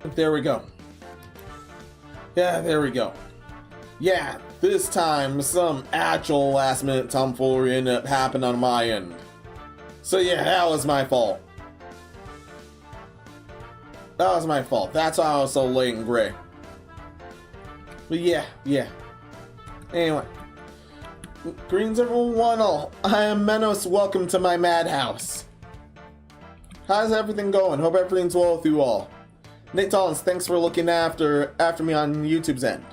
There we go. Yeah, there we go. Yeah, this time some actual last minute tomfoolery ended up happening on my end. So yeah, that was my fault. That was my fault. That's why I was so late and gray. But yeah. Anyway. Greetings everyone all. I am Menos. Welcome to my Madhouse. How's everything going? Hope everything's well with you all. Nate Tollins, thanks for looking after me on YouTube's end.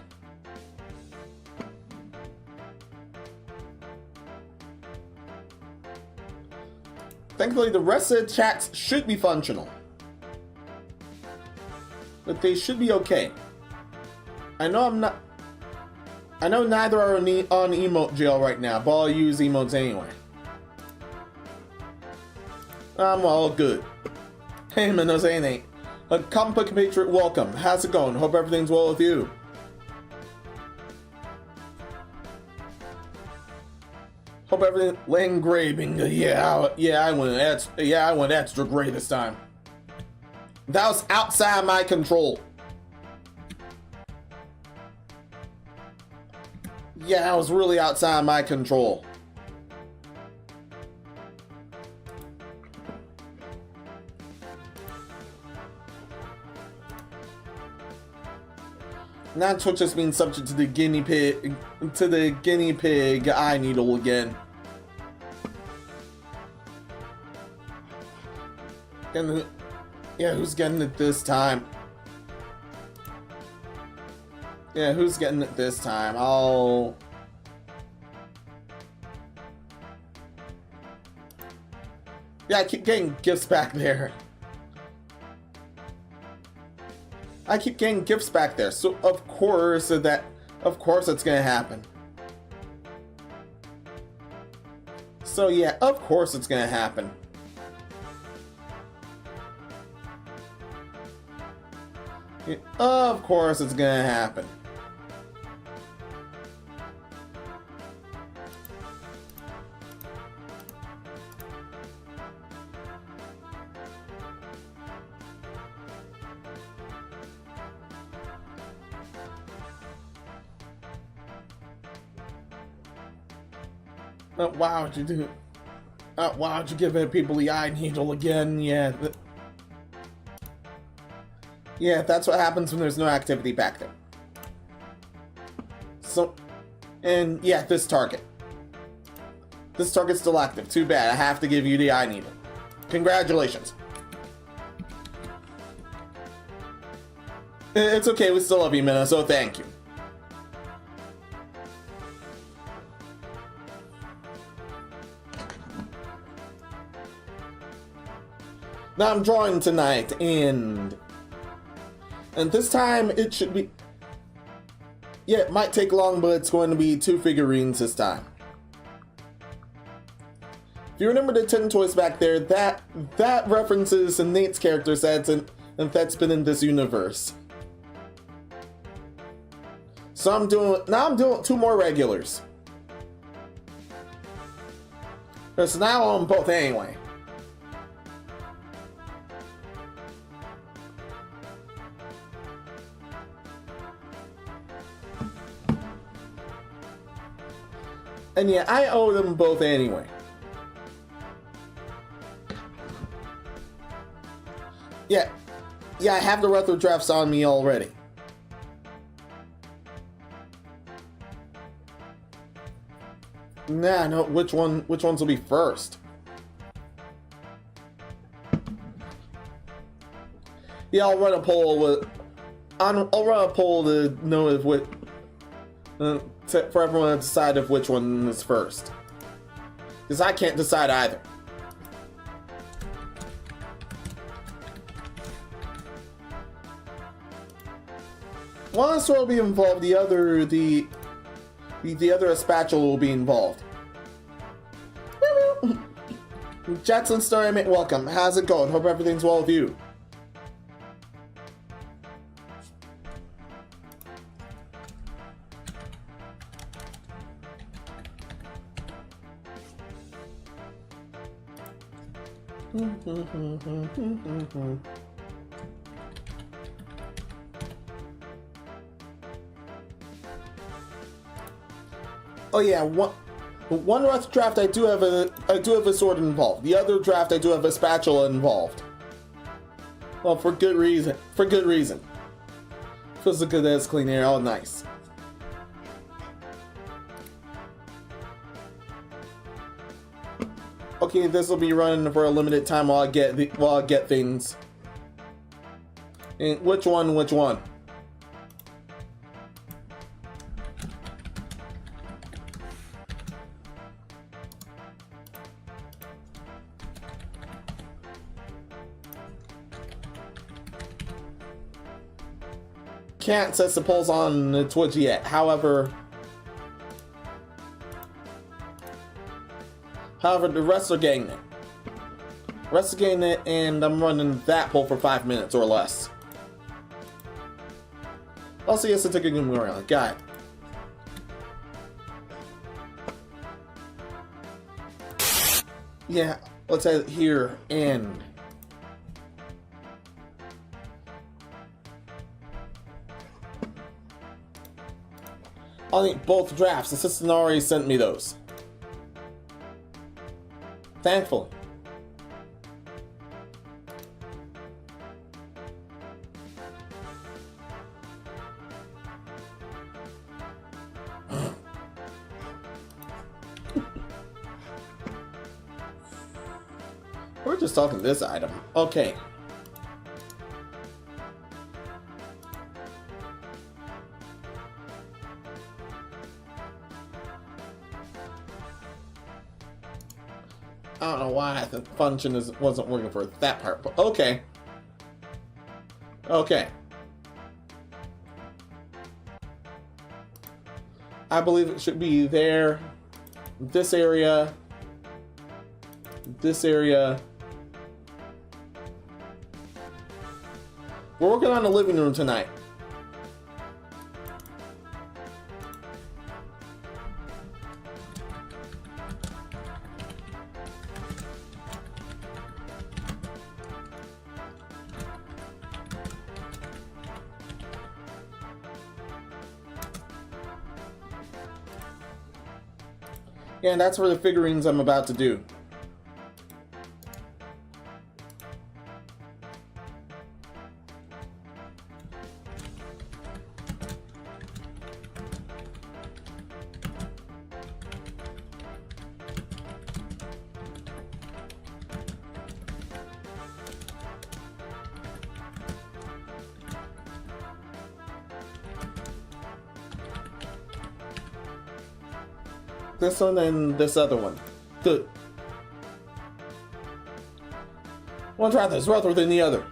Thankfully, the rest of the chats should be functional. But they should be okay. I know neither are on emote jail right now, but I'll use emotes anyway. I'm all good. Hey, Menos, ain't. A comic compatriot, welcome. How's it going? Hope everything's well with you. Hope everything laying gray, bingo. I went extra gray this time. That was outside my control. Yeah, that was really outside my control. Now Twitch has been subject to the guinea pig eye needle again. And yeah, who's getting it this time? Yeah, who's getting it this time? Yeah, I keep getting gifts back there. I keep getting gifts back there, so of course it's gonna happen. So yeah, of course it's gonna happen. Yeah, of course it's gonna happen. Why would you do? Why would you give people the eye needle again? Yeah. Yeah, that's what happens when there's no activity back there. So, and yeah, this target's still active. Too bad. I have to give you the eye needle. Congratulations. It's okay. We still love you, Menos, so thank you. Now I'm drawing tonight, and this time it should be. Yeah, it might take long, but it's going to be 2 figurines this time. If you remember the 10 toys back there, that references Nate's character sets, and that's been in this universe. So I'm doing 2 more regulars. So now I'm both anyway. And yeah, I owe them both anyway. Yeah, I have the retro drafts on me already. Nah, no, which ones will be first? Yeah, I'll run a poll to know if what. For everyone to decide if which one is first. Because I can't decide either. One sword will be involved, the other spatula will be involved. Jackson Story, mate, welcome. How's it going? Hope everything's well with you. Oh yeah, one rough draft I do have a sword involved. The other draft I do have a spatula involved. Well, for good reason. For good reason. Feels good as clean air. Oh, nice. Okay, this will be running for a limited time while I get things. And which one? Which one? Can't set the polls on Twitch yet. However, the rest are getting it. Rest are getting it, and I'm running that poll for 5 minutes or less. Also, yes, I took a good around. Got it. Yeah, let's add it here and. I'll need both drafts. The system already sent me those. Thankfully. We're just talking this item. Okay. I don't know why the function wasn't working for that part, but okay. Okay. I believe it should be there. This area. This area. We're working on the living room tonight. Yeah, and that's for the figurines I'm about to do. This one and this other one. Good. One's rather than the other.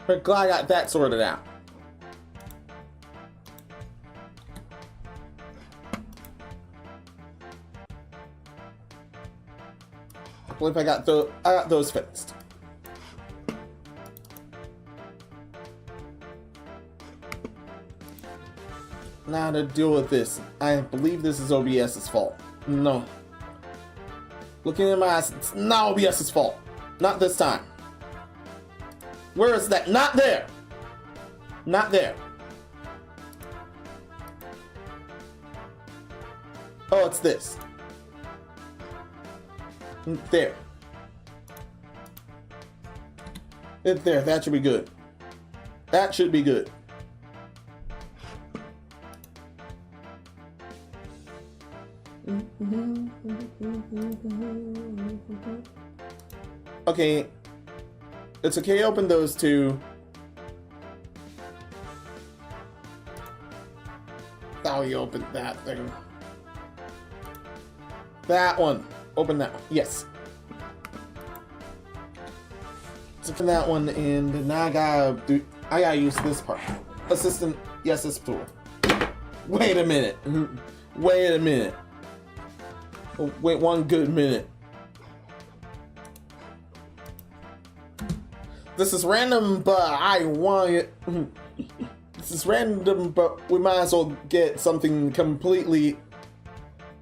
But glad I got that sorted out. I believe I got those fixed. Now to deal with this. I believe this is OBS's fault. No. Looking in my eyes, it's not OBS's fault. Not this time. Where is that? Not there! Not there. Oh, it's this. There. It's there. That should be good. That should be good. Okay, it's okay, open those two. Oh, you opened that thing. That one. Open that one. Yes. So open that one, and now I gotta use this part. Assistant, yes, this tool. Wait a minute. Wait a minute. Oh, wait one good minute. This is random, but I want it. This is random, but we might as well get something completely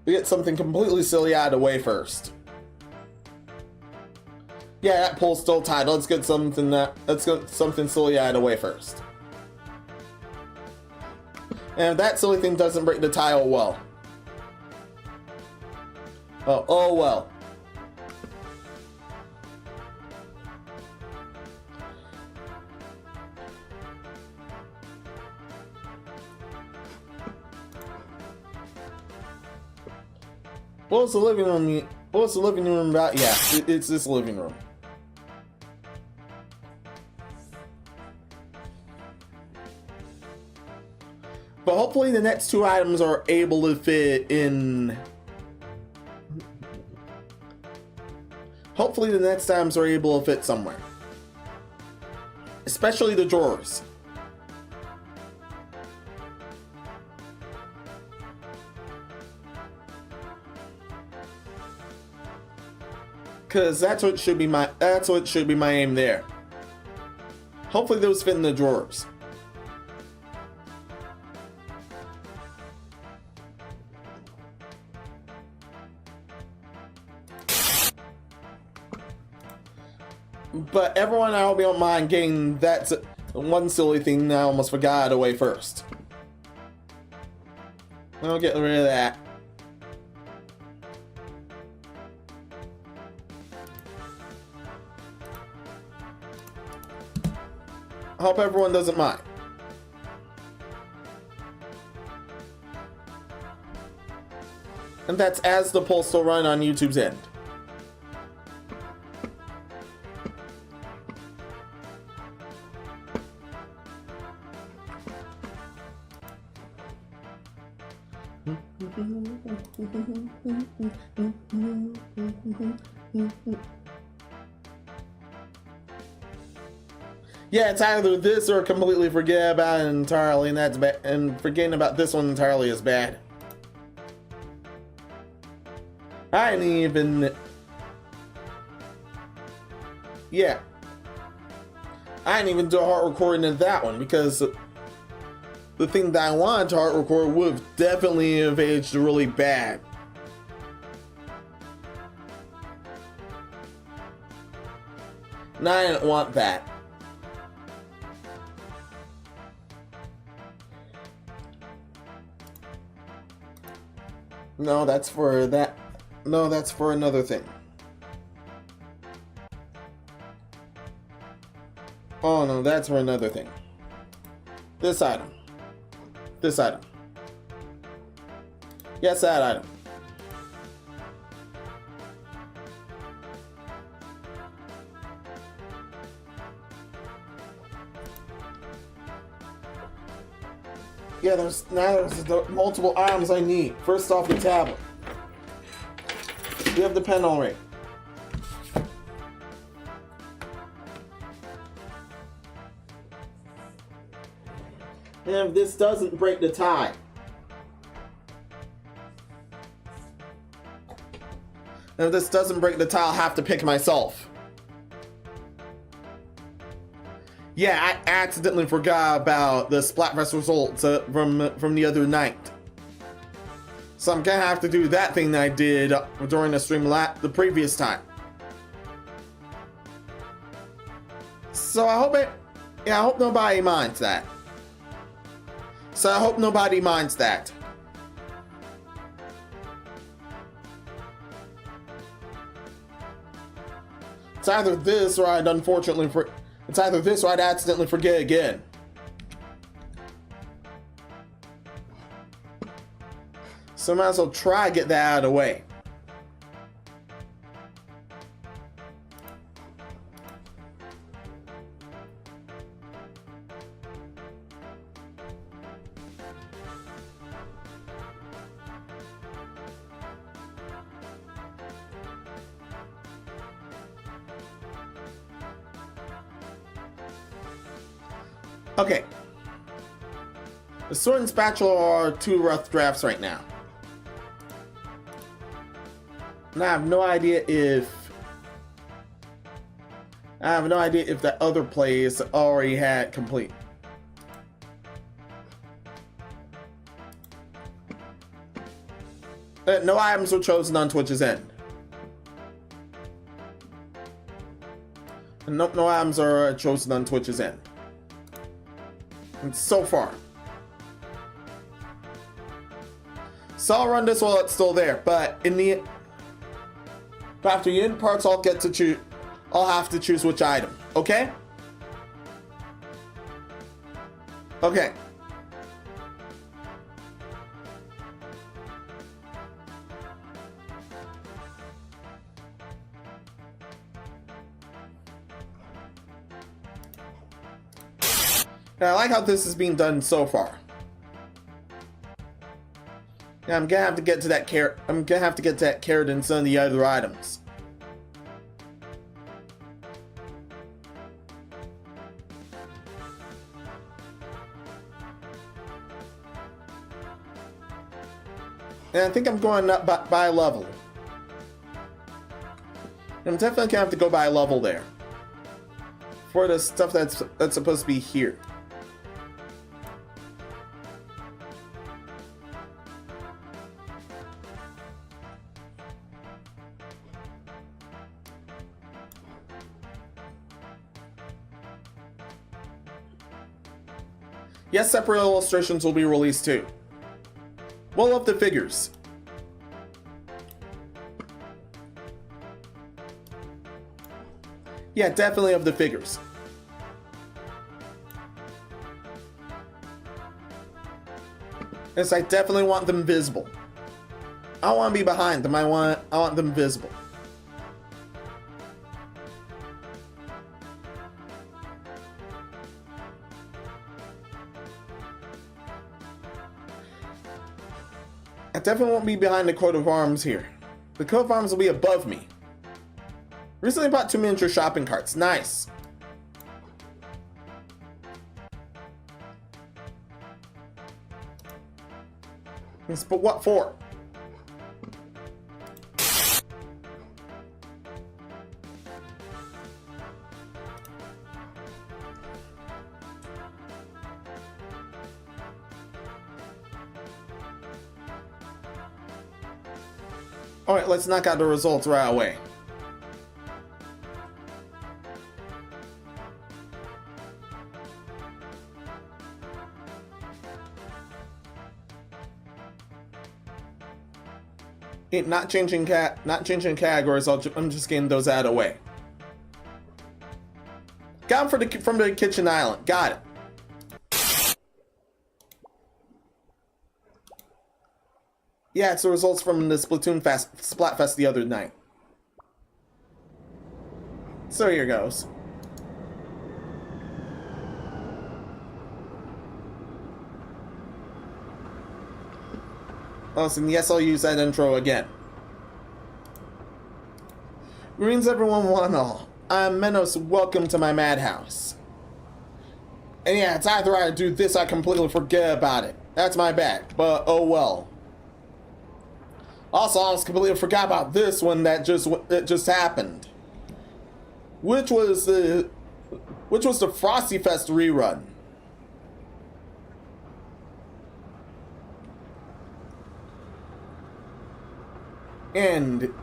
silly out of the way first. Yeah, that pole's still tied. Let's get something silly out of the way first. And if that silly thing doesn't break the tie, oh well. Oh well. What's the living room? What's the living room about? Yeah, it's this living room. But hopefully the next two items are able to fit in. Hopefully the next items are able to fit somewhere. Especially the drawers. Cause that's what should be my aim there. Hopefully those fit in the drawers. But everyone, I hope you don't mind getting that one silly thing that I almost forgot away first. I'll get rid of that. I hope everyone doesn't mind. And that's as the poll still run on YouTube's end. Yeah, it's either this or completely forget about it entirely, and that's bad. And forgetting about this one entirely is bad. I didn't even. Yeah. I didn't even do a heart recording of that one because the thing that I wanted to heart record would have definitely have aged really bad. And I didn't want that. No, that's for that. No, that's for another thing. Oh no, that's for another thing. This item. This item. Yes, that item. Yeah, there's the multiple items I need. First off, the tablet. We have the pen already. And if this doesn't break the tie. And if this doesn't break the tie, I'll have to pick myself. Yeah, I accidentally forgot about the Splatfest results from the other night. So I'm gonna have to do that thing that I did during the stream the previous time. So I hope nobody minds that. So I hope nobody minds that. It's either this or I'd accidentally forget again. So I might as well try to get that out of the way. Okay. The sword and spatula are two rough drafts right now. And I have no idea if that other plays already had complete. No items were chosen on Twitch's end. And nope, no items are chosen on Twitch's end. And so far. So I'll run this while it's still there, but in the after the end parts, I'll get to choose. I'll have to choose which item. Okay? Okay. And I like how this is being done so far. Yeah, I'm gonna have to get to that carrot. I'm gonna have to get to that carrot and some of the other items. And I think I'm going up by a level. I'm definitely gonna have to go by a level there for the stuff that's supposed to be here. Yes, separate illustrations will be released too. Well, of the figures. Yeah, definitely of the figures. Yes, I definitely want them visible. I don't want to be behind them. I want them visible. I definitely won't be behind the coat of arms here. The coat of arms will be above me. Recently bought 2 miniature shopping carts. Nice. Yes, but what for? Alright, let's knock out the results right away. Not changing categories. I'm just getting those out of the way. Got them from the kitchen island. Got it. Yeah, it's the results from the Splatfest the other night. So here goes. Listen, yes, I'll use that intro again. Greetings everyone, one all. I'm Menos, welcome to my Madhouse. And yeah, it's either I do this, I completely forget about it. That's my bad, but oh well. Also, I almost completely forgot about this one that just happened. Which was the Frosty Fest rerun. And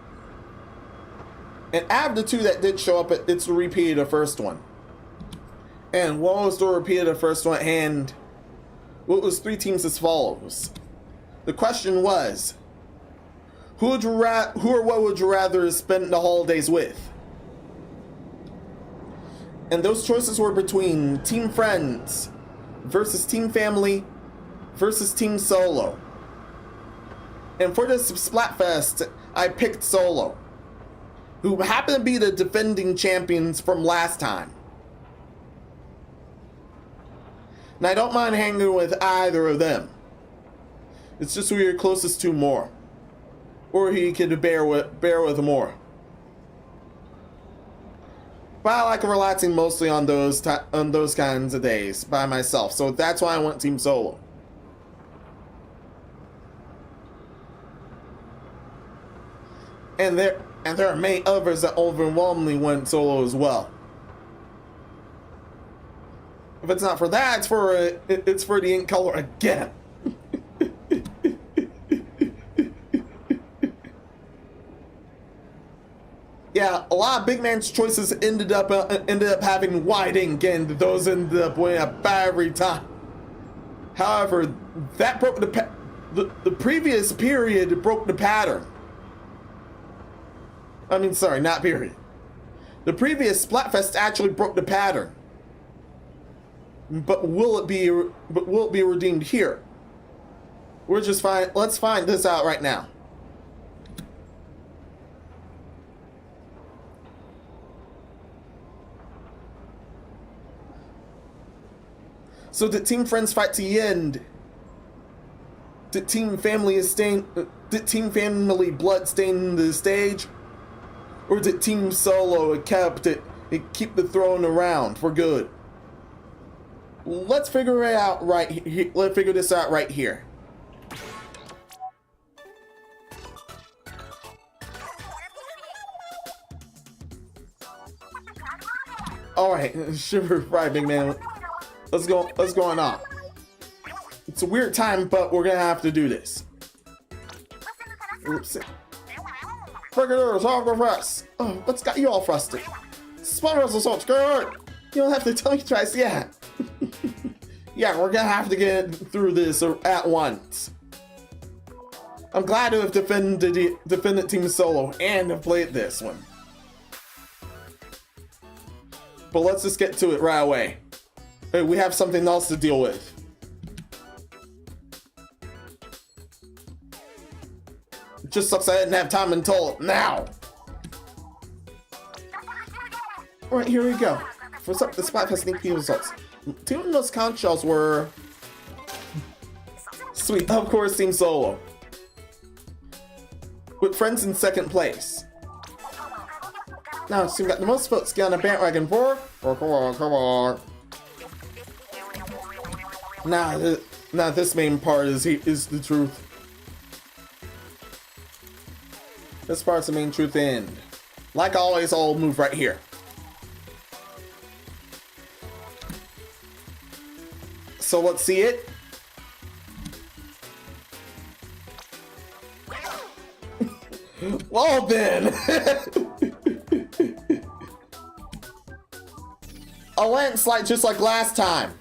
out of the 2 that did show up, it's a repeat of the first one. And what was the repeat of the first one? And what was 3 teams as follows. The question was, who or what would you rather spend the holidays with? And those choices were between Team Friends versus Team Family versus Team Solo. And for this Splatfest, I picked Solo, who happened to be the defending champions from last time. And I don't mind hanging with either of them. It's just who you're closest to more, or who you could bear with more. But I like relaxing mostly on those kinds of days by myself, so that's why I went Team Solo. And there are many others that overwhelmingly went solo as well. If it's not for that, it's for the ink color again. Yeah, a lot of big man's choices ended up having white ink, and those ended up winning up every time. However, that broke the previous period broke the pattern. I mean, sorry, not period. The previous Splatfest actually broke the pattern. But will it be redeemed here? We're just fine. Let's find this out right now. So did Team Friends fight to the end? Did Team Family Blood stain the stage? Or did Team Solo keep the throne around for good? Let's figure it out right here. Let's figure this out right here. All right, shiver right, big man. Let's go. What's going on? It's a weird time, but we're gonna have to do this. Oops. Frigators, all the rest. Oh, what's got you all frustrated? Spoilers are so good. You don't have to tell me twice, yeah. Yeah, we're gonna have to get through this at once. I'm glad to have defended Team Solo and have played this one. But let's just get to it right away. We have something else to deal with. It just sucks I didn't have time until now. Alright, here we go. First up, the Splatfest sneak peek results. Two of those conch shells were... Sweet, of course, Team Solo. With friends in second place. Now, so you got the most votes. Get on a bandwagon for... Oh, come on, come on. Nah, this main part is the truth. This part's the main truth end. Like always, I'll move right here. So let's see it. Well then. A landslide just like last time.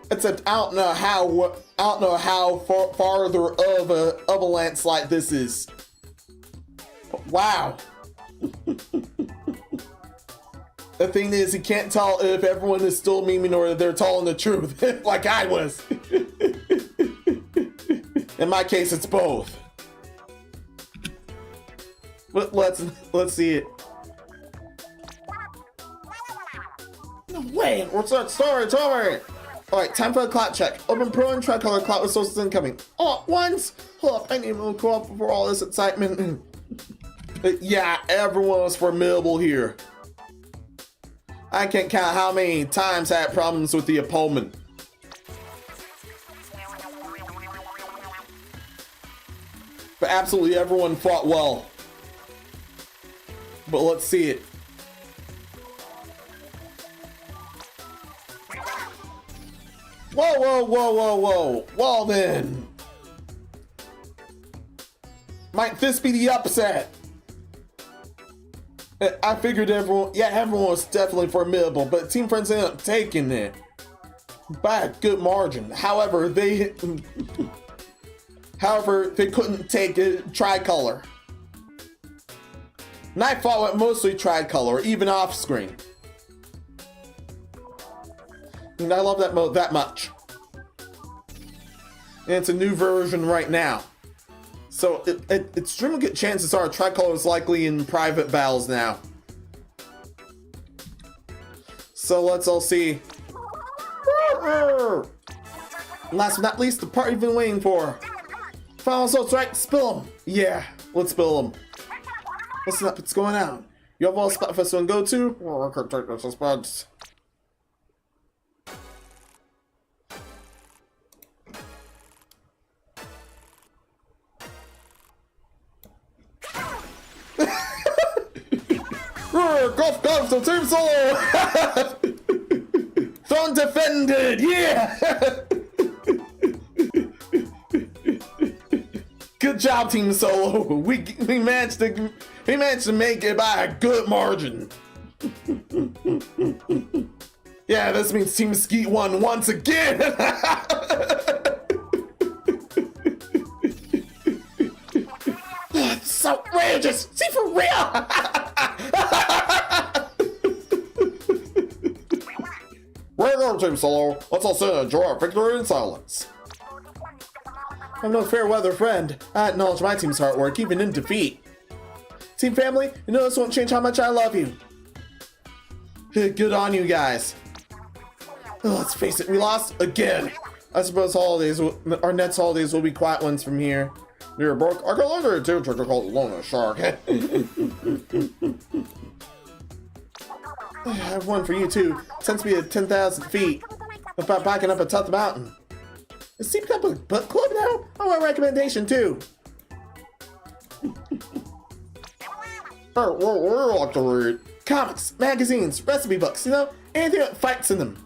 Except I don't know how farther of a landslide this is. Wow. The thing is, you can't tell if everyone is still memeing or they're telling the truth, like I was. In my case, it's both. But let's see it. No way! What's that story? Tell me! Alright, time for a clout check. Open Pro and Tricolor clout with sources incoming. All at once! Hold up, I need to move co-op before all this excitement. Yeah, everyone was formidable here. I can't count how many times I had problems with the opponent. But absolutely everyone fought well. But let's see it. Whoa, whoa, whoa, whoa, whoa. Well then. Might this be the upset? I figured everyone was definitely formidable, but Team Friends ended up taking it by a good margin. However, they couldn't take it Tricolor. And I fought with mostly Tricolor, even off screen. And I love that mode that much. And it's a new version right now. So extremely good chances are Tricolor is likely in private battles now. So let's all see. Last but not least, the part you've been waiting for. Final results, right? Spill them. Yeah, let's spill them. Listen up, what's going on? You have all Splatfest and go to? Oh, I can't take this suspense. Golf to Team Solo! Throne defended! Yeah! Good job, Team Solo. We managed to He managed to make it by a good margin. Yeah, this means Team Skeet won once again. It's outrageous. See, for real. We're going Team Solo. Let's all sit and enjoy our victory in silence. I'm no fair weather friend. I acknowledge my team's hard work, even in defeat. Team family, you know this won't change how much I love you. Good on you guys. Let's face it, we lost again. I suppose our next holidays will be quiet ones from here. You're broke. I can look at a trick called Lona Shark. I have one for you too. Tends to be at 10,000 feet. About backing up a tough mountain. Is Steep Cup a book club now? I want a recommendation too. What do you like to read? Comics, magazines, recipe books, you know, anything that fights in them.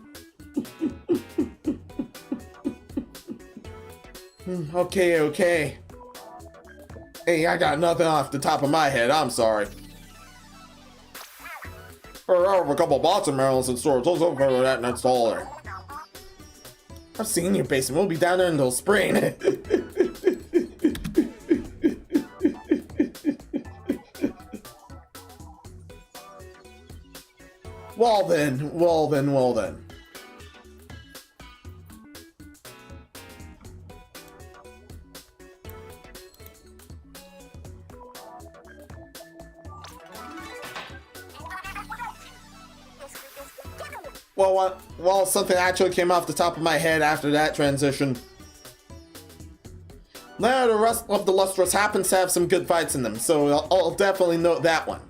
Okay. Hey, I got nothing off the top of my head, I'm sorry. I have a couple bots and barrels in stores. Let's look for that next dollar. I've seen your basement. We'll be down there until spring. Well then. Well, something actually came off the top of my head after that transition. Now the rest of the Lustrous happens to have some good fights in them, so I'll definitely note that one.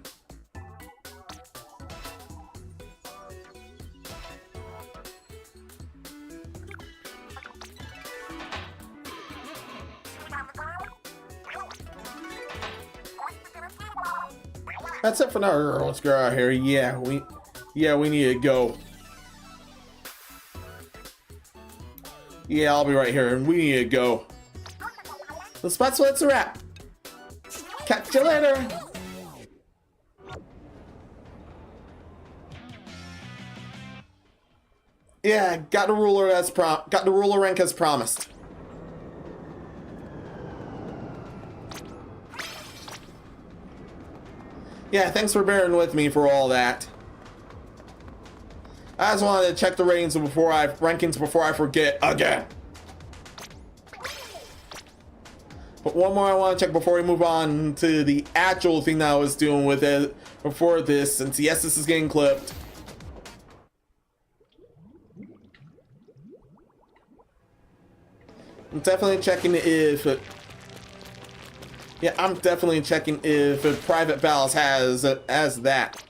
That's it for now. Let's get out of here. Yeah, we need to go. Yeah, I'll be right here, and we need to go. The spot's what's a wrap. Catch you later. Yeah, got the ruler rank as promised. Yeah, thanks for bearing with me for all that. I just wanted to check the rankings before I forget again. But one more I want to check before we move on to the actual thing that I was doing with it before this, since yes, this is getting clipped. I'm definitely checking if I'm definitely checking if Private Battles has that.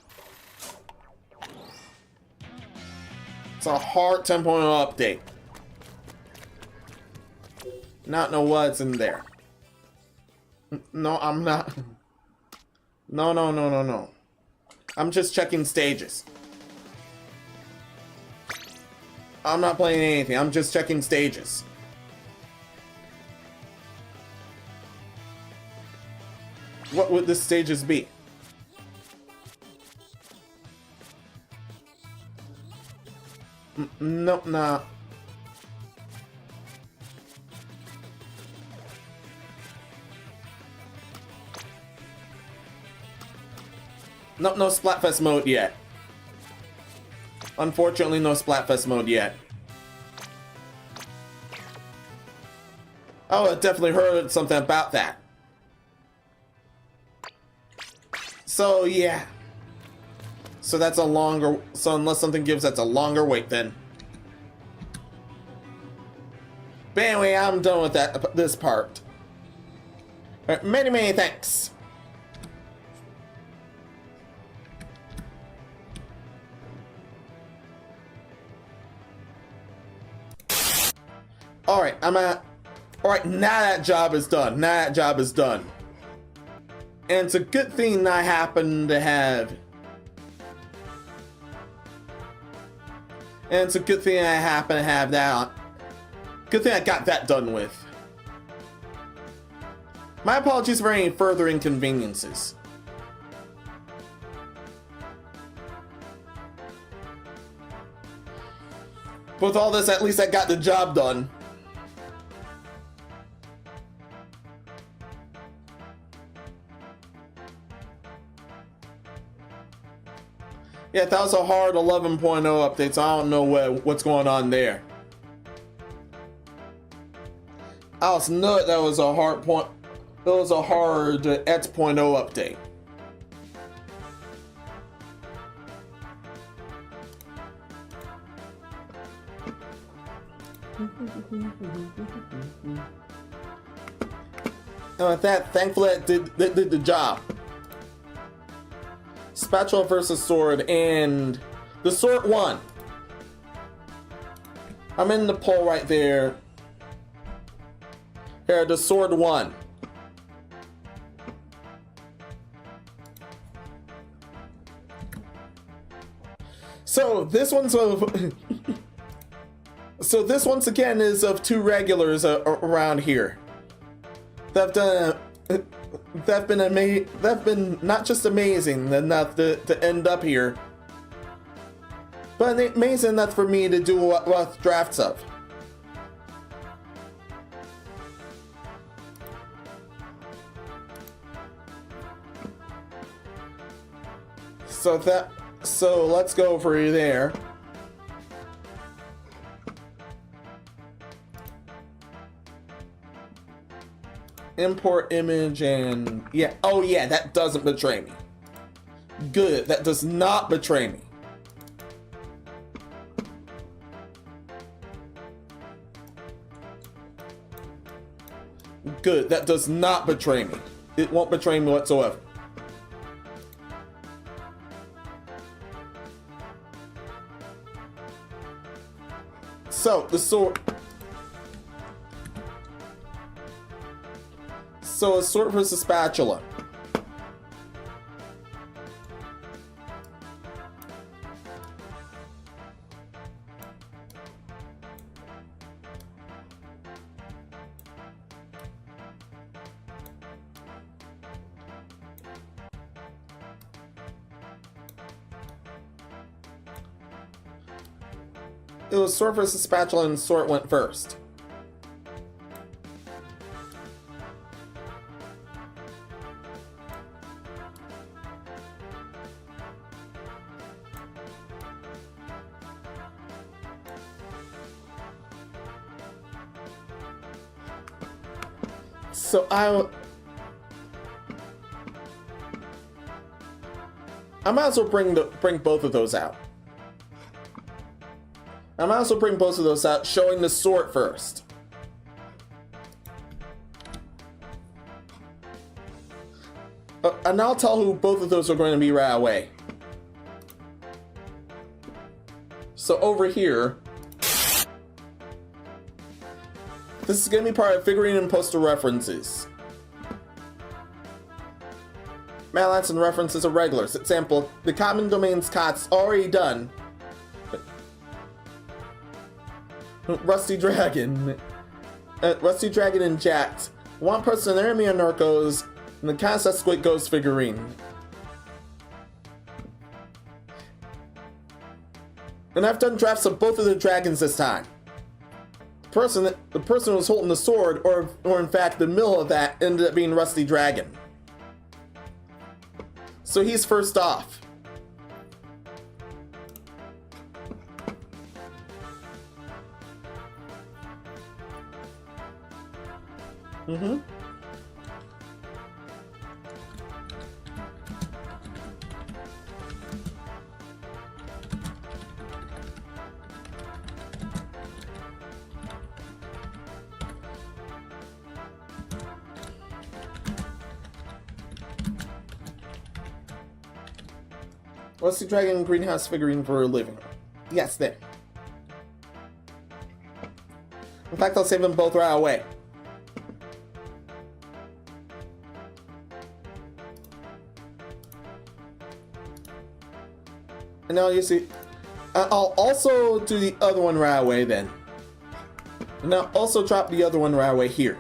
It's a hard 10.0 update. Not know what's in there. No, I'm not. No. I'm just checking stages. I'm not playing anything. I'm just checking stages. What would the stages be? No, nah. No Splatfest mode yet. Unfortunately, no Splatfest mode yet. Oh, I definitely heard something about that. So, yeah. So that's a longer... So unless something gives, that's a longer wait then. But anyway, I'm done with this part. Many thanks. Alright, Alright, now that job is done. And it's a good thing I happen to have... And it's a good thing I happen to have that on. Good thing I got that done with. My apologies for any further inconveniences. With all this, at least I got the job done. Yeah, that was a hard 11.0 update, so I don't know what's going on there. I also know that was a hard point. It was a hard X.0 update. And with that, thankfully it did the job. Spatula versus sword, and the sword won. I'm in the poll right there. Here, the sword won. So this one's of so this once again is of two regulars around here. That've been not just amazing enough to end up here, but amazing enough for me to do what drafts of. So let's go over there. Import image and yeah. Oh yeah, that doesn't betray me. Good, that does not betray me. Good, that does not betray me. It won't betray me whatsoever. So, the sword. So, a sword versus spatula. It was sword versus spatula, and sword went first. So I might as well bring both of those out. I might also bring both of those out, showing the sword first. And I'll tell who both of those are going to be right away. So over here, this is going to be part of figurine and poster references. Malats and references are regulars. Example, the common domains COTS already done. Rusty Dragon and Jacked. One person, enemy and Narcos, and the Casa Squid Ghost figurine. And I've done drafts of both of the dragons this time. The person who was holding the sword, or in fact the middle of that, ended up being Rusty Dragon. So he's first off. Rusty Dragon greenhouse figurine for a living room. Yes, there. In fact, I'll save them both right away. And now you see, I'll also do the other one right away then. And I'll also drop the other one right away here.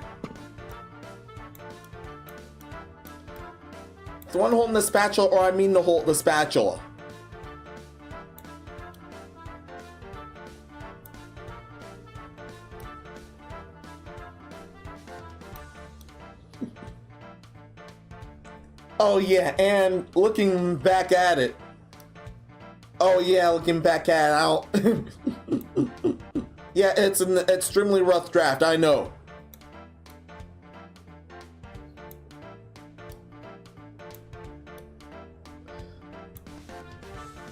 The one holding the spatula, or I mean the spatula. Oh yeah, and looking back at it. Oh yeah, looking back at it, yeah, it's an extremely rough draft, I know.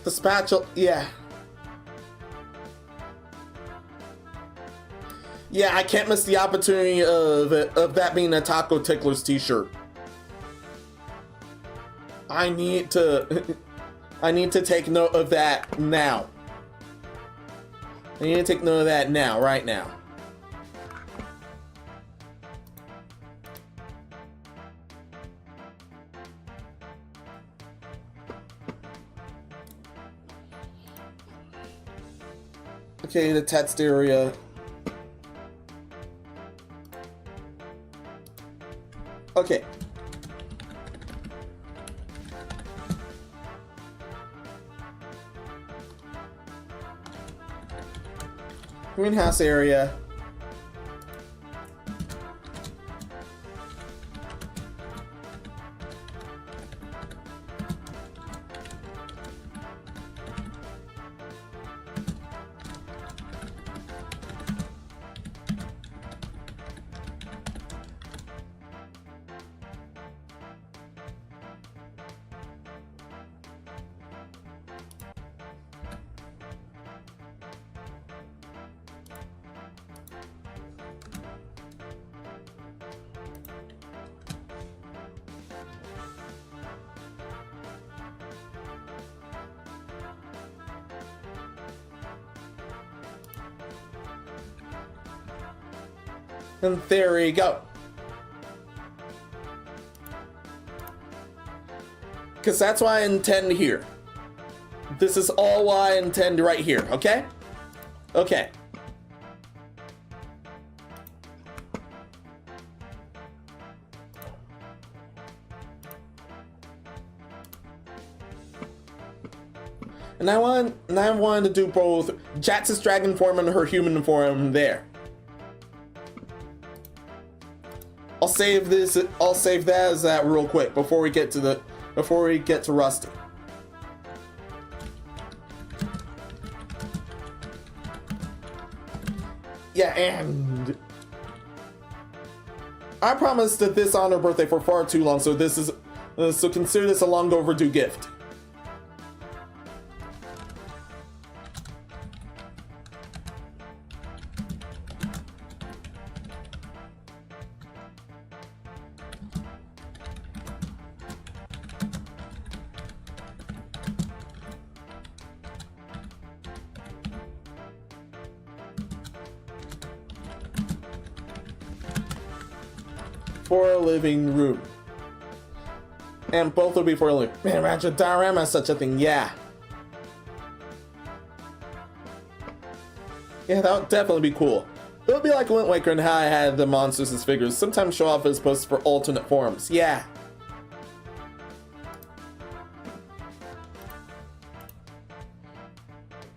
The spatula, yeah. Yeah, I can't miss the opportunity of that being a Taco Ticklers t-shirt. I need to take note of that now. I need to take note of that now, right now. Okay, the text area. Okay. Greenhouse area. And there we go. Because that's what I intend here. This is all what I intend right here, okay? Okay. And I wanted to do both Jax's dragon form and her human form there. I'll save that as that real quick before we get to Rusty. Yeah, and I promised that this on her birthday for far too long, so so consider this a long overdue gift. For a living room. And both will be for a living. Man, imagine a diorama as such a thing, yeah. Yeah, that would definitely be cool. It would be like Wind Waker and how I had the monsters as figures sometimes show off as posts for alternate forms, yeah.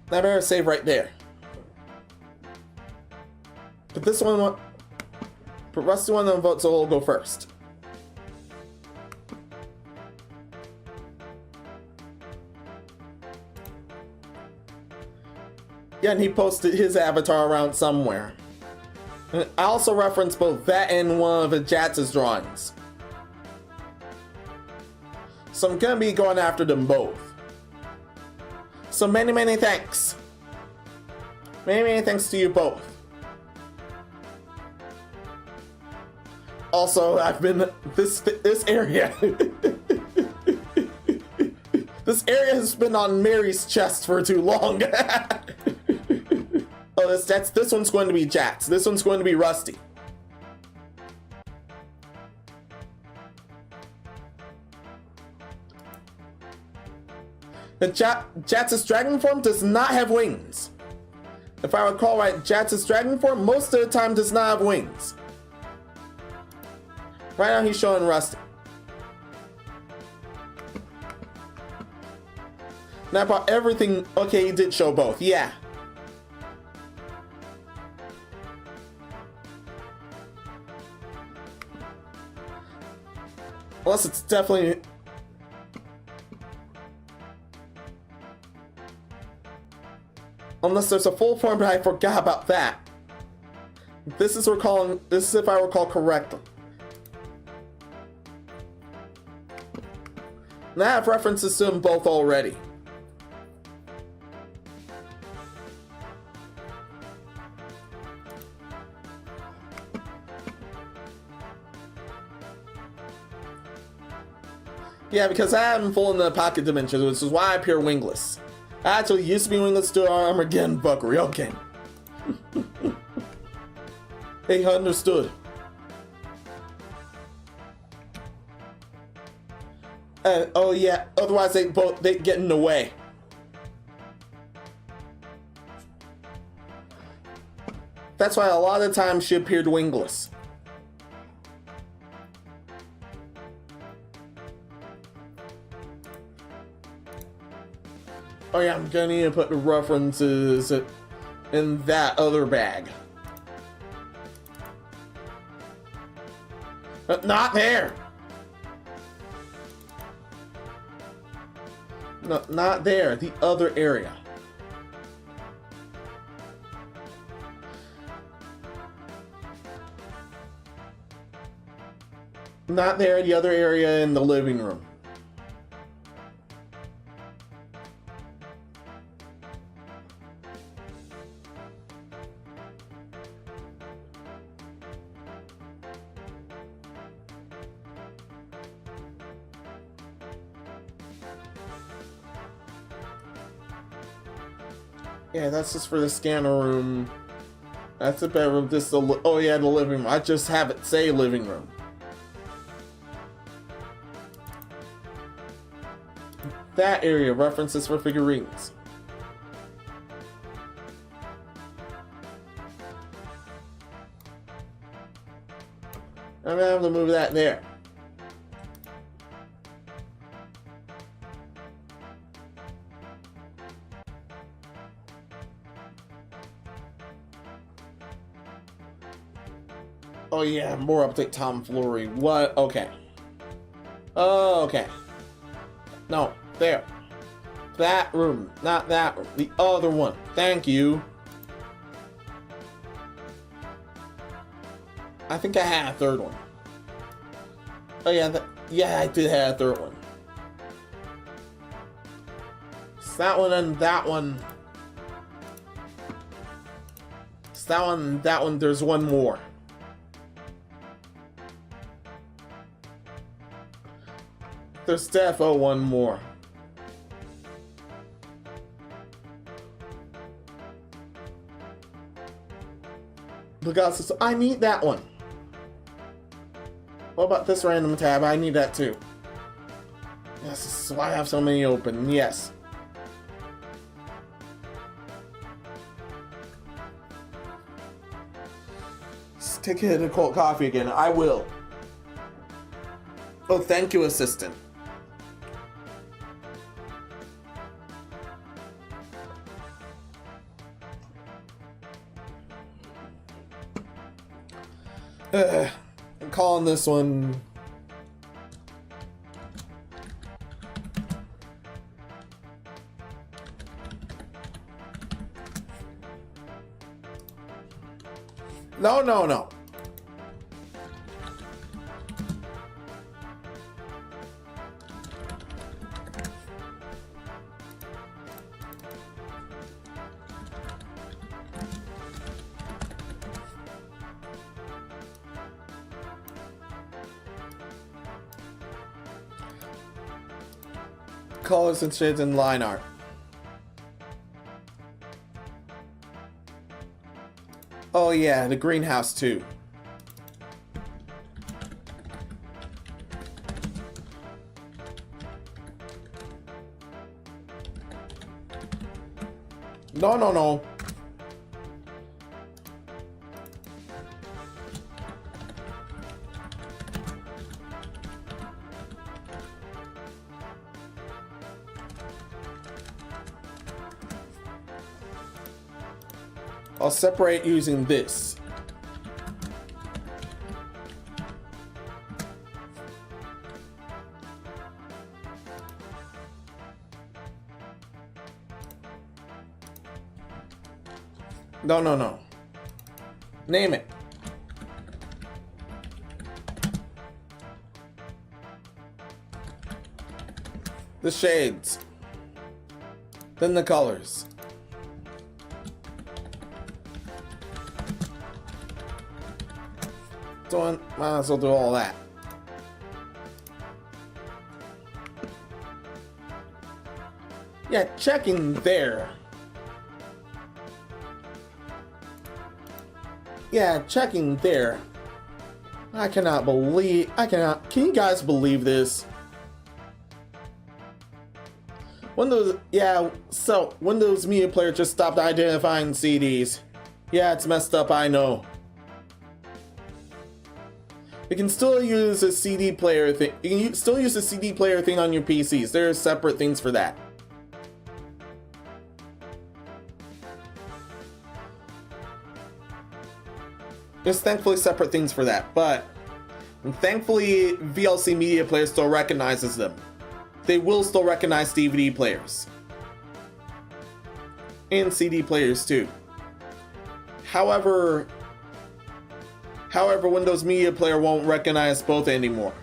I better save right there. But this one, but Rusty won the vote, so we'll go first. Yeah, and he posted his avatar around somewhere. And I also referenced both that and one of Jax's drawings. So I'm gonna be going after them both. So many thanks. Many thanks to you both. Also, I've been this area. This area has been on Mary's chest for too long. Oh, this one's going to be Jax. This one's going to be Rusty. Jax's dragon form does not have wings. If I recall right, Jax's dragon form most of the time does not have wings. Right now he's showing Rusty. Now about everything, okay, he did show both, yeah. Unless it's definitely... Unless there's a full form, but I forgot about that. This is if I recall correctly. And I have references to them both already. Yeah, because I haven't fallen in the pocket dimension, which is why I appear wingless. I actually used to be wingless to Armageddon fuckery, okay. Hey, understood. Oh yeah, otherwise they get in the way. That's why a lot of times she appeared wingless. Oh yeah, I'm gonna need to put the references in that other bag. Not there! No, not there. The other area. Not there. The other area in the living room. Yeah, that's just for the scanner room. That's the bedroom. This the oh yeah, the living room. I just have it say living room. That area references for figurines. I'm gonna have to move that there. Oh yeah, more update tomfoolery. What? Okay. Oh, okay. No, there. That room, not that room. The other one. Thank you. I think I had a third one. Oh yeah, yeah, I did have a third one. It's that one and that one. It's that one and that one. There's one more. There's defo one more. Because I need that one. What about this random tab? I need that too. Yes, this is why I have so many open. Yes. Just take a hit of cold coffee again. I will. Oh, thank you, assistant. I'm calling this one. No, no, no. Colors and shades and line art. Oh yeah, the greenhouse too. No, no, no. I'll separate using this. No. Name it. The shades. Then the colors. Might as well do all that. Yeah, checking there. Yeah, checking there. Can you guys believe this? Windows Media Player just stopped identifying CDs. Yeah, it's messed up, I know. You can still use a CD player thing. You can still use a CD player thing on your PCs. There are separate things for that. There's thankfully separate things for that, but thankfully VLC Media Player still recognizes them. They will still recognize DVD players. And CD players too. However, Windows Media Player won't recognize both anymore.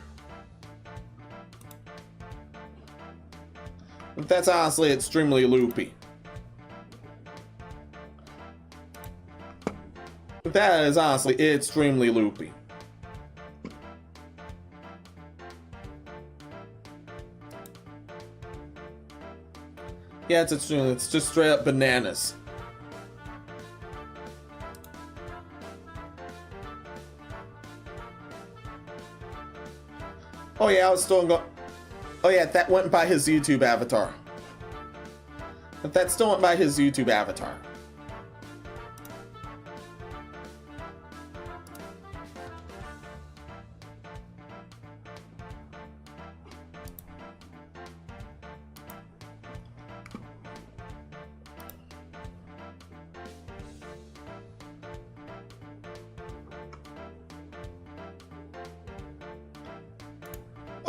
That's honestly extremely loopy. That is honestly extremely loopy. Yeah, it's just straight up bananas. Oh yeah, I was still going. Oh yeah, that went by his YouTube avatar. But that still went by his YouTube avatar.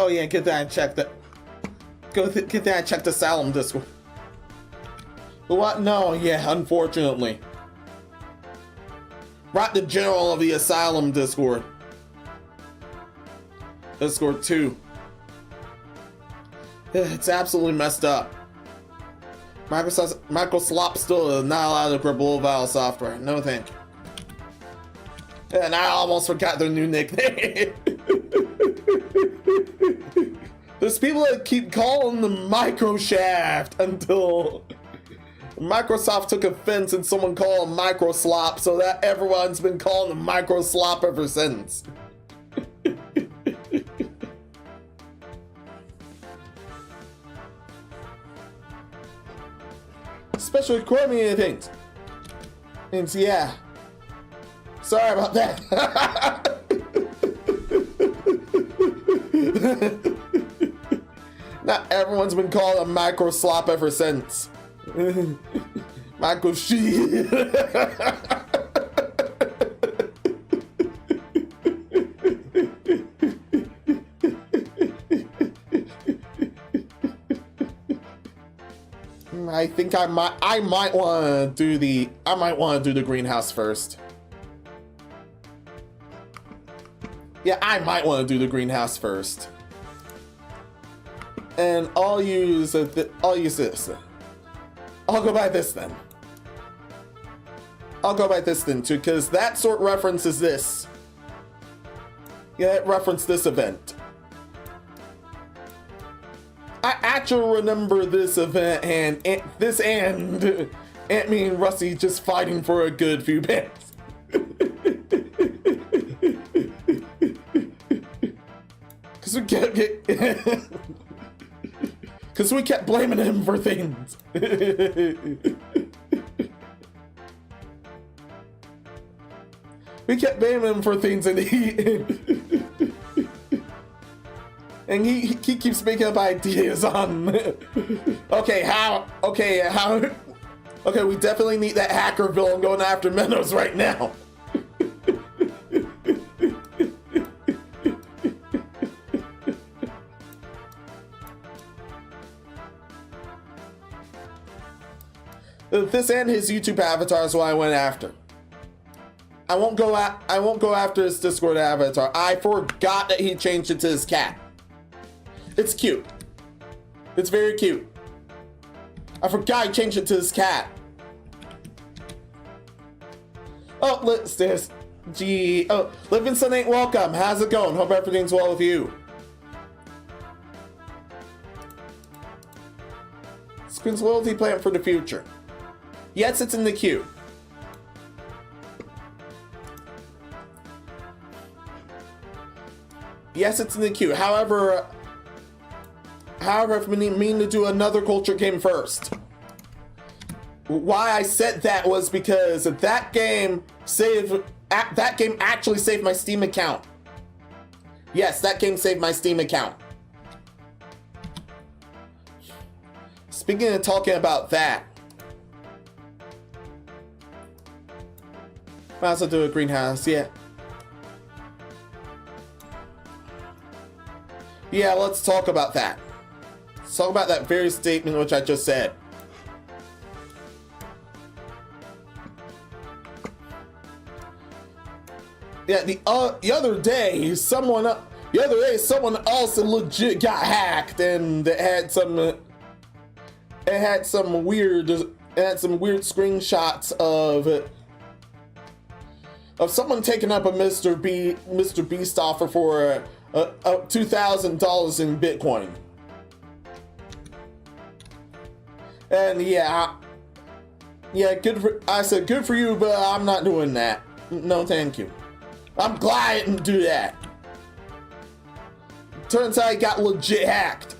Oh yeah, get that checked. Get that checked Asylum Discord. What? No, yeah, unfortunately. Right, the general of the Asylum Discord. Discord 2. It's absolutely messed up. Microsoft still not allowed to grab low-val software. No thank you. And I almost forgot their new nickname. There's people that keep calling them Microshaft until Microsoft took offense and someone called them Microslop, so that everyone's been calling them Microslop ever since. Especially core media things. And yeah. Sorry about that. Not everyone's been called a Microslop ever since. Micro shit. I think I might want to do the greenhouse first. Yeah, I might want to do the greenhouse first. And I'll use this. I'll go by this then. I'll go by this then too, because that sort references this. Yeah, it referenced this event. I actually remember this event and me and Rusty just fighting for a good few bits. Because we kept blaming him for things. We kept blaming him for things, and he keeps making up ideas on. Okay, we definitely need that hacker villain going after Menos right now. This and his YouTube avatar is what I went after. I won't go after his Discord avatar. I forgot that he changed it to his cat. It's cute. It's very cute. I forgot he changed it to his cat. Oh, there's Gee. Oh, Livingston ain't welcome. How's it going? Hope everything's well with you. Screen's loyalty plan for the future. Yes, it's in the queue. Yes, it's in the queue. However, if we mean to do another culture game first. Why I said that was because that game actually saved my Steam account. Yes, that game saved my Steam account. Speaking of talking about that, I also do a greenhouse, yeah. Yeah, let's talk about that. Let's talk about that very statement which I just said. Yeah, the other day, someone else legit got hacked, and it had some weird screenshots of someone taking up a Mr. Beast offer for $2,000 in Bitcoin. And I said good for you, but I'm not doing that. No, thank you. I'm glad I didn't do that. Turns out I got legit hacked.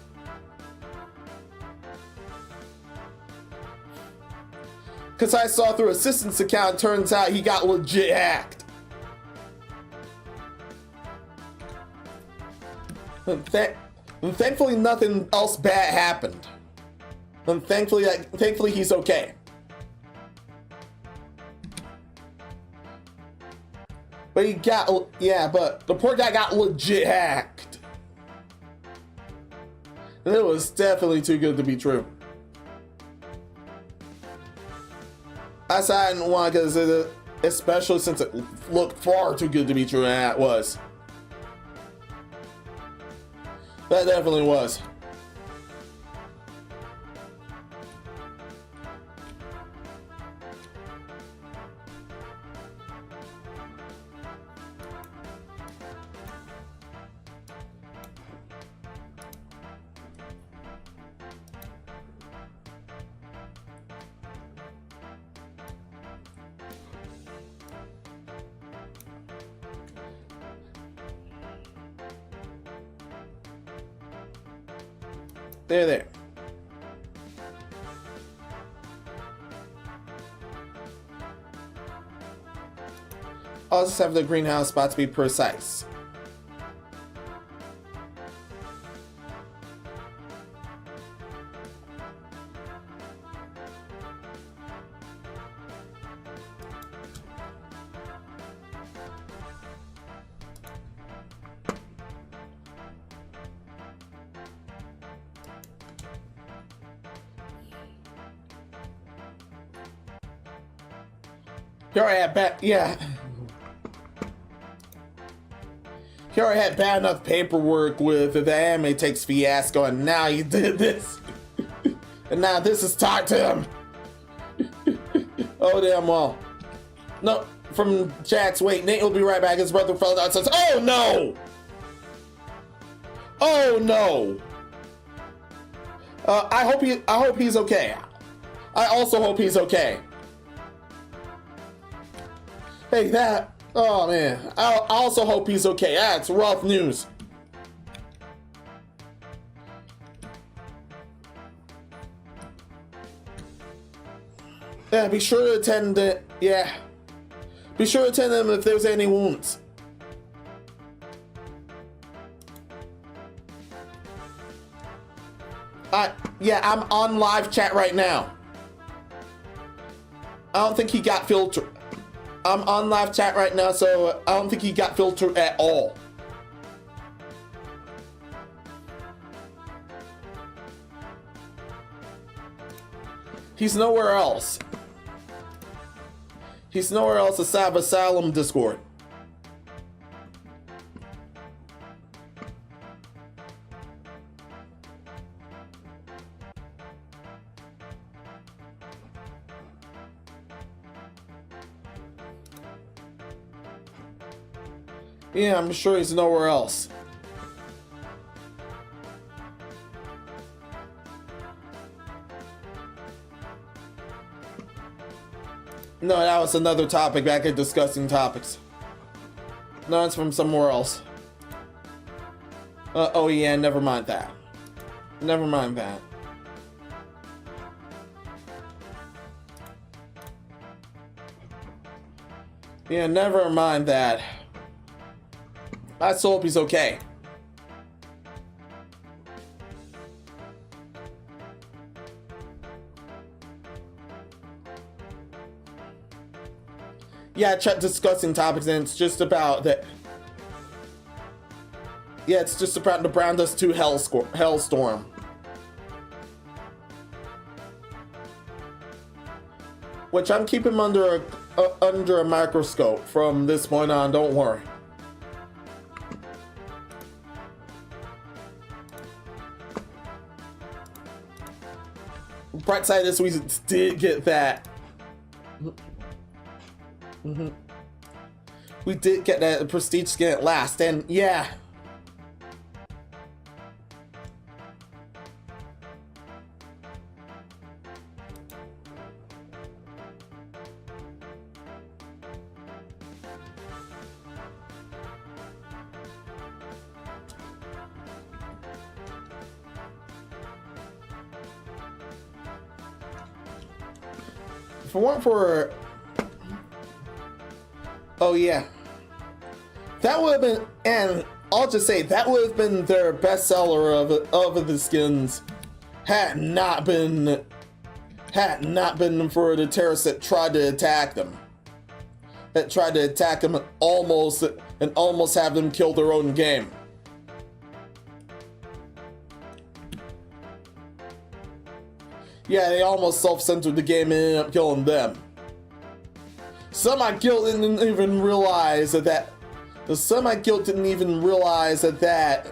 Because I saw through assistant's account, turns out he got legit hacked. And thankfully nothing else bad happened. And thankfully he's okay. But but the poor guy got legit hacked. And it was definitely too good to be true. I said I didn't want to, especially since it looked far too good to be true, and that was. That definitely was. There. I'll just have the greenhouse spot to be precise. He already had bad enough paperwork with the anime takes fiasco, and now he did this. And now this is tied to him. Oh, damn well. No, from chats, wait, Nate will be right back. His brother fell down and says, oh no! Oh no! I hope he's okay. I also hope he's okay. Hey, oh man, I also hope he's okay. That's rough news. Yeah, be sure to attend it. Yeah. Be sure to attend them if there's any wounds. I'm on live chat right now. I don't think he got filtered. I'm on live chat right now, so I don't think he got filtered at all. He's nowhere else. He's nowhere else except Asylum Discord. Yeah, I'm sure he's nowhere else. No, that was another topic back at discussing topics. No, it's from somewhere else. Oh yeah, never mind that. Never mind that. Yeah, never mind that. I just hope he's okay. Yeah, chat discussing topics, and it's just about that. Yeah, it's just about the Brown Dust 2 Hellstorm. Which I'm keeping under a microscope from this point on, don't worry. Bright side is we did get that. We did get that prestige skin at last, and yeah. If it weren't for... Oh yeah. That would have been, and I'll just say, that would have been their best seller of the skins had not been for the terrorists that tried to attack them. That tried to attack them and almost have them kill their own game. Yeah, they almost self-censored the game and ended up killing them. Semi-Guild didn't even realize that Semi-Guild didn't even realize that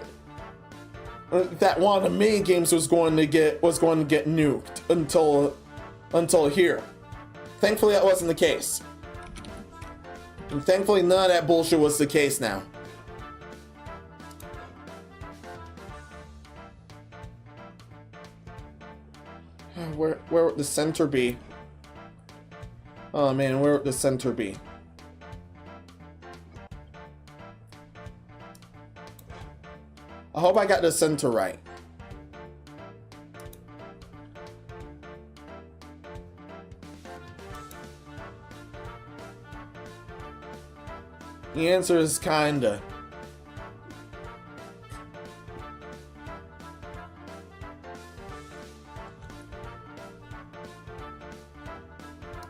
one of the main games was going to get nuked until here. Thankfully that wasn't the case. And thankfully none of that bullshit was the case now. Where would the center be? Oh man, where would the center be? I hope I got the center right. The answer is kinda.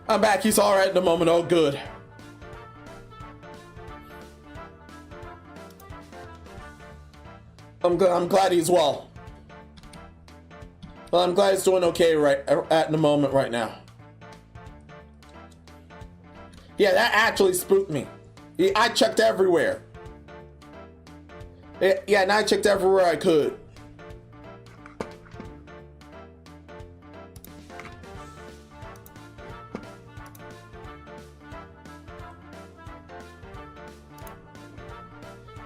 I'm back, he's alright at the moment, oh good. I'm glad he's well. Well, I'm glad he's doing okay right at the moment right now. Yeah, that actually spooked me. I checked everywhere. Yeah, and I checked everywhere I could.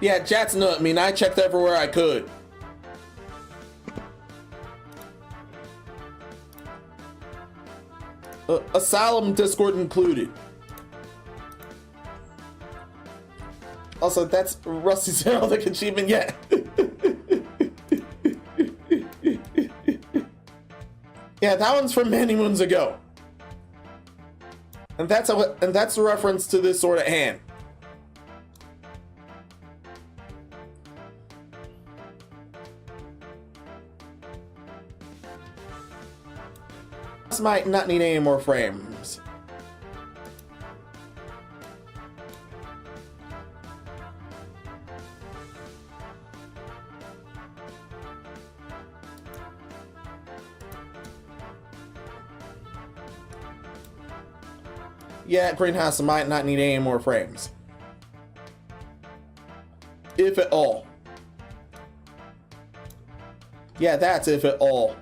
Yeah, chat's nut. I mean, I checked everywhere I could. Asylum Discord included. Also, that's Rusty's heraldic achievement yet. Yeah, that one's from many moons ago. And that's a reference to this sword at hand. This might not need any more frames. Yeah, greenhouse might not need any more frames. If at all. Yeah, that's if at all.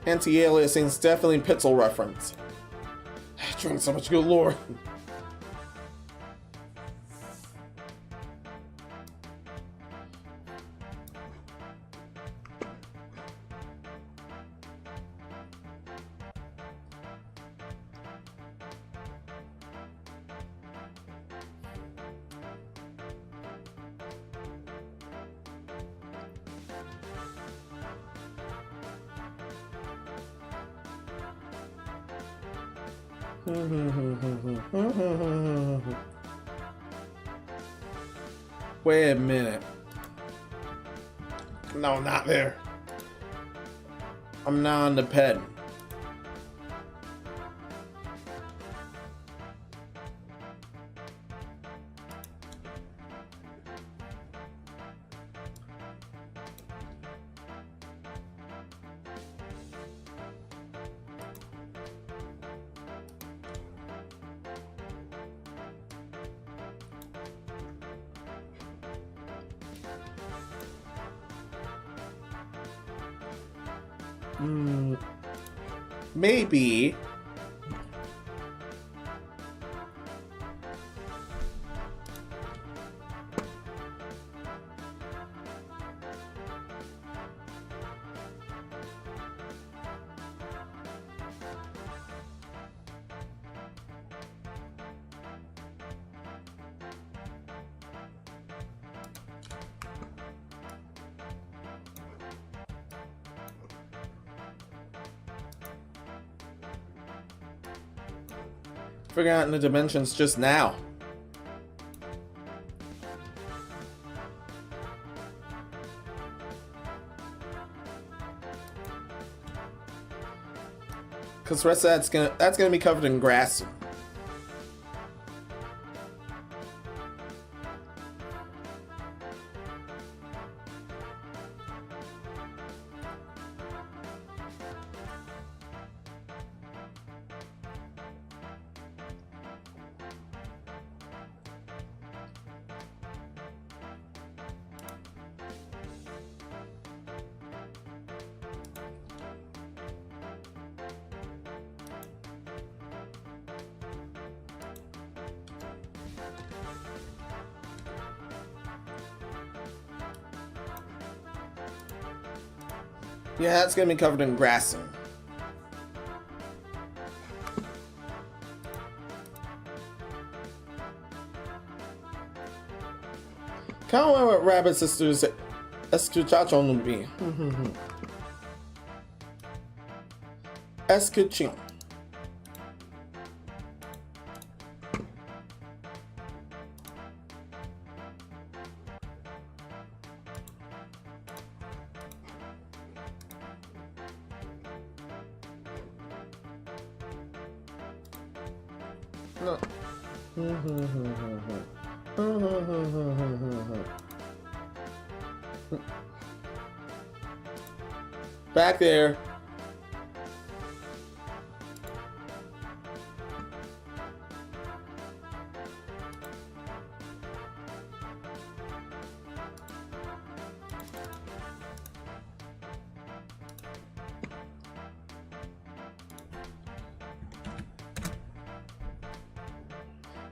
Anti-aliasing is definitely Pixel reference. Drink so much good lore. Wait a minute. No, not there. I'm not on the pen. Maybe. Figuring out the dimensions just now. Cause the rest of that's gonna be covered in grass. Yeah, that's gonna be covered in grass soon. Kind of wonder what Rabbit Sisters escuchation would be. Escuchon. Back there.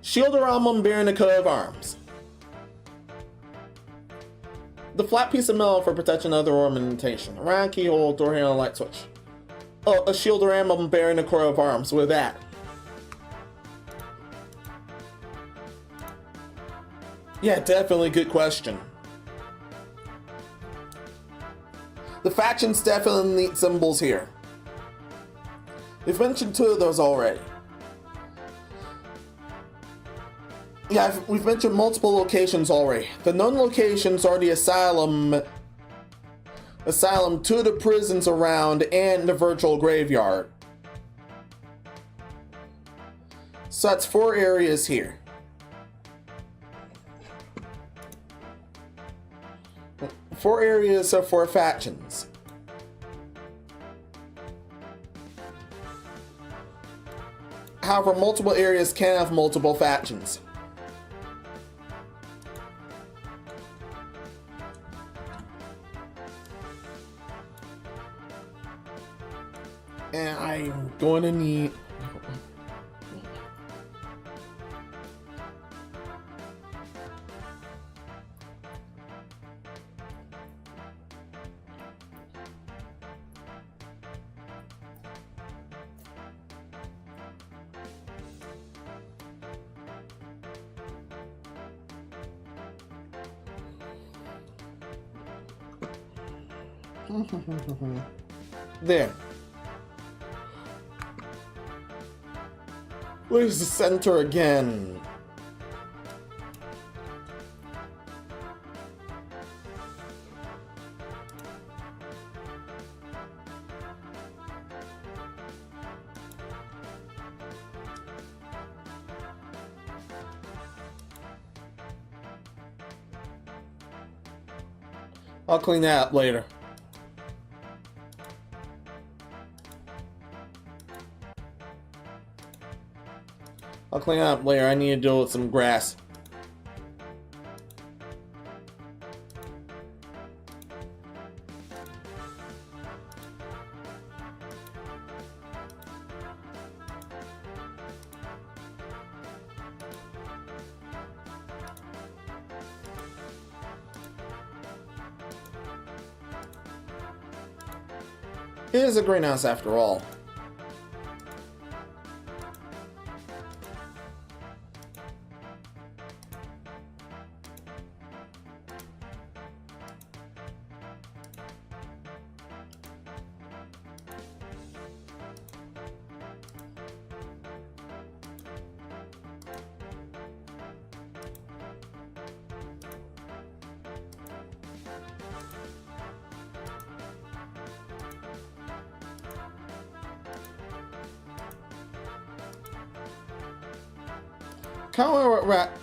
Shield around them bearing a coat of arms. The flat piece of metal for protection of other ornamentation. Around keyhole, door handle, light switch. Oh, a shield around them bearing a coat of arms. With that. Yeah, definitely good question. The factions definitely need symbols here. We've mentioned 2 of those already. Yeah, we've mentioned multiple locations already. The known locations are the asylum, two of the prisons around, and the virtual graveyard. So that's 4 areas here. Four areas of 4 factions. However, multiple areas can have multiple factions. And I'm going to need... There. Where's the center again? I'll clean that up later. I'll clean up later. I need to deal with some grass. It is a greenhouse after all.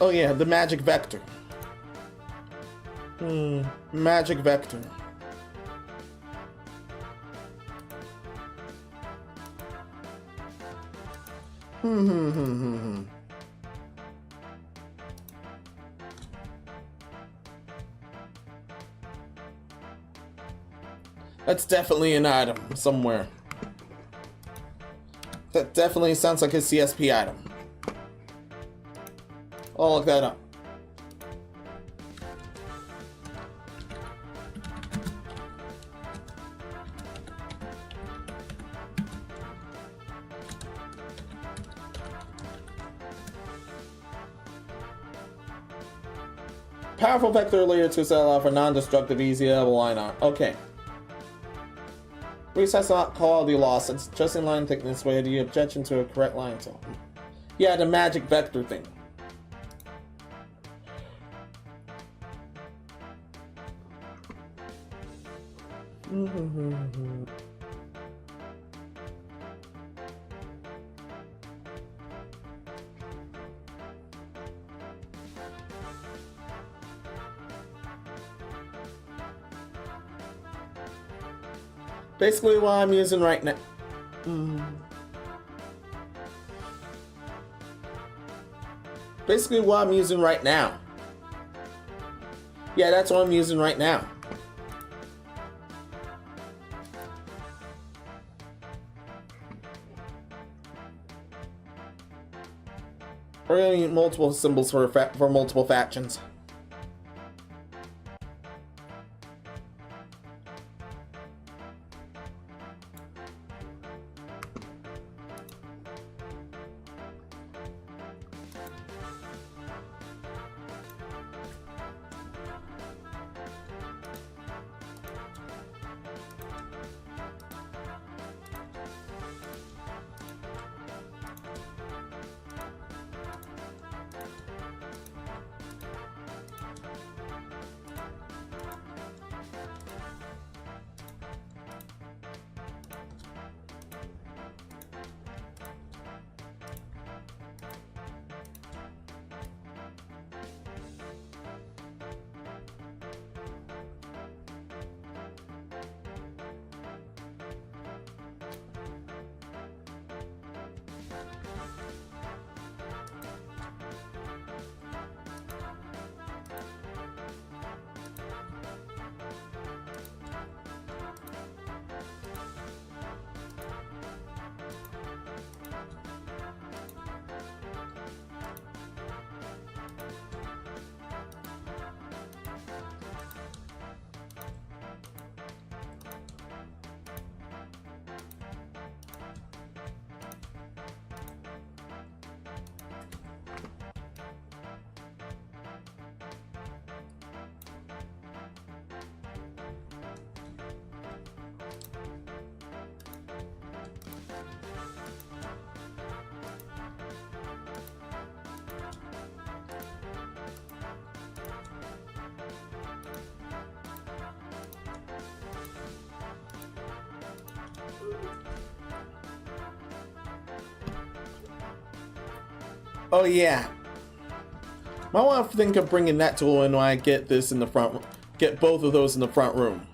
Oh yeah, the magic vector. Magic vector. That's definitely an item somewhere. That definitely sounds like a CSP item. I'll look that up. Powerful vector layer 2 set allow for non-destructive easy level line art. Okay. Recess not quality loss. It's just in line thickness with the objection to a correct line tone. Yeah, the magic vector thing. Basically what I'm using right now. Basically what I'm using right now. Yeah, that's what I'm using right now. We're gonna need multiple symbols for multiple factions. Oh yeah. Might want to think of bringing that tool in when I get this in the front. Get both of those in the front room.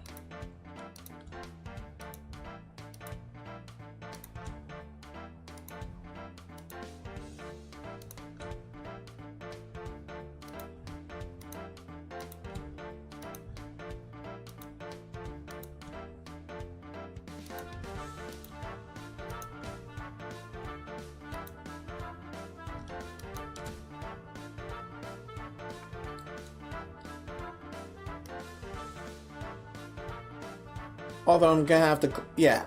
Although I'm gonna have to, yeah.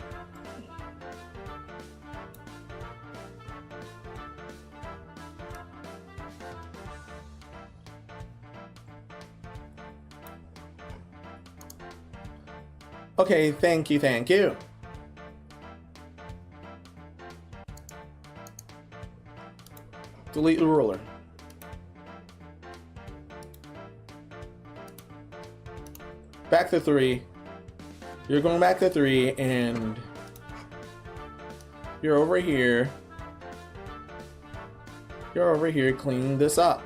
Okay, thank you, thank you. Delete the ruler. Back to 3. You're going back to 3, and you're over here. You're over here cleaning this up.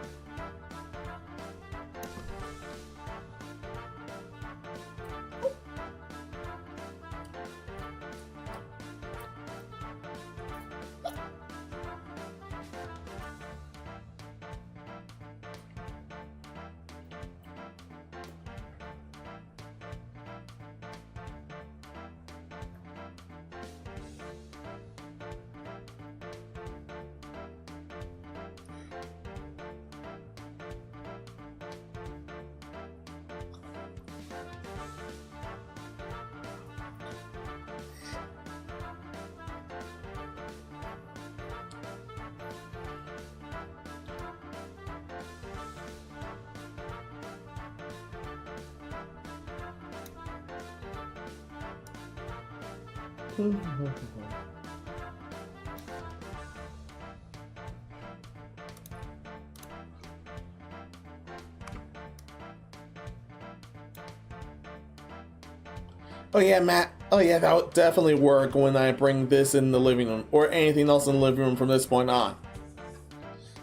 Oh yeah, Matt. Oh yeah, that would definitely work when I bring this in the living room, or anything else in the living room from this point on.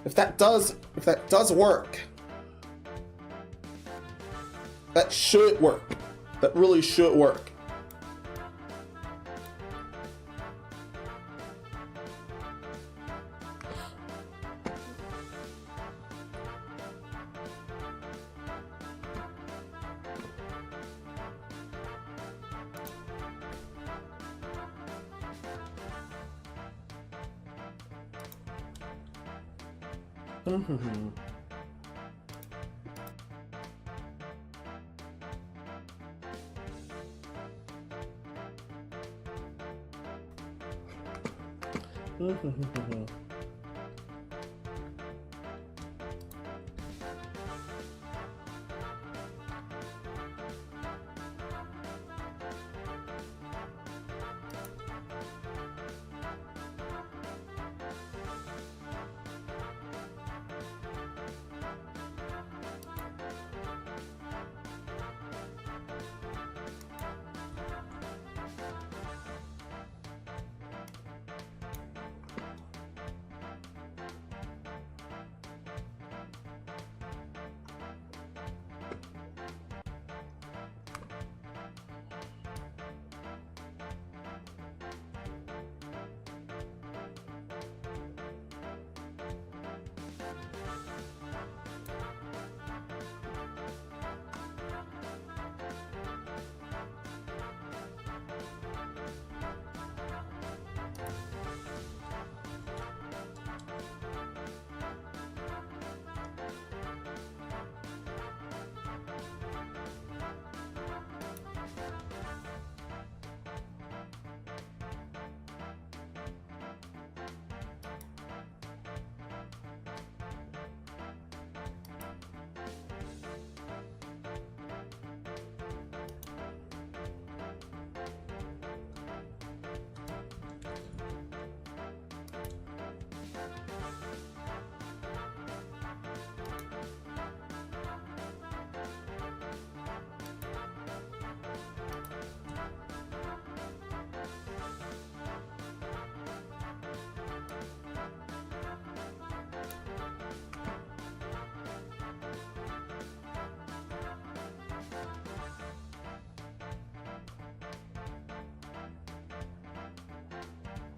If that does work, that should work. That really should work.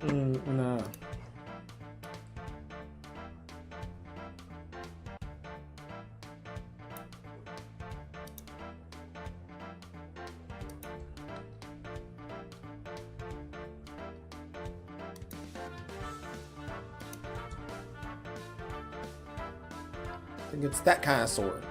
No. I think it's that kind of sword.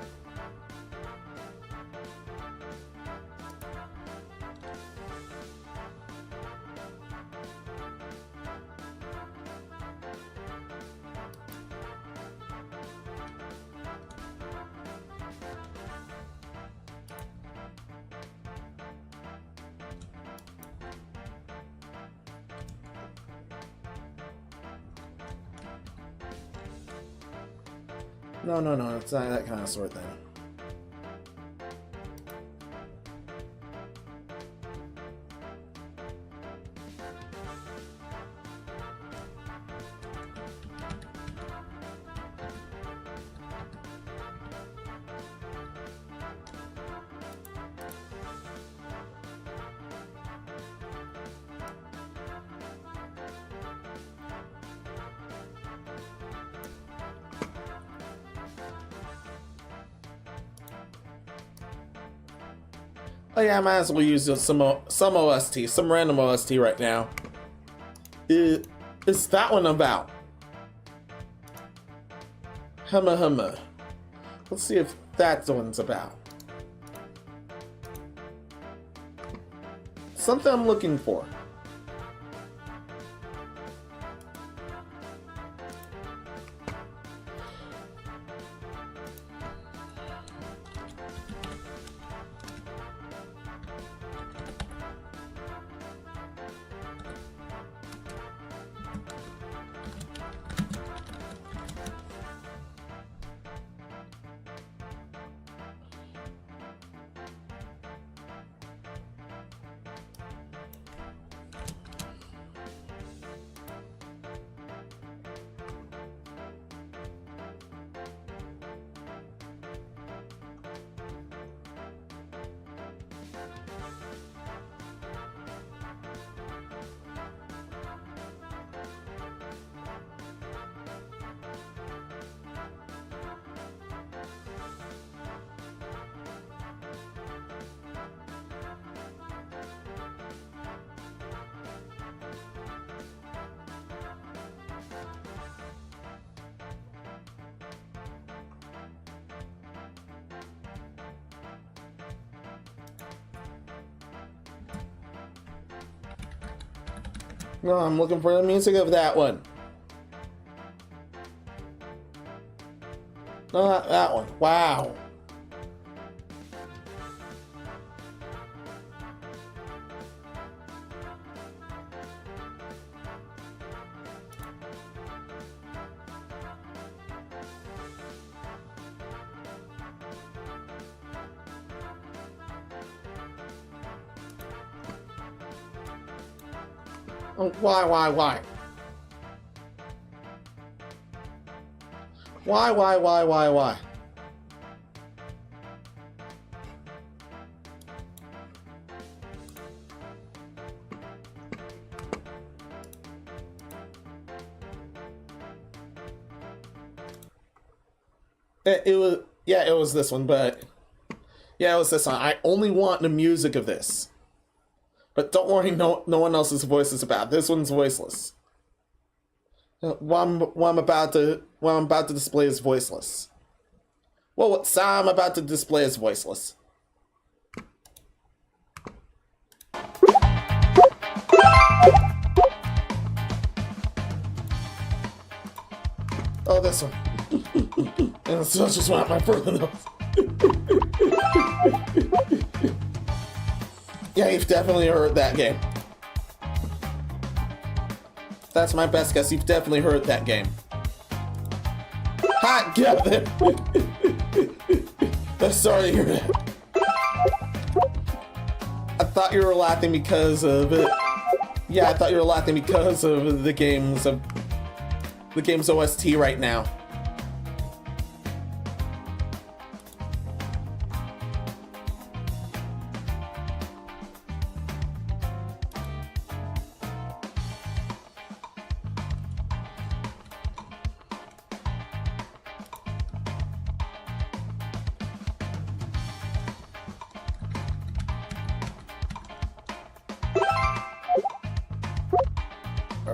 No, it's not that kind of sword then. Oh yeah, I might as well use some OST, some random OST right now. It's that one about? Humma. Let's see if that one's about. Something I'm looking for. No, I'm looking for the music of that one. No, not that one. Wow. Oh, why? Why? Why? It was, yeah, it was this one, but yeah, it was this one. I only want the music of this. But don't worry, no one else's voice is about. This one's voiceless. What I'm about to display is voiceless. Well, what sound I'm about to display is voiceless. Oh, this one. And it's just one of my further notes. Yeah, you've definitely heard that game. That's my best guess. You've definitely heard that game. Hot Gavin! I'm sorry to hear that. I thought you were laughing because of it. Yeah, I thought you were laughing because of the game's OST right now.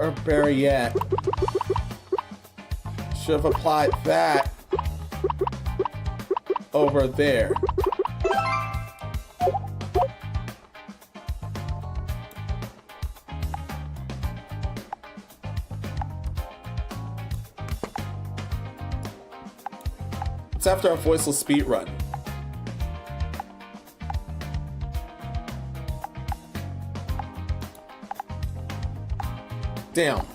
Or better yet, should have applied that over there. It's after a voiceless speed run. Damn.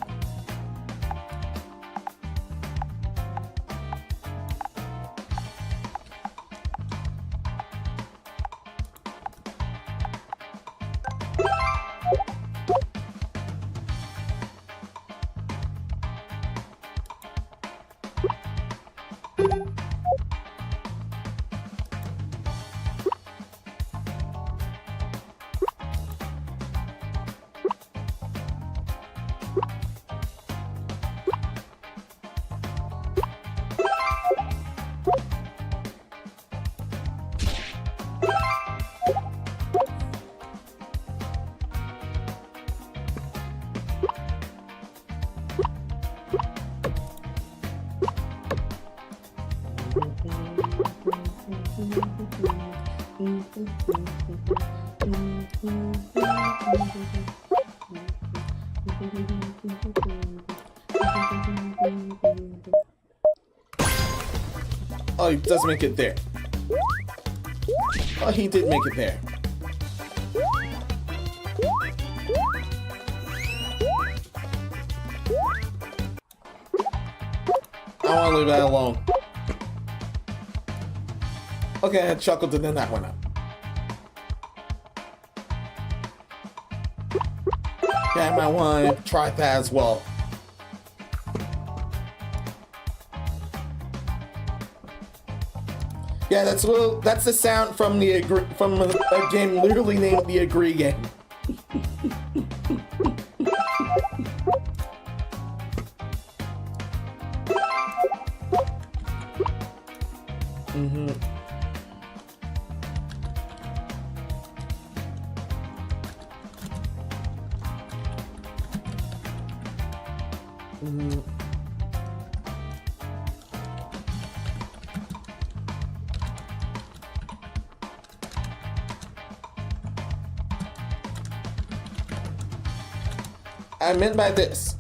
Oh, he does make it there. Oh, he did make it there. I want to leave that alone. Okay, I chuckled and then that went up. Yeah, I might want to try that as well. Yeah, that's the sound from a game literally named the Agree Game. Mm-hmm. Mm-hmm. I meant by this.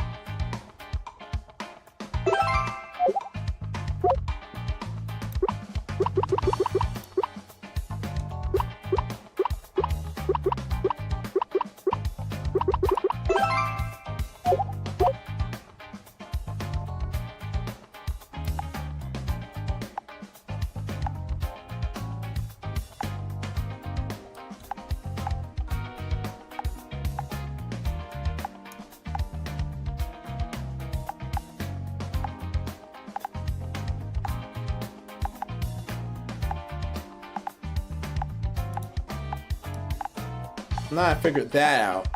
Now I figured that out.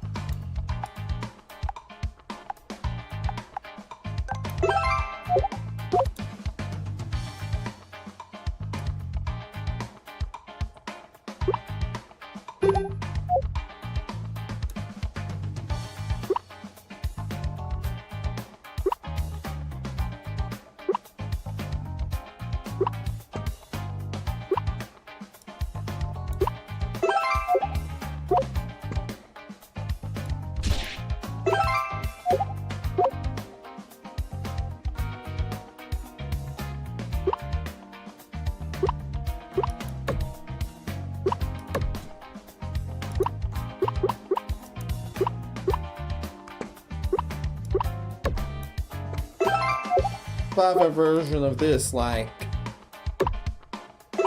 Have a version of this, like you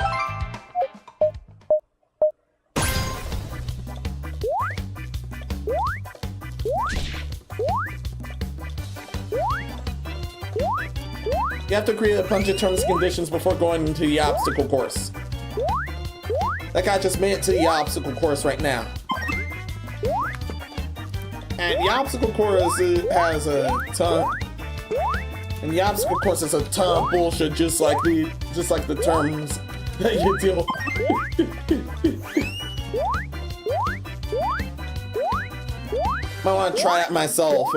have to create a bunch of terms and conditions before going into the obstacle course. That guy just made it to the obstacle course right now. And the obstacle course has a ton. And the obstacle course is a ton of bullshit, just like the terms that you deal with. Might want to try it myself.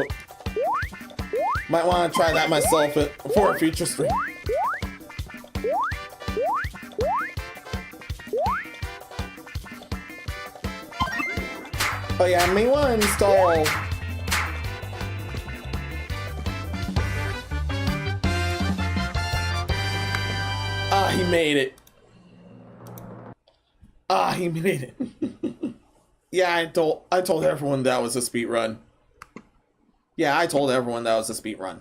Might want to try that myself for a future stream. Oh yeah, I may want to install... Ah, he made it. Ah, he made it. Yeah, I told everyone that was a speed run. Yeah, I told everyone that was a speed run.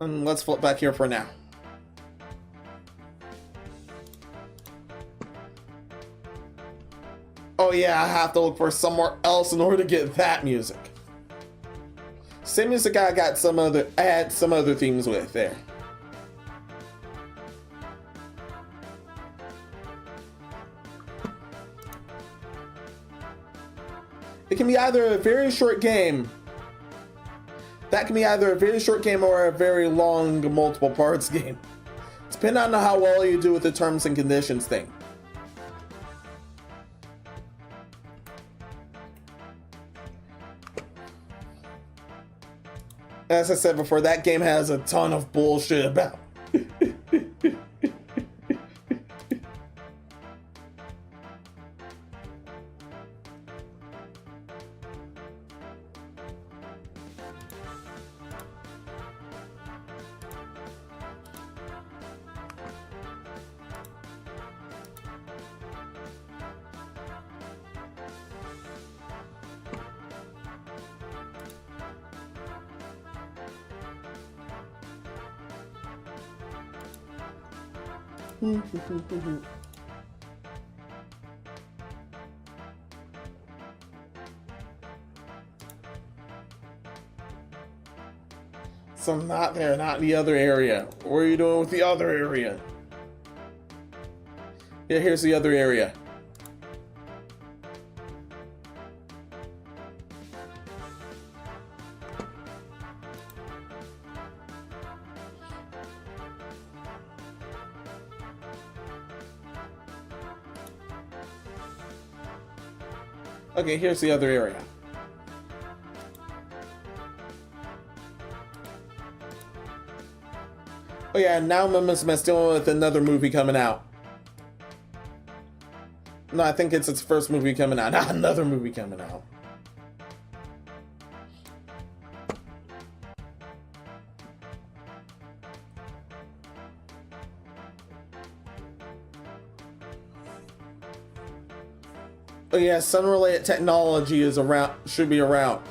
And let's flip back here for now. Oh yeah, I have to look for somewhere else in order to get that music. Same music I got I had some other themes with there. It can be either a very short game. That can be either a very short game or a very long multiple parts game. Depending on how well you do with the terms and conditions thing. As I said before, that game has a ton of bullshit about. So not there, not in the other area. What are you doing with the other area? Yeah, here's the other area. Okay, here's the other area. Oh yeah, now Menos is dealing with another movie coming out. No, I think it's its first movie coming out, not another movie coming out. Oh yeah, sun-related technology is around, should be around.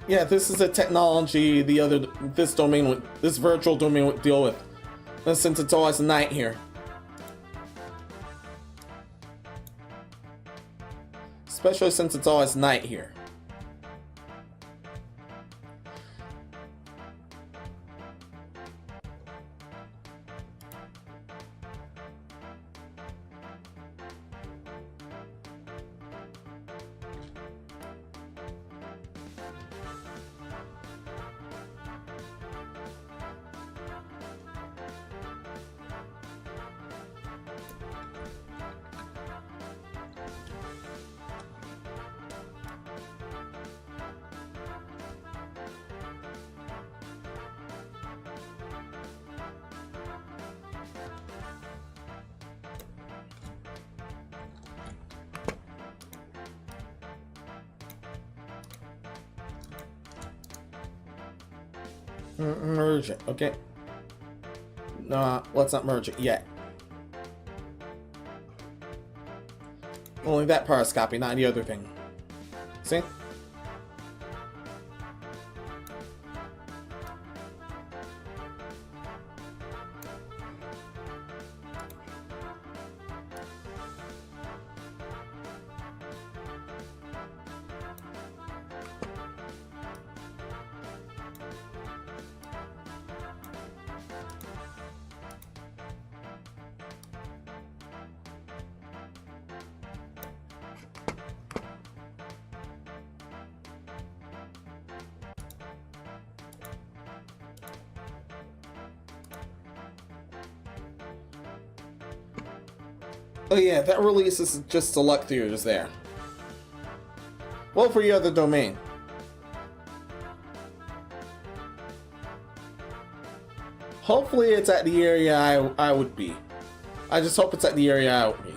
Yeah, this is a technology this virtual domain would deal with. And since it's always night here. Especially since it's always night here. Merge it, okay? No, let's not merge it yet. Only that part is copy, not the other thing. See? Oh yeah, that release is just select theaters there. Well, for your other domain. Hopefully it's at the area I would be. I just hope it's at the area I would be.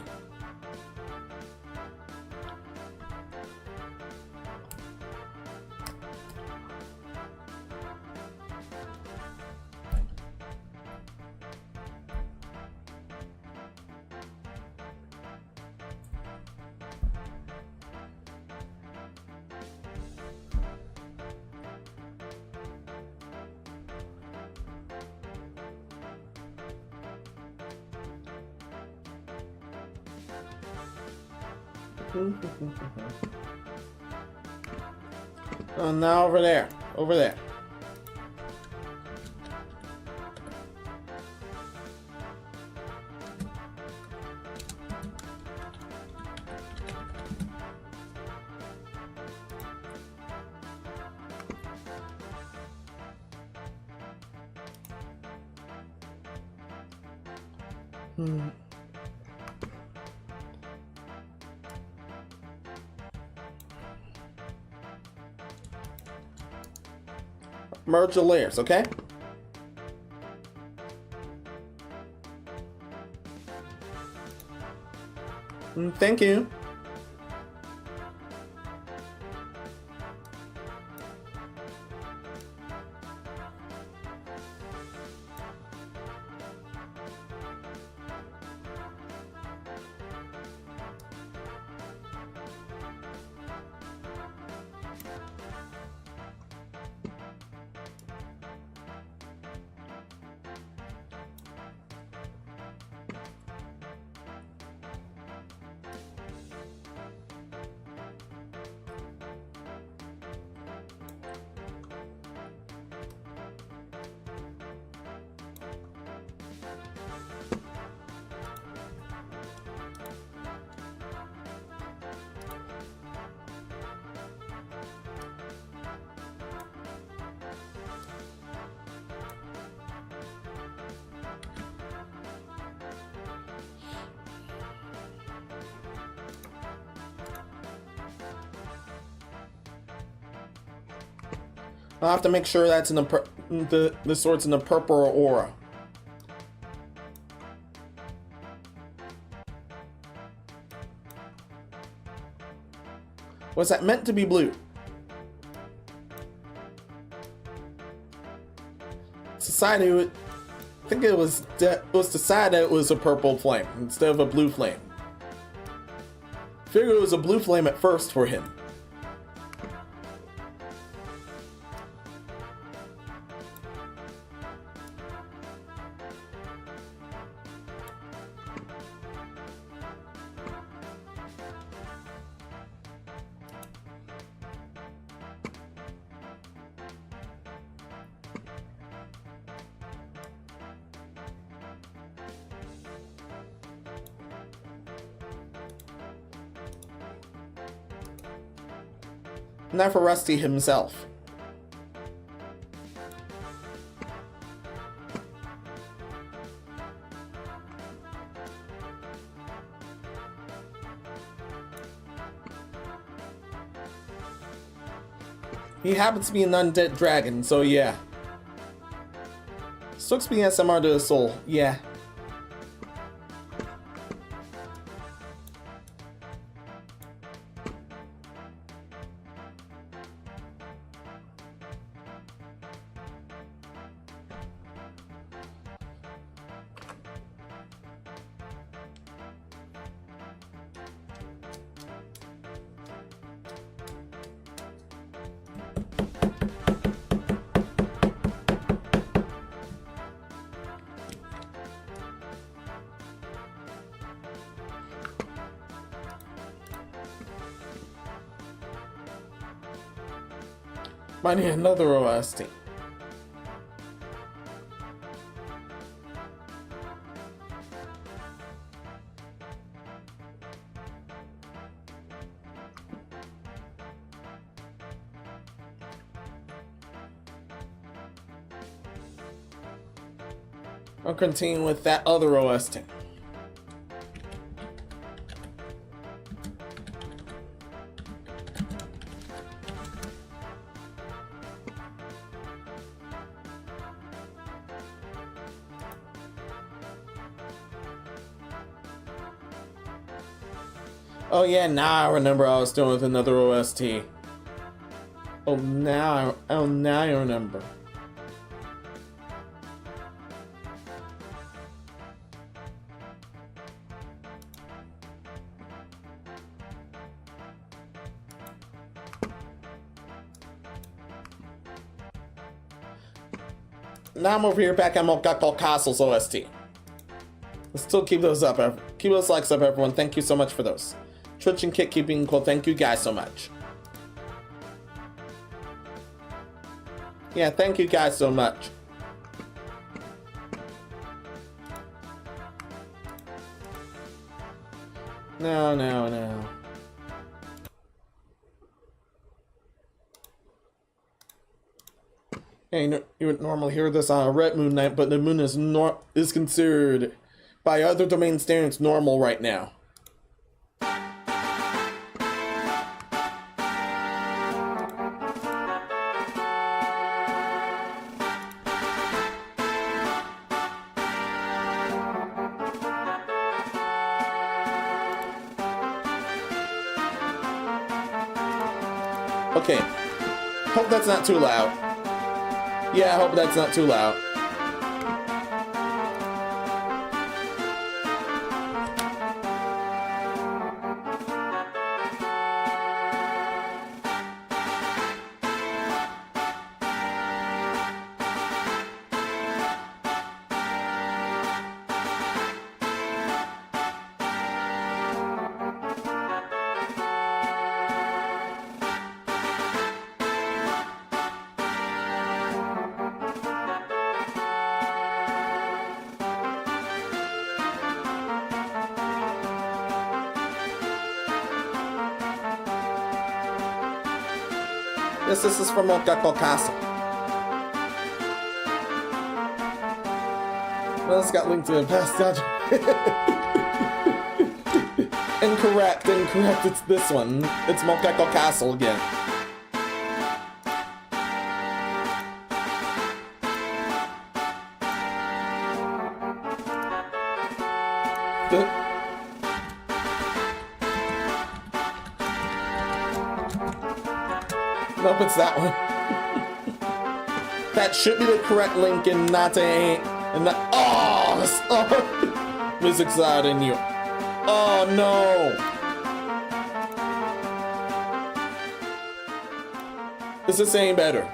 Oh, now over there. Over there. Merge the layers, okay? Thank you. I'll have to make sure that's in the sword's in the purple aura. Was that meant to be blue? Society would think it was decided it was a purple flame instead of a blue flame. Figured it was a blue flame at first for him. Not for Rusty himself. He happens to be an undead dragon, so yeah. Stokes being SMR to the soul, yeah. Might need another OST. I'll continue with that other OST. Oh yeah, now I remember I was doing with another OST. Now I remember. Now I'm over here back at Mokako Castle's OST. Let's still keep those up. Keep those likes up, everyone. Thank you so much for those. Twitch and Kit keeping cool. Thank you guys so much. Yeah, thank you guys so much. No. Hey, you would normally hear this on a red moon night, but the moon is considered by other domain standards normal right now. Okay, hope that's not too loud. Yeah, I hope that's not too loud. Yes, this is from Mokako Castle. Well, it's got linked to the past dungeon. Incorrect. It's this one. It's Mokako Castle again. Nope, it's that one. That should be the correct link and not oh, music's loud in you. Oh no. Is this any better?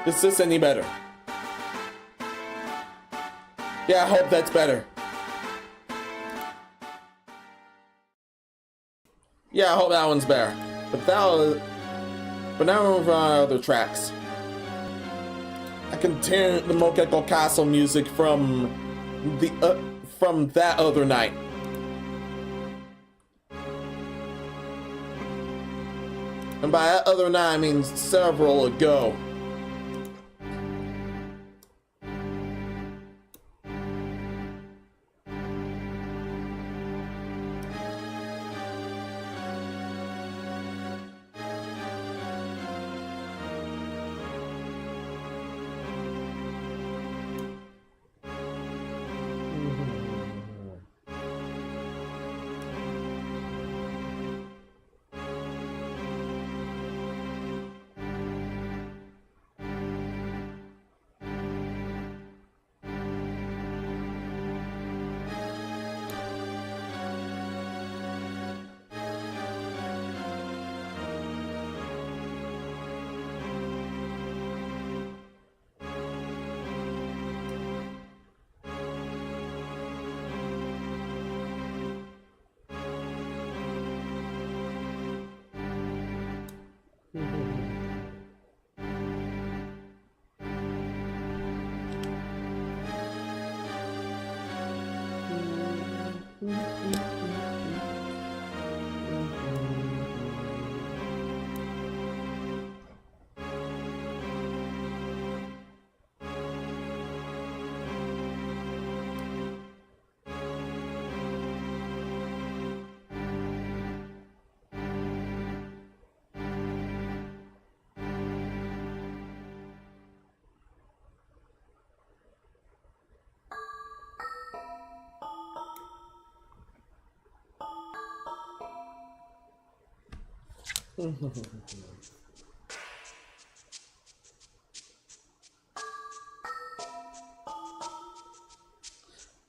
Is this any better? Yeah, I hope that's better. Yeah, I hope that one's better. But now we're over on other tracks. I continue the Mokako Castle music from that other night. And by that other 9, I mean several ago.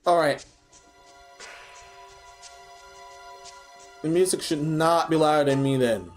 Alright. The music should not be louder than me then.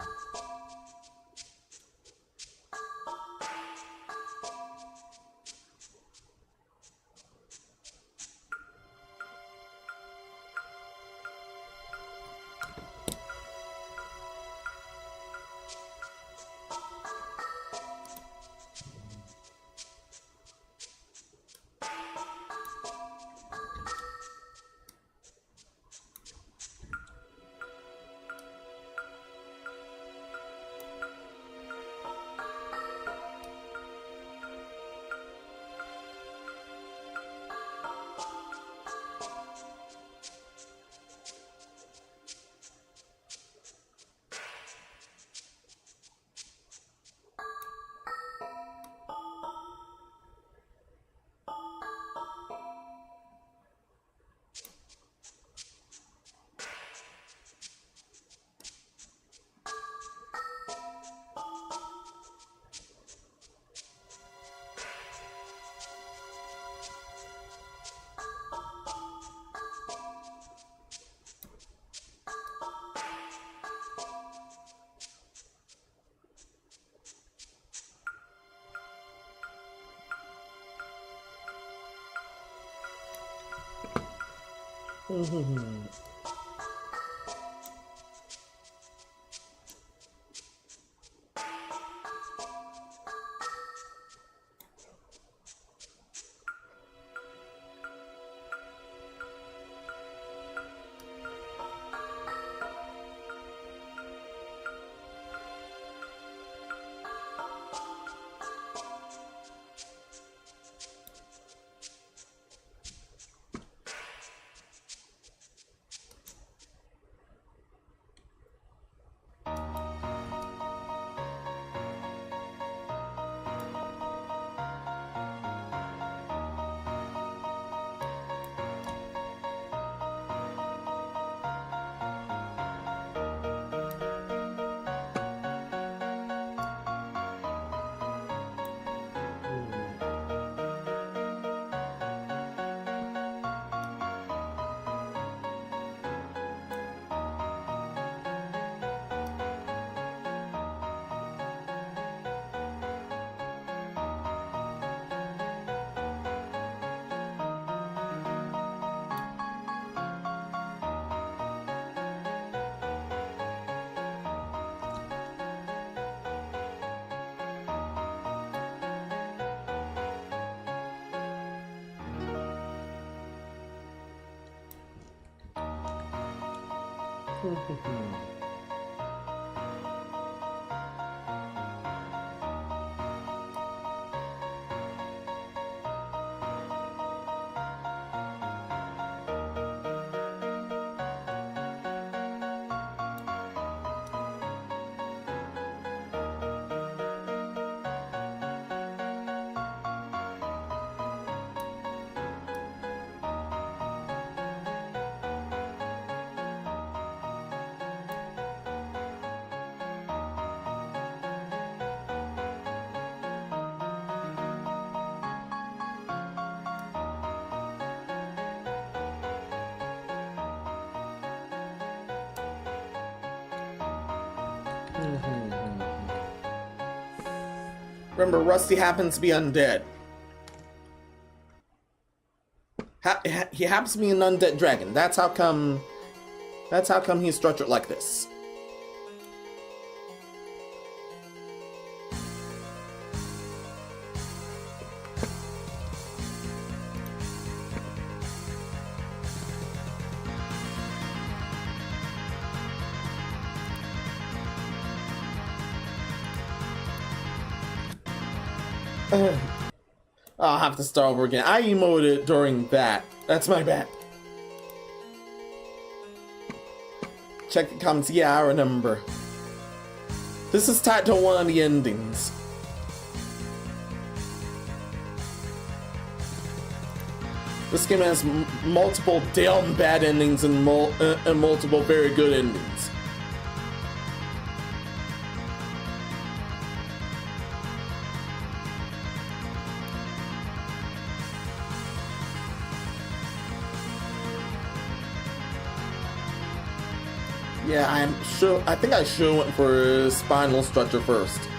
Remember, Rusty happens to be undead. He happens to be an undead dragon. That's how come he's structured like this. I'll have to start over again. I emoted during that. That's my bad. Check the comments. Yeah, I remember. This is tied to one of the endings. This game has multiple damn bad endings and multiple very good endings. Yeah, I think I should have went for spinal structure first.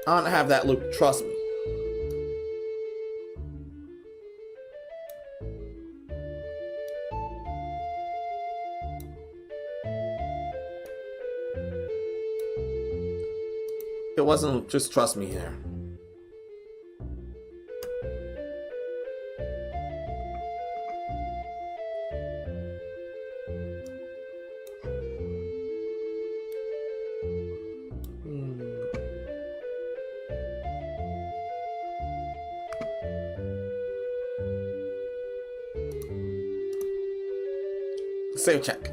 I don't have that loop, trust me. It wasn't, just trust me here. Save check.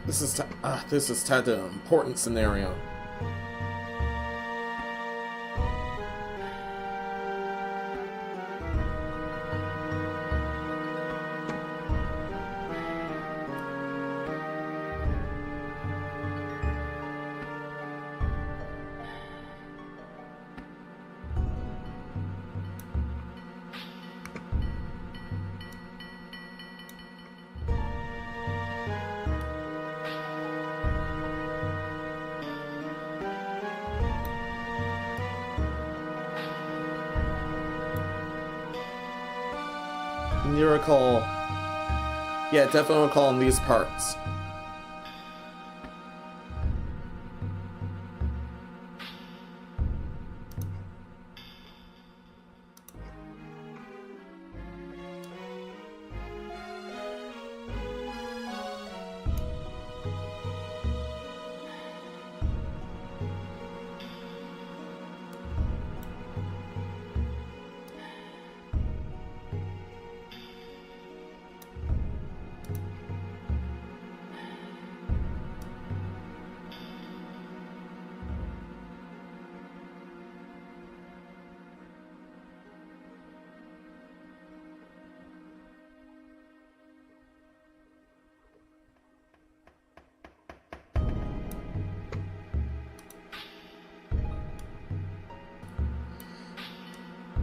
This is tied to an important scenario. You recall, yeah, definitely recall in these parts.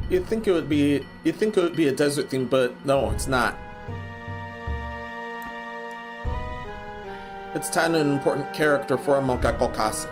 You'd think it would be a desert theme, but no, it's not. It's tied to an important character for Mokakokasa.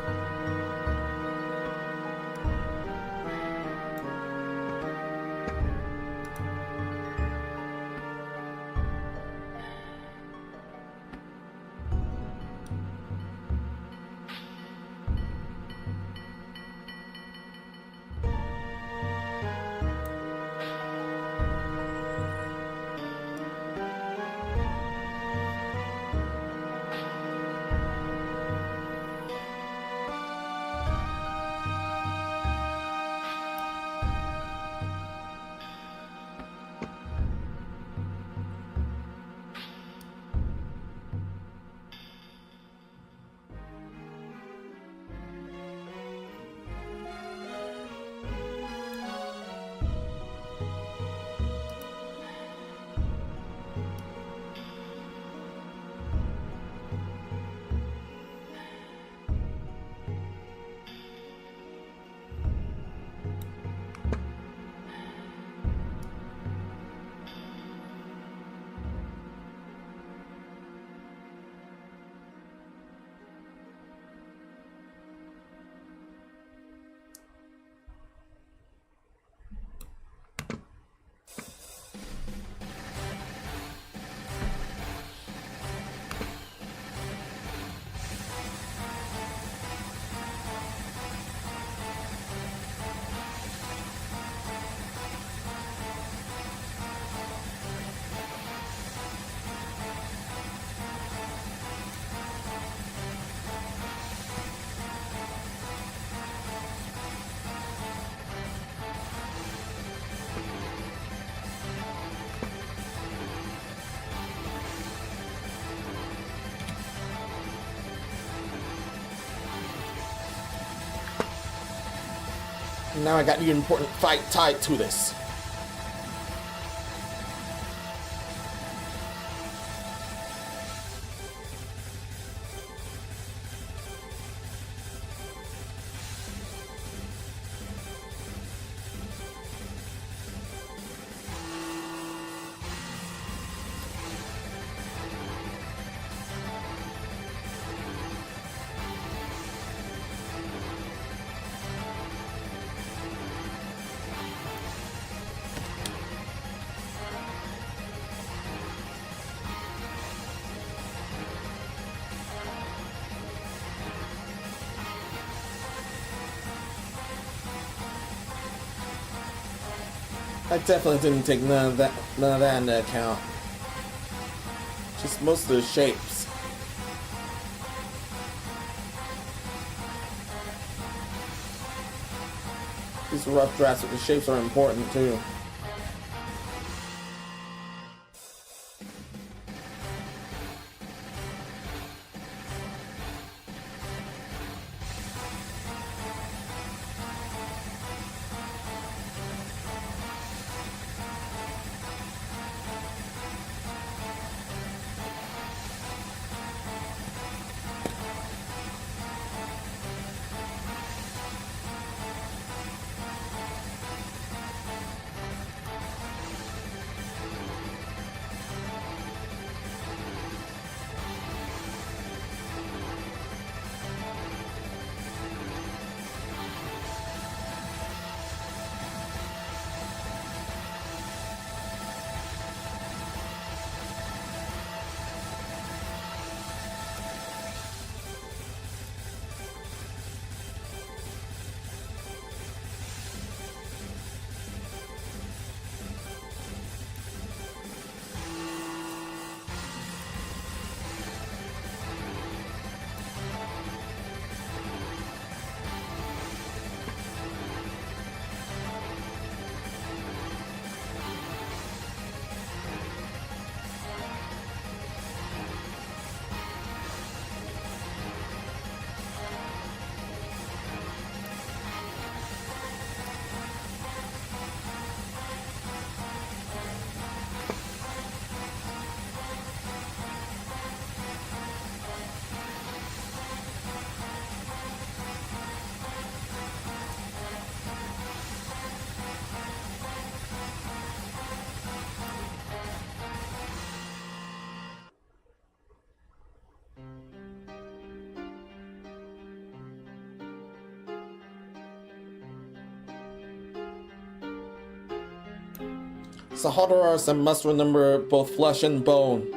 Now I got an important fight tied to this. I definitely didn't take none of that into account. Just most of the shapes. These rough drafts with the shapes are important too. Saharas and must remember both flesh and bone.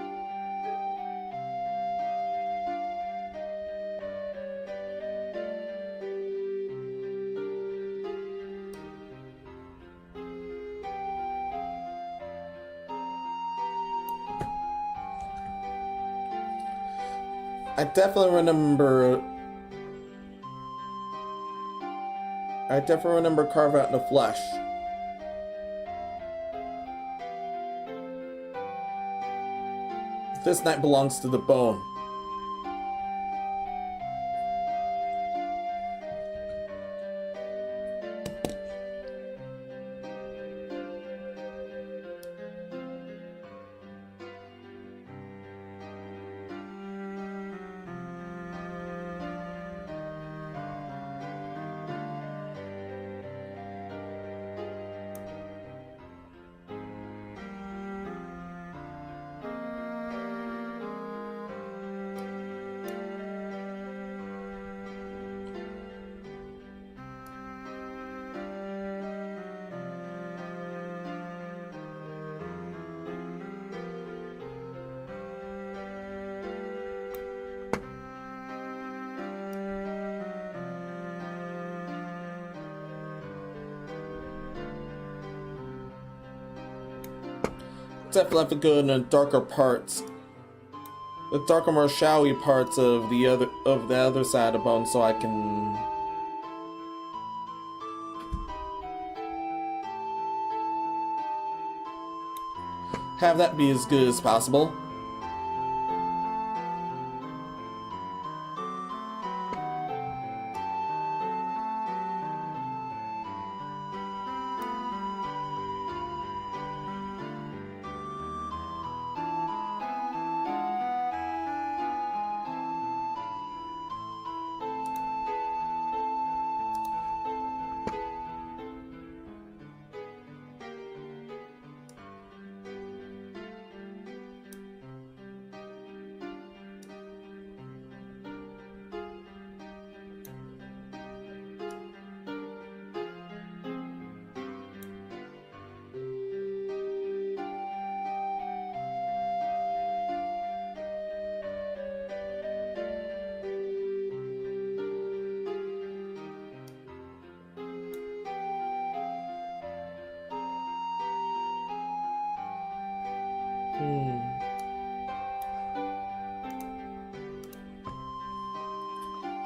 I definitely remember carve out in the flesh. This night belongs to the bone. Definitely have to go in the darker parts, the darker, more shadowy parts of the other side of the bone, so I can have that be as good as possible.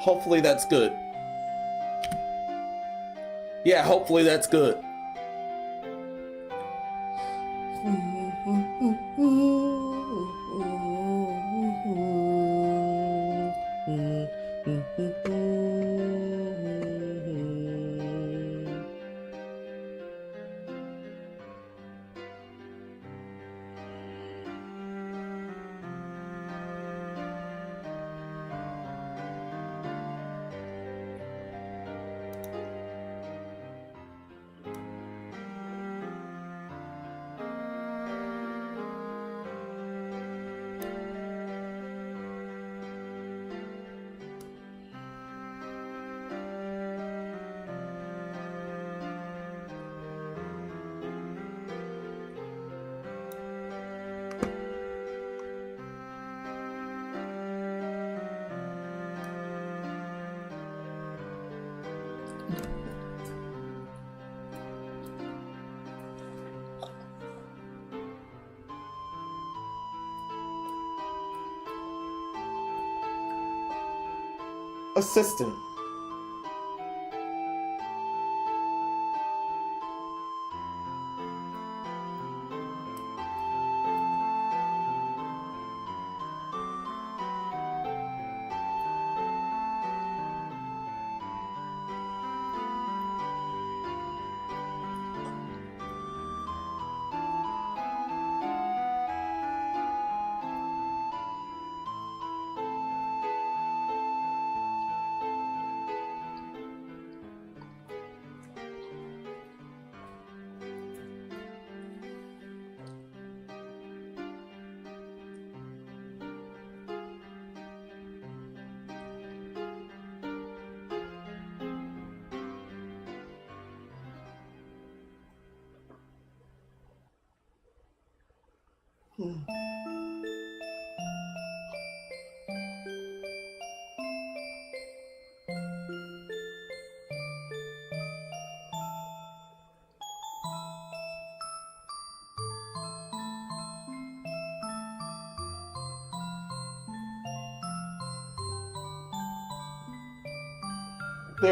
Hopefully that's good. Yeah, hopefully that's good. Assistant. There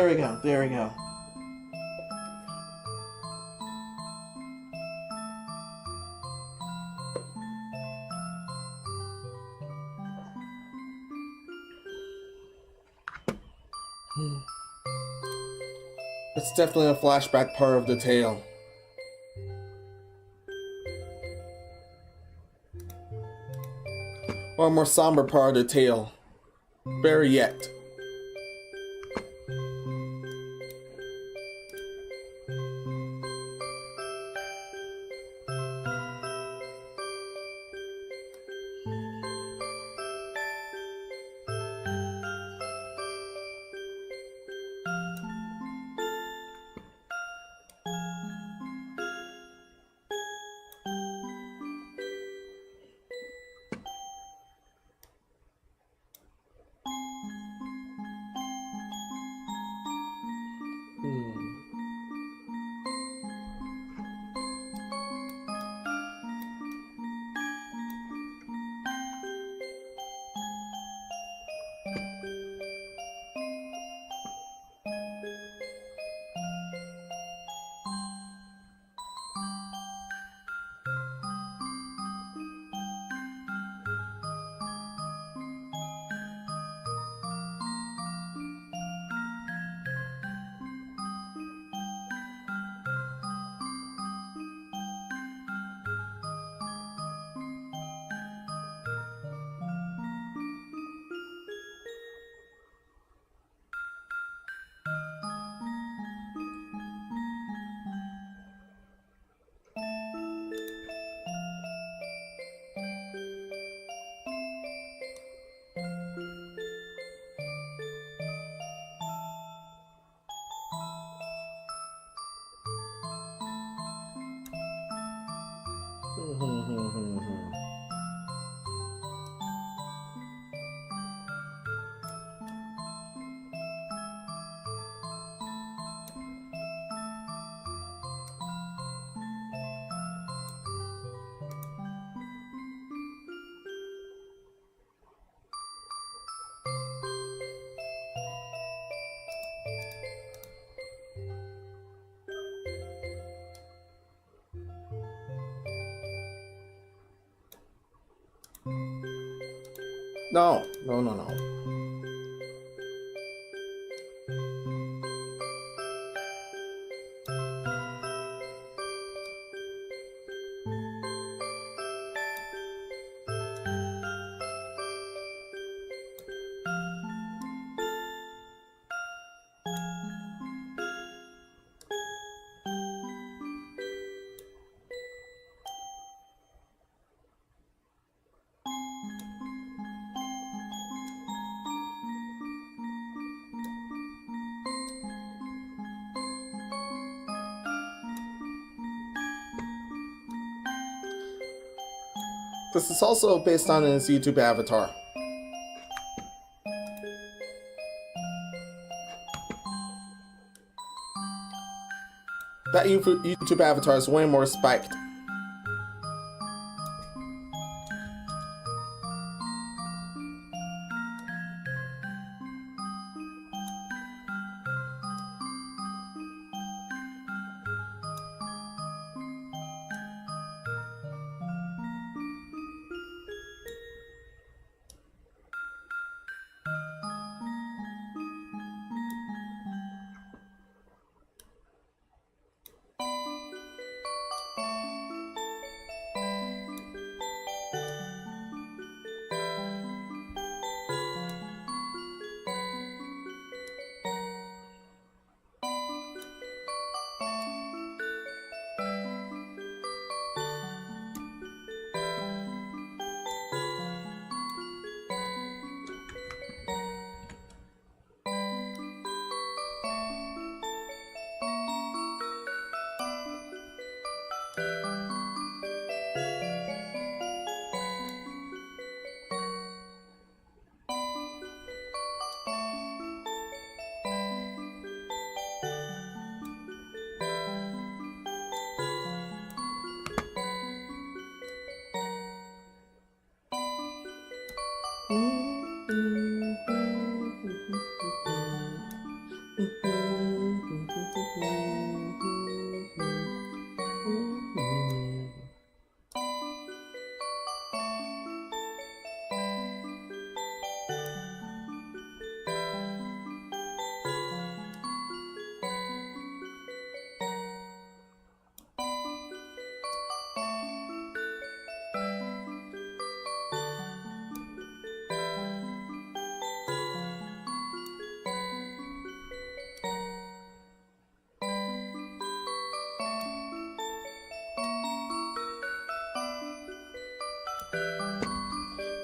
we go, there we go. It's definitely a flashback part of the tale. Or a more somber part of the tale. Better yet. No, no, no, no. This is also based on his YouTube avatar. That YouTube avatar is way more spiked.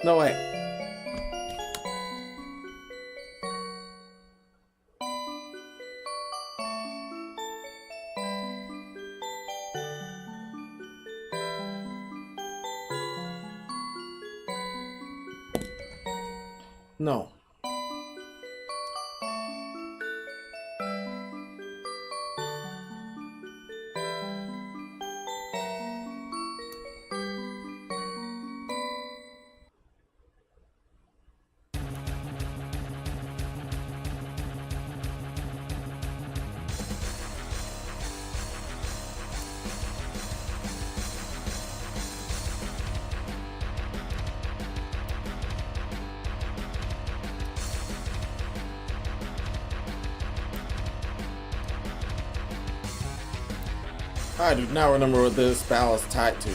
No way. No. I do not remember what this battle is tied to.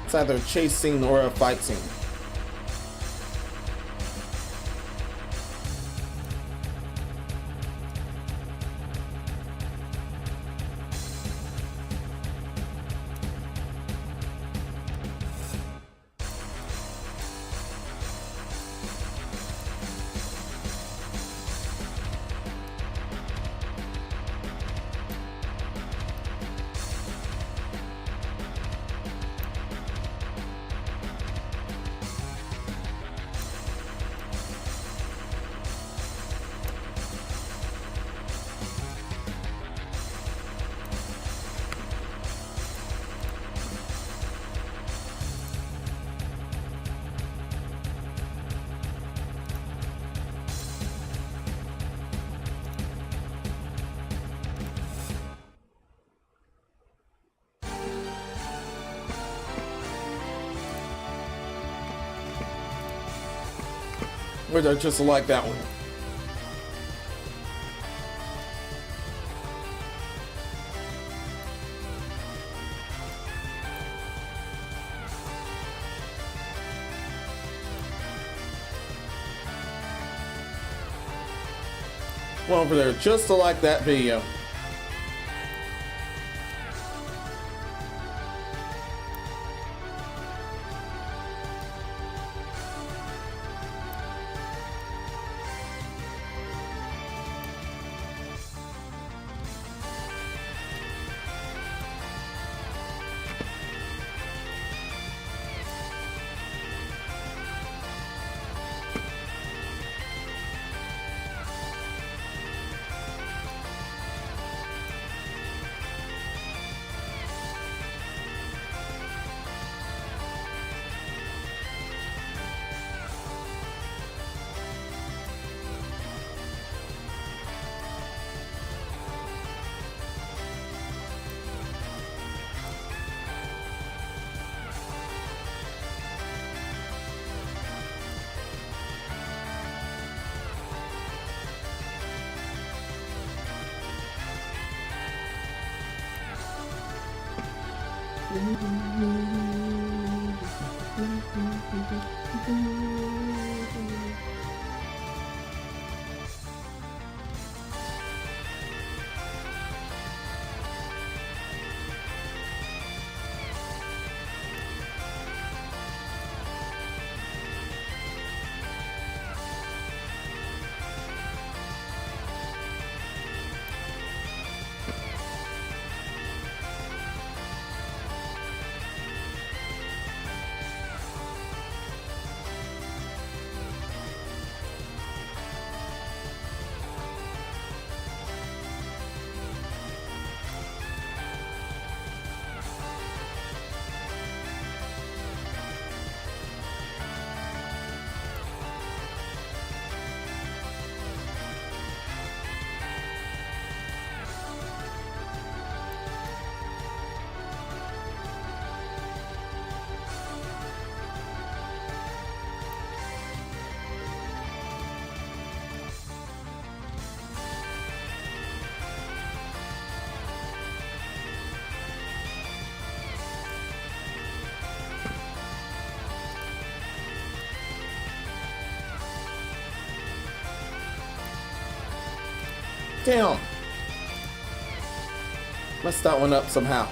It's either a chase scene or a fight scene. Or they're just like that one. One over there, just to like that video. Damn. Messed that one up somehow.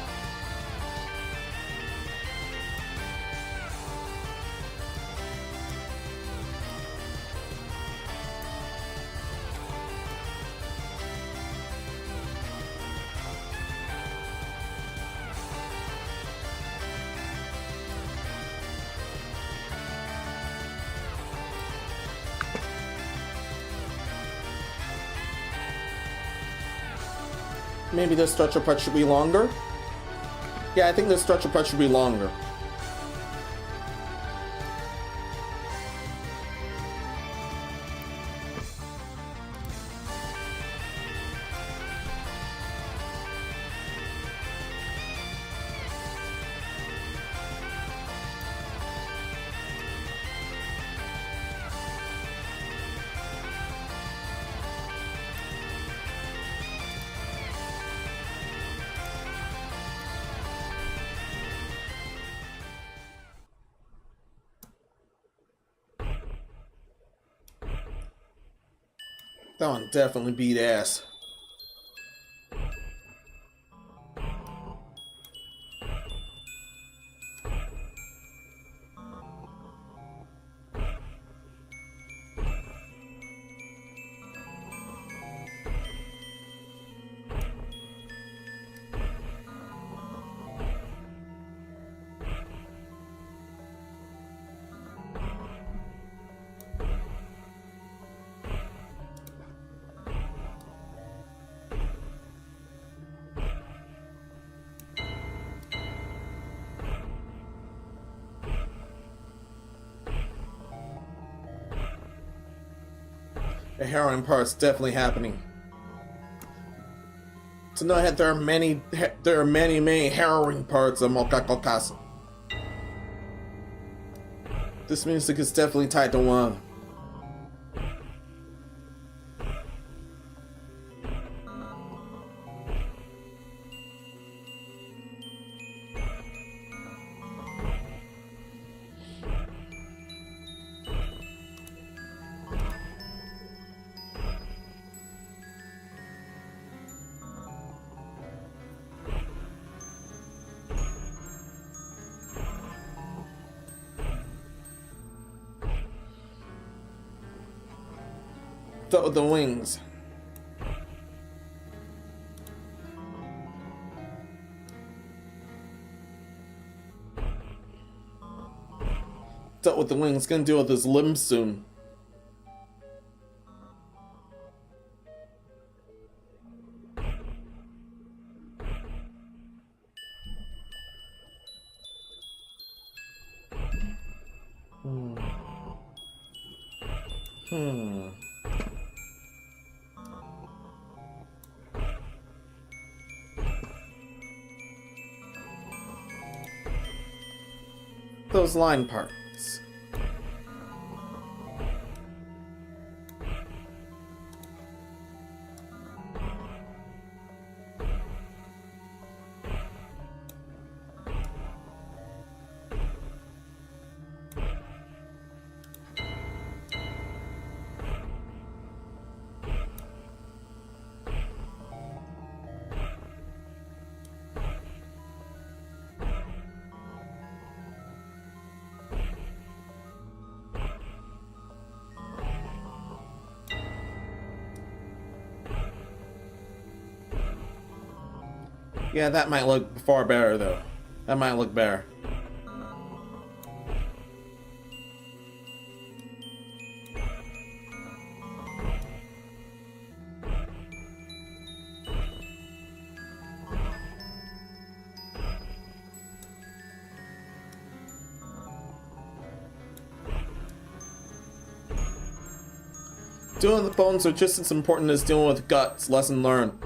Maybe the stretcher part should be longer? Yeah, I think the stretcher part should be longer. That one definitely beat ass. The harrowing part's definitely happening. Tonight there are many harrowing parts of Mokakokasu. This music is definitely tied to one. With the wings. Dealt with the wings. Gonna deal with his limbs soon. Those line parts. Yeah, that might look far better, though. That might look better. Dealing with bones are just as important as dealing with guts. Lesson learned.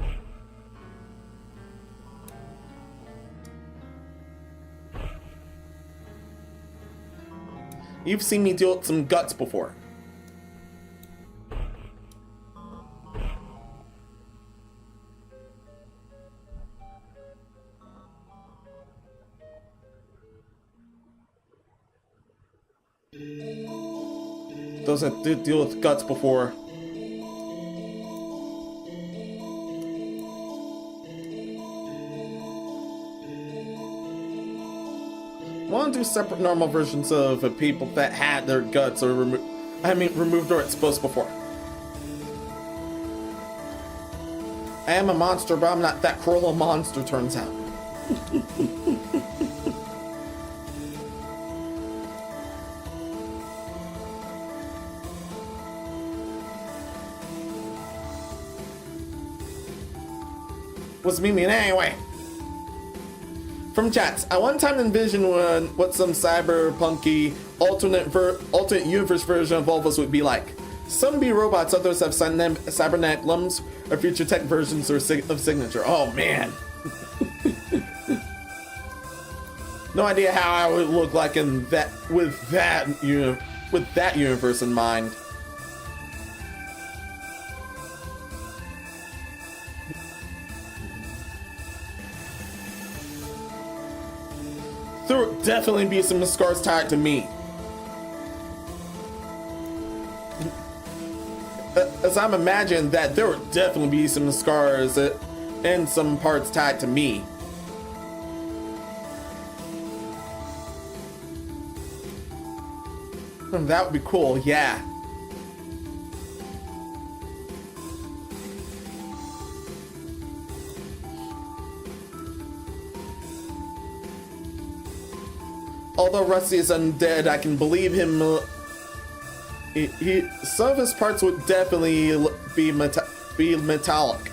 You've seen me deal with some guts before. Those that did deal with guts before. Want to do separate normal versions of people that had their guts or removed or exposed before. I am a monster, but I'm not that cruel a monster, turns out. What's me mean anyway? From chats, I one time envisioned what some cyberpunky alternate universe version of all of us would be like. Some be robots, others have cybernetic limbs, or future tech versions of signature. Oh man. No idea how I would look like in that with that universe in mind. There would definitely be some scars tied to me. As I'm imagining that there would definitely be some scars and some parts tied to me. That would be cool, yeah. Although Rusty is undead, I can believe him. Some of his parts would definitely be metallic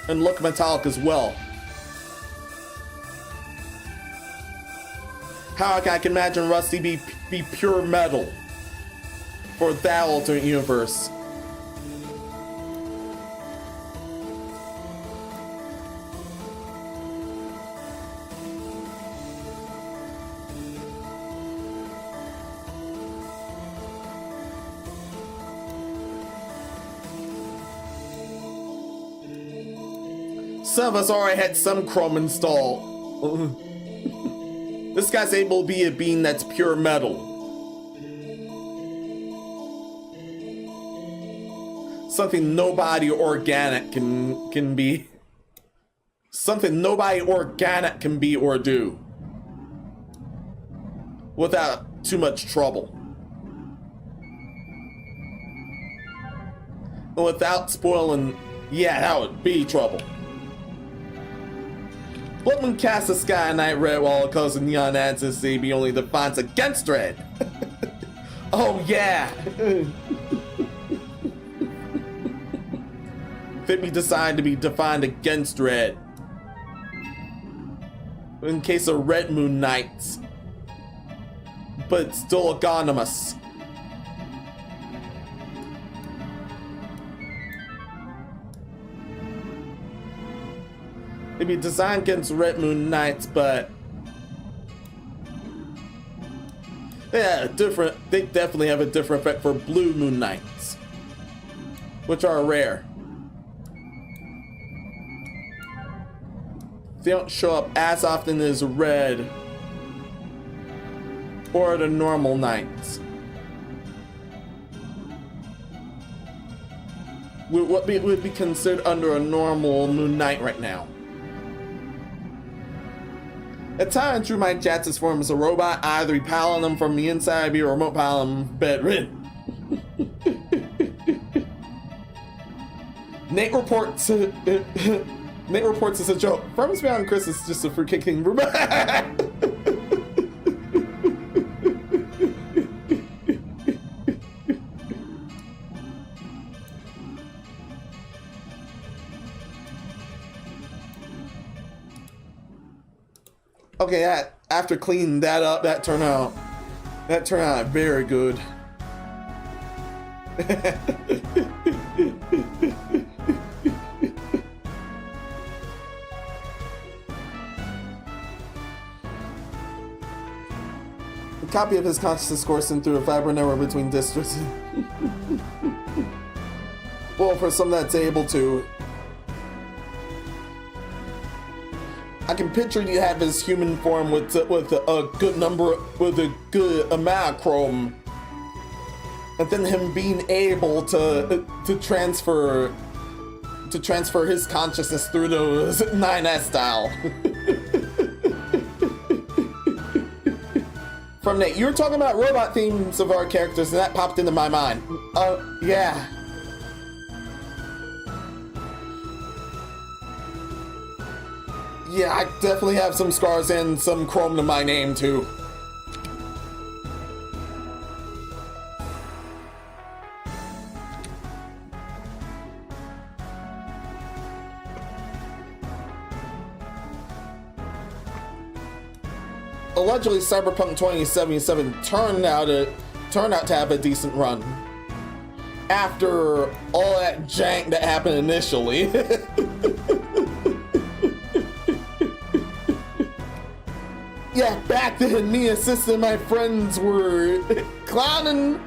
and look metallic as well. How I can imagine Rusty be pure metal for that alternate universe. Some of us already had some Chrome installed. This guy's able to be a being that's pure metal. Something nobody organic can be. Something nobody organic can be or do. Without too much trouble. And without spoiling, yeah, that would be trouble. Bloodman casts the sky and night red while causing neon ads to see be only defiance against red. Oh yeah. Fit be designed to be defined against red. In case of red moon nights. But still anonymous. Maybe designed against red moon nights, but yeah, different. They definitely have a different effect for blue moon nights, which are rare. They don't show up as often as red or the normal nights. What would be considered under a normal moon night right now? At times, through my chats as form as a robot, I either be piling them from the inside, be a remote piling bedridden. Nate reports. Nate reports it's a joke. Farmers Beyond Chris is just a fruitcake robot. Okay, after cleaning that up, that turned out very good. A copy of his consciousness coursing through a fiber network between districts. Well, for some that's able to. I can picture you have his human form with a good number, with a good amount of chrome, and then him being able to transfer his consciousness through those 9S style. From Nate, you were talking about robot themes of our characters, and that popped into my mind. Yeah. Yeah, I definitely have some scars and some chrome to my name, too. allegedly Cyberpunk 2077 turned out to have a decent run. After all that jank that happened initially. Yeah, back then, me and sister and my friends were clowning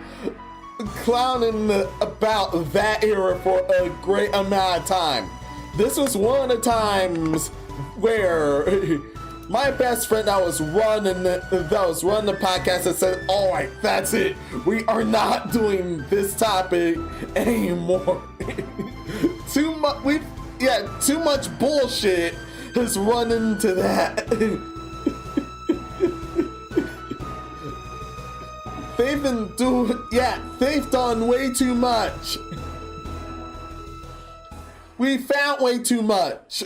about that era for a great amount of time. This was one of the times where my best friend that was running the podcast and said, all right, that's it. We are not doing this topic anymore. Too much bullshit has run into that. They've done way too much. We found way too much.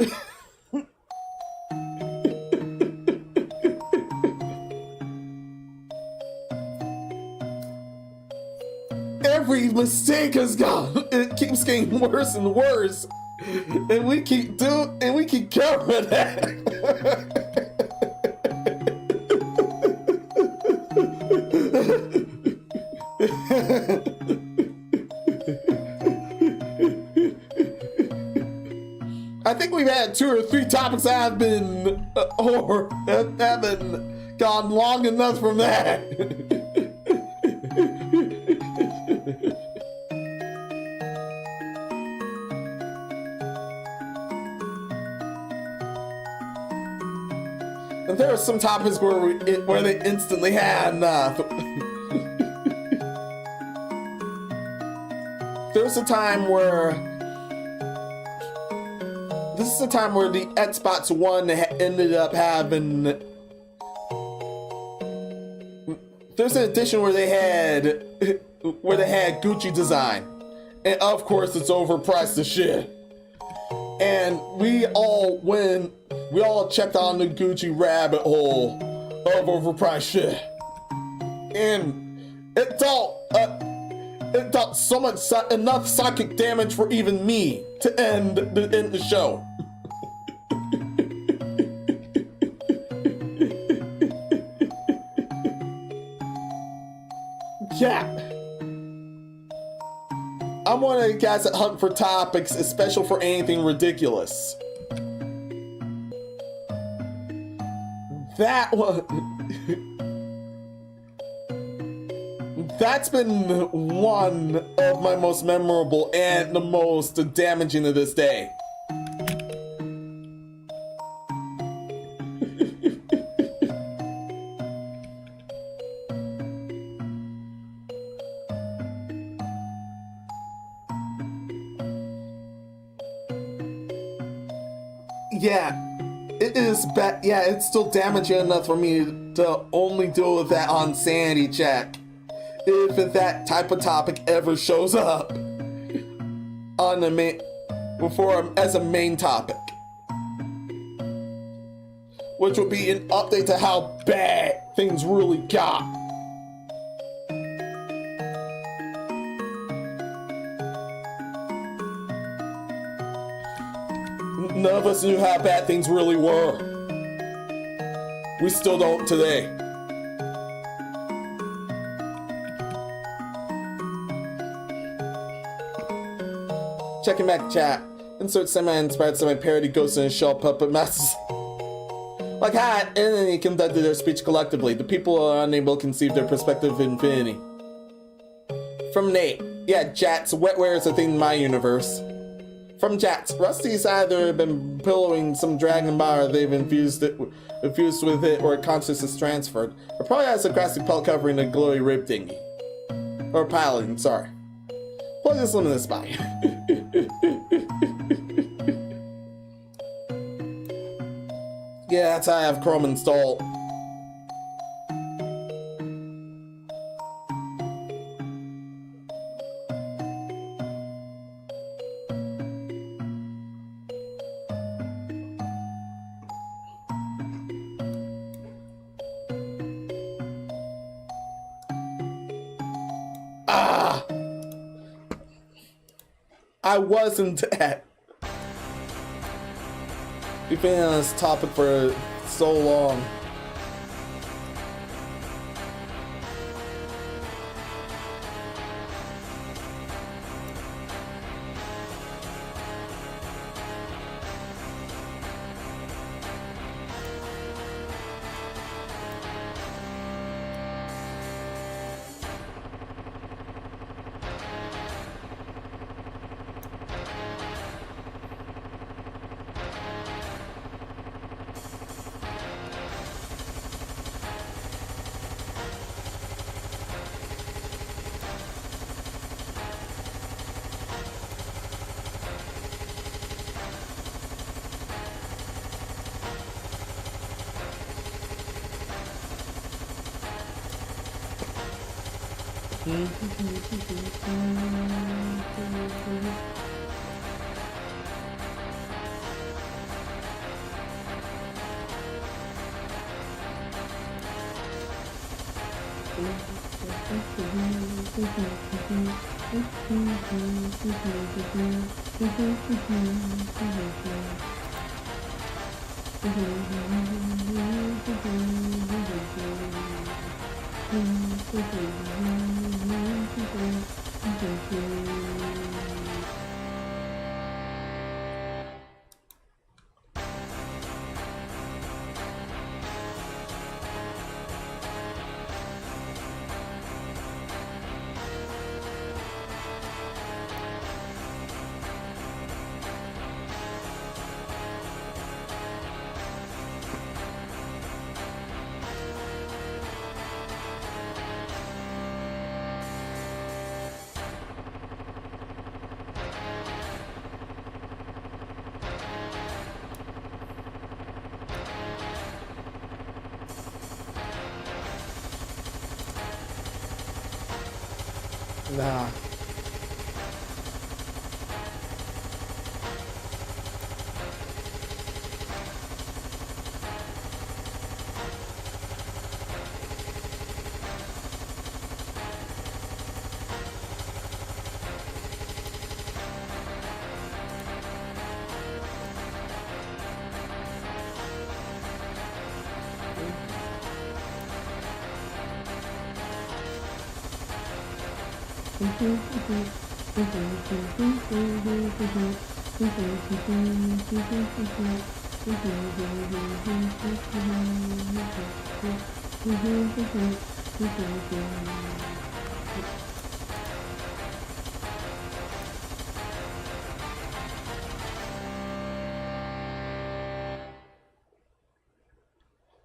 Every mistake has gone. It keeps getting worse and worse, and we keep covering that. I think we've had 2 or 3 topics that have been gone long enough from that. And there are some topics where they instantly had enough. This is a time where the Xbox One ended up having. There's an edition where they had Gucci design, and of course it's overpriced as shit. And we all checked on the Gucci rabbit hole of overpriced shit, and it dealt enough psychic damage for even me to end the show. Yeah. I'm one of the guys that hunt for topics, especially for anything ridiculous. That's been one of my most memorable and the most damaging to this day. Yeah, it is bad. Yeah, it's still damaging enough for me to only deal with that on sanity check. If that type of topic ever shows up on the as a main topic, which would be an update to how bad things really got. None of us knew how bad things really were. We still don't today. Checking back chat. Insert semi-inspired, semi-parody Ghost in a Shell puppet masters. Like hi, and then he conducted their speech collectively. The people are unable to conceive their perspective of infinity. From Nate. Yeah, Jats, wetware is a thing in my universe. From Jats, Rusty's either been pillowing some dragon bar, or they've infused with it, or consciousness transferred. Or probably has a grassy pelt covering a glowy rib thingy. Or piloting, sorry. Plug this limit in the spy. Yeah, that's how I have Chrome installed. I wasn't at. We've been on this topic for so long. Nah.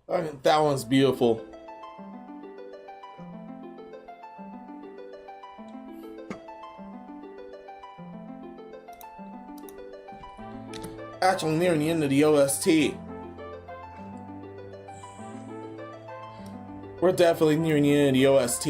I mean, that one's beautiful. Actually, nearing the end of the OST. We're definitely nearing the end of the OST.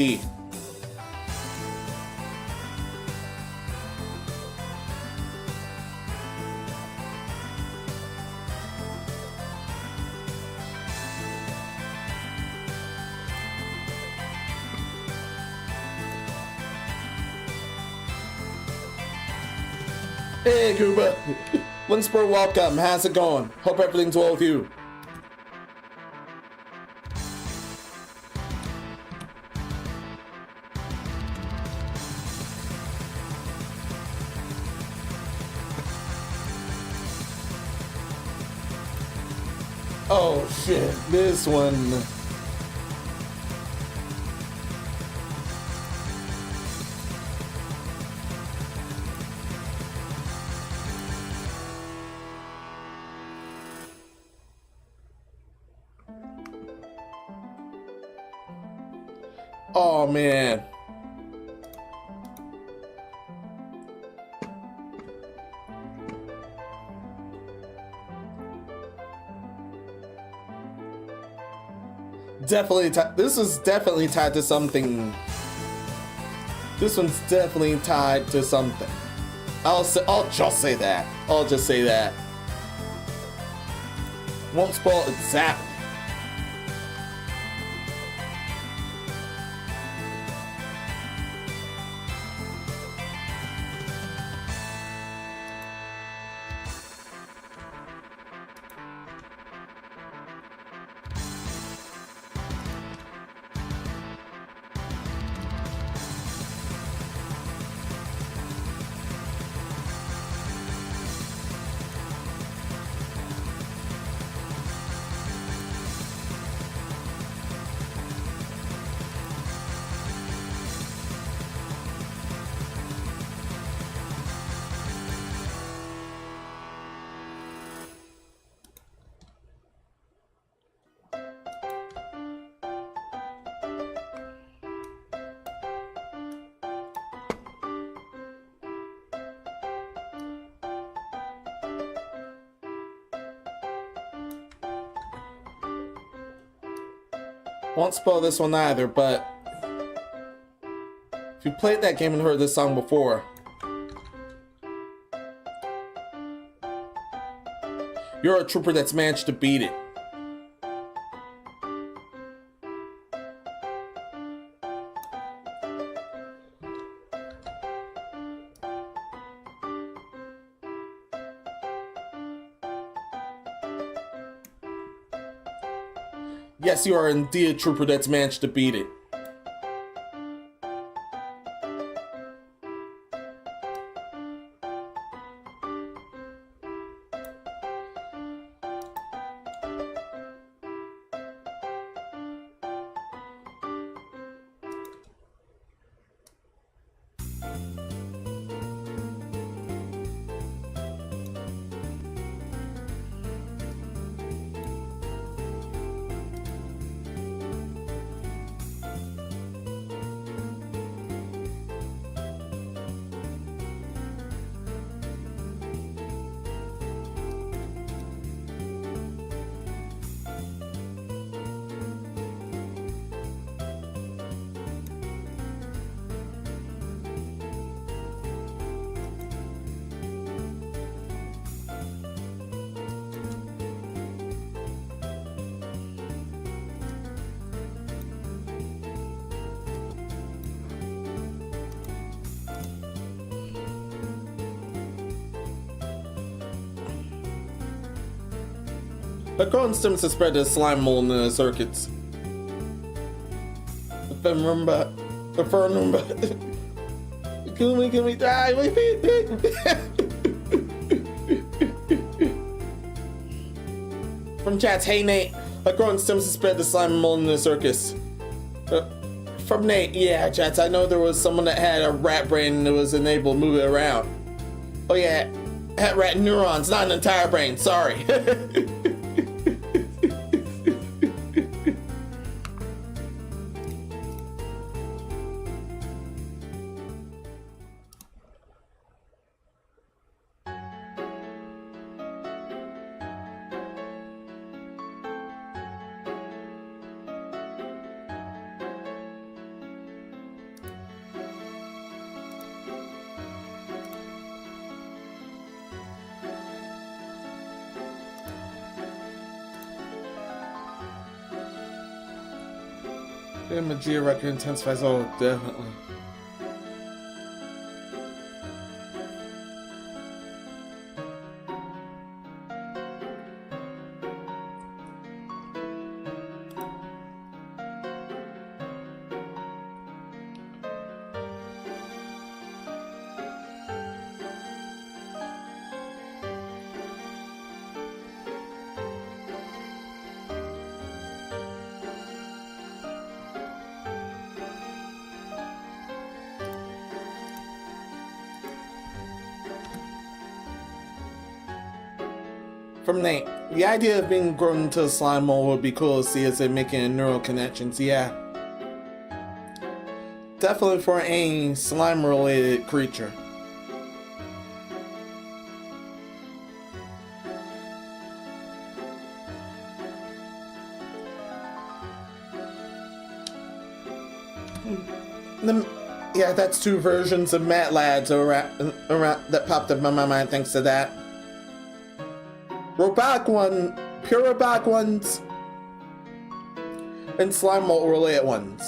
Hey, Koopa! Linspur, welcome. How's it going? Hope everything's well with you. Oh shit, this one. Oh man. Definitely, this is definitely tied to something. This one's definitely tied to something. I'll just say that. I'll just say that. Won't spoil exactly. Won't spoil this one either, but If you played that game and heard this song before, you're a trooper that's managed to beat it. Yes, you are indeed a trooper that's managed to beat it. The growing stems to spread the slime mold in the circuits. If I remember, can we die? From chats, hey Nate, the growing stems to spread the slime mold in the circus. From Nate, yeah, chats, I know there was someone that had a rat brain that was enabled to move it around. Oh yeah, had rat neurons, not an entire brain, sorry. Magia record intensifies, oh, definitely. From Nate, the idea of being grown into a slime mold would be cool to see as they're making neural connections, yeah. Definitely for any slime-related creature. Yeah, that's two versions of Mat Lads around that popped up in my mind thanks to that. Robotic one, pure robotic ones, and slime mold related ones.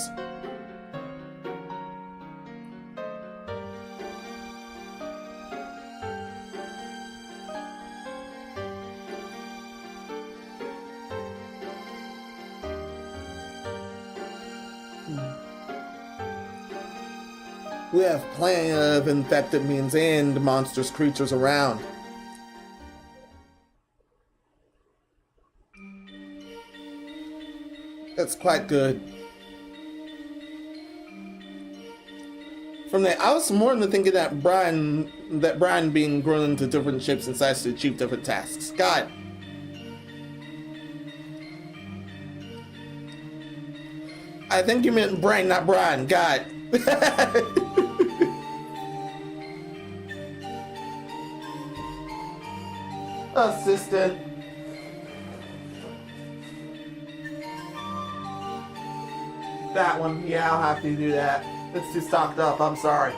We have plenty of infected beings and monstrous creatures around. That's quite good. From there, I was more than thinking that Brian being grown into different shapes and sizes to achieve different tasks. God. I think you meant Brian, not Brian. God. Assistant. That one, yeah, I'll have to do that. It's too stocked up, I'm sorry.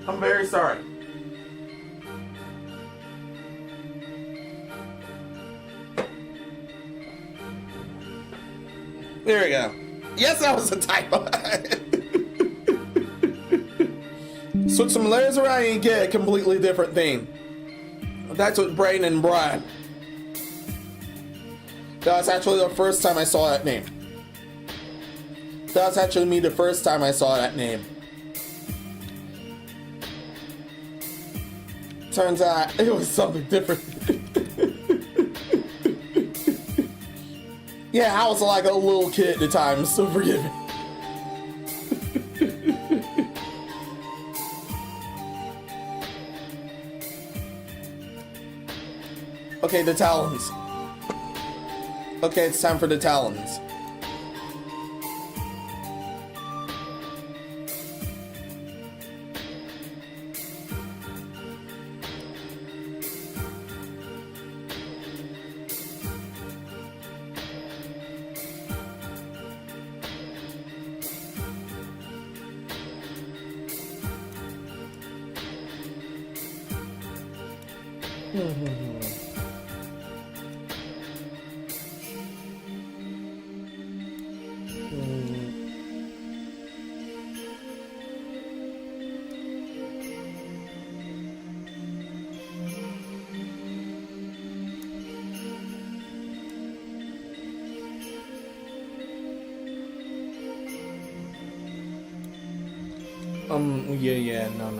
I'm very sorry. There we go. Yes, that was a typo. Switch some layers around and get a completely different theme. That's what Brain and Brian. That was actually the first time I saw that name. That was actually me the first time I saw that name. Turns out it was something different. Yeah, I was like a little kid at the time, so forgive me. Okay, the talons. Okay, it's time for the talons. Yeah, no.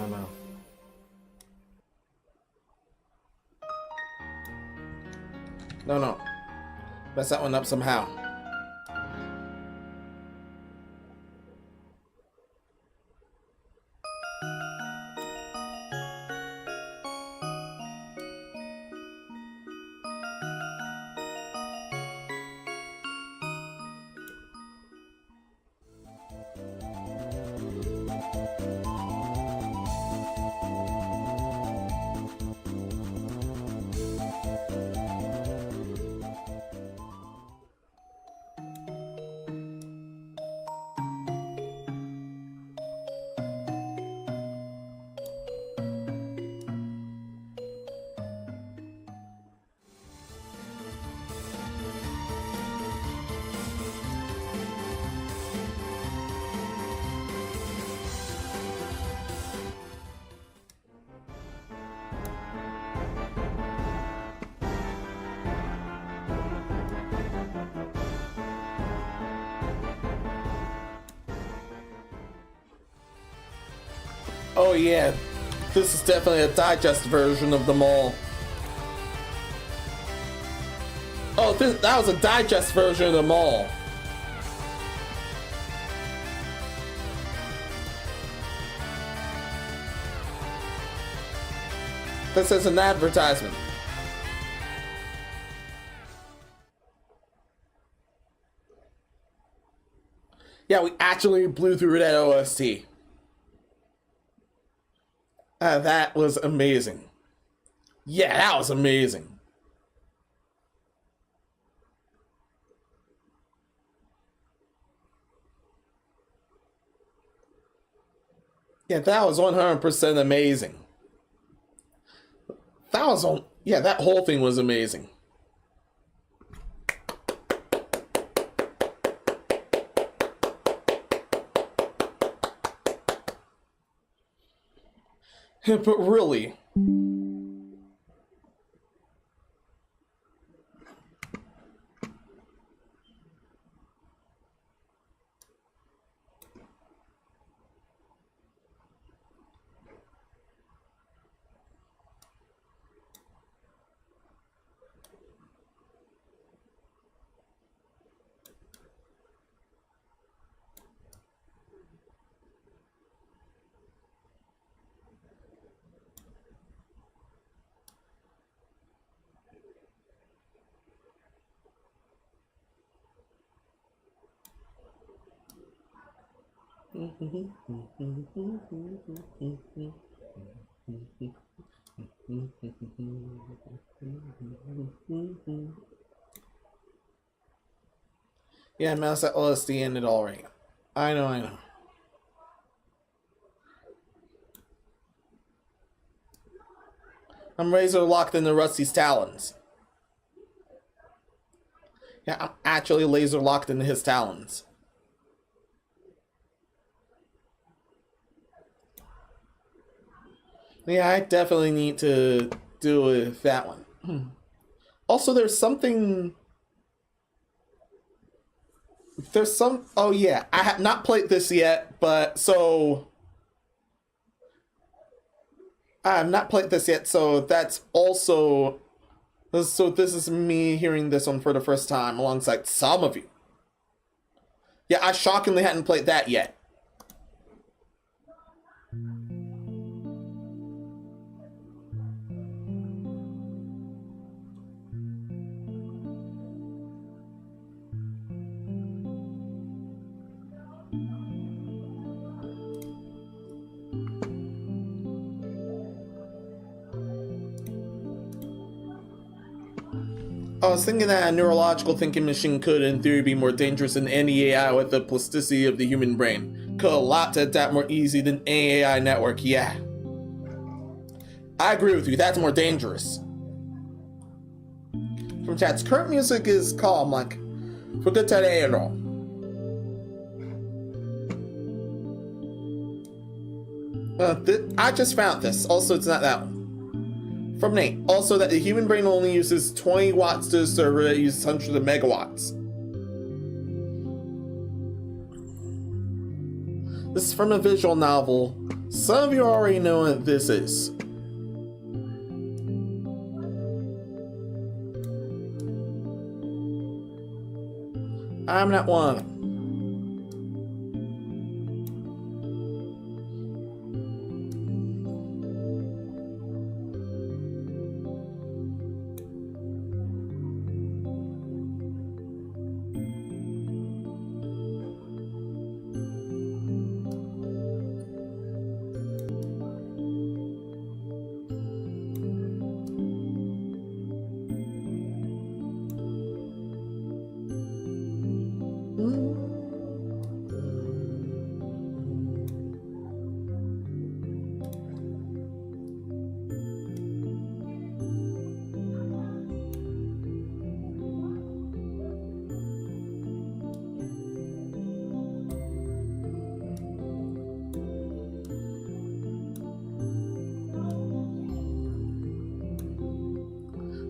No. Mess that one up somehow. Oh yeah, this is definitely a digest version of them all. Oh, that was a digest version of them all. This is an advertisement. Yeah, we actually blew through that OST. That was amazing. Yeah, that was amazing. Yeah, that was 100% amazing. That was on. Yeah, that whole thing was amazing. But really, Yeah, mouse at LSD ended already. I know, I know. I'm razor locked into Rusty's talons. Yeah, I'm actually laser locked into his talons. Yeah, I definitely need to do with that one. Also, there's something... There's some... Oh, yeah. I have not played this yet, but so... I have not played this yet, so that's also... So this is me hearing this one for the first time alongside some of you. Yeah, I shockingly hadn't played that yet. I was thinking that a neurological thinking machine could, in theory, be more dangerous than any AI with the plasticity of the human brain. Could a lot to adapt more easy than any AI network, yeah. I agree with you, that's more dangerous. From chat's current music is calm, like, for good today at all. I just found this, also it's not that one. From Nate, also that the human brain only uses 20 watts to a server that uses hundreds of megawatts. This is from a visual novel. Some of you already know what this is. I'm not one of them.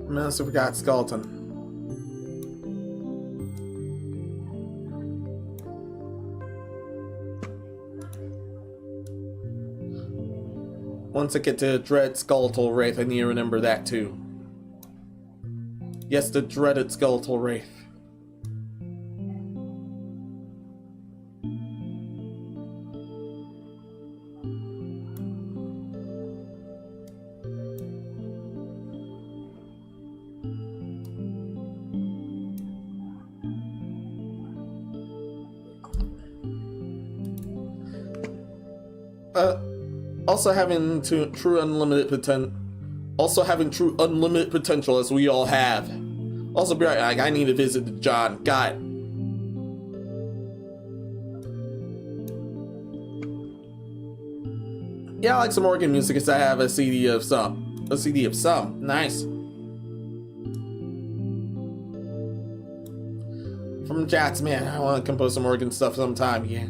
Menos forgot skeleton. Once I get to Dread Skeletal Wraith, I need to remember that too. Yes, the dreaded Skeletal Wraith. Also having true unlimited potential as we all have. Also be right, like, I need to visit John. Got it. Yeah, I like some organ music because I have a CD of some. A CD of some. Nice. From Jats, man, I want to compose some organ stuff sometime, yeah.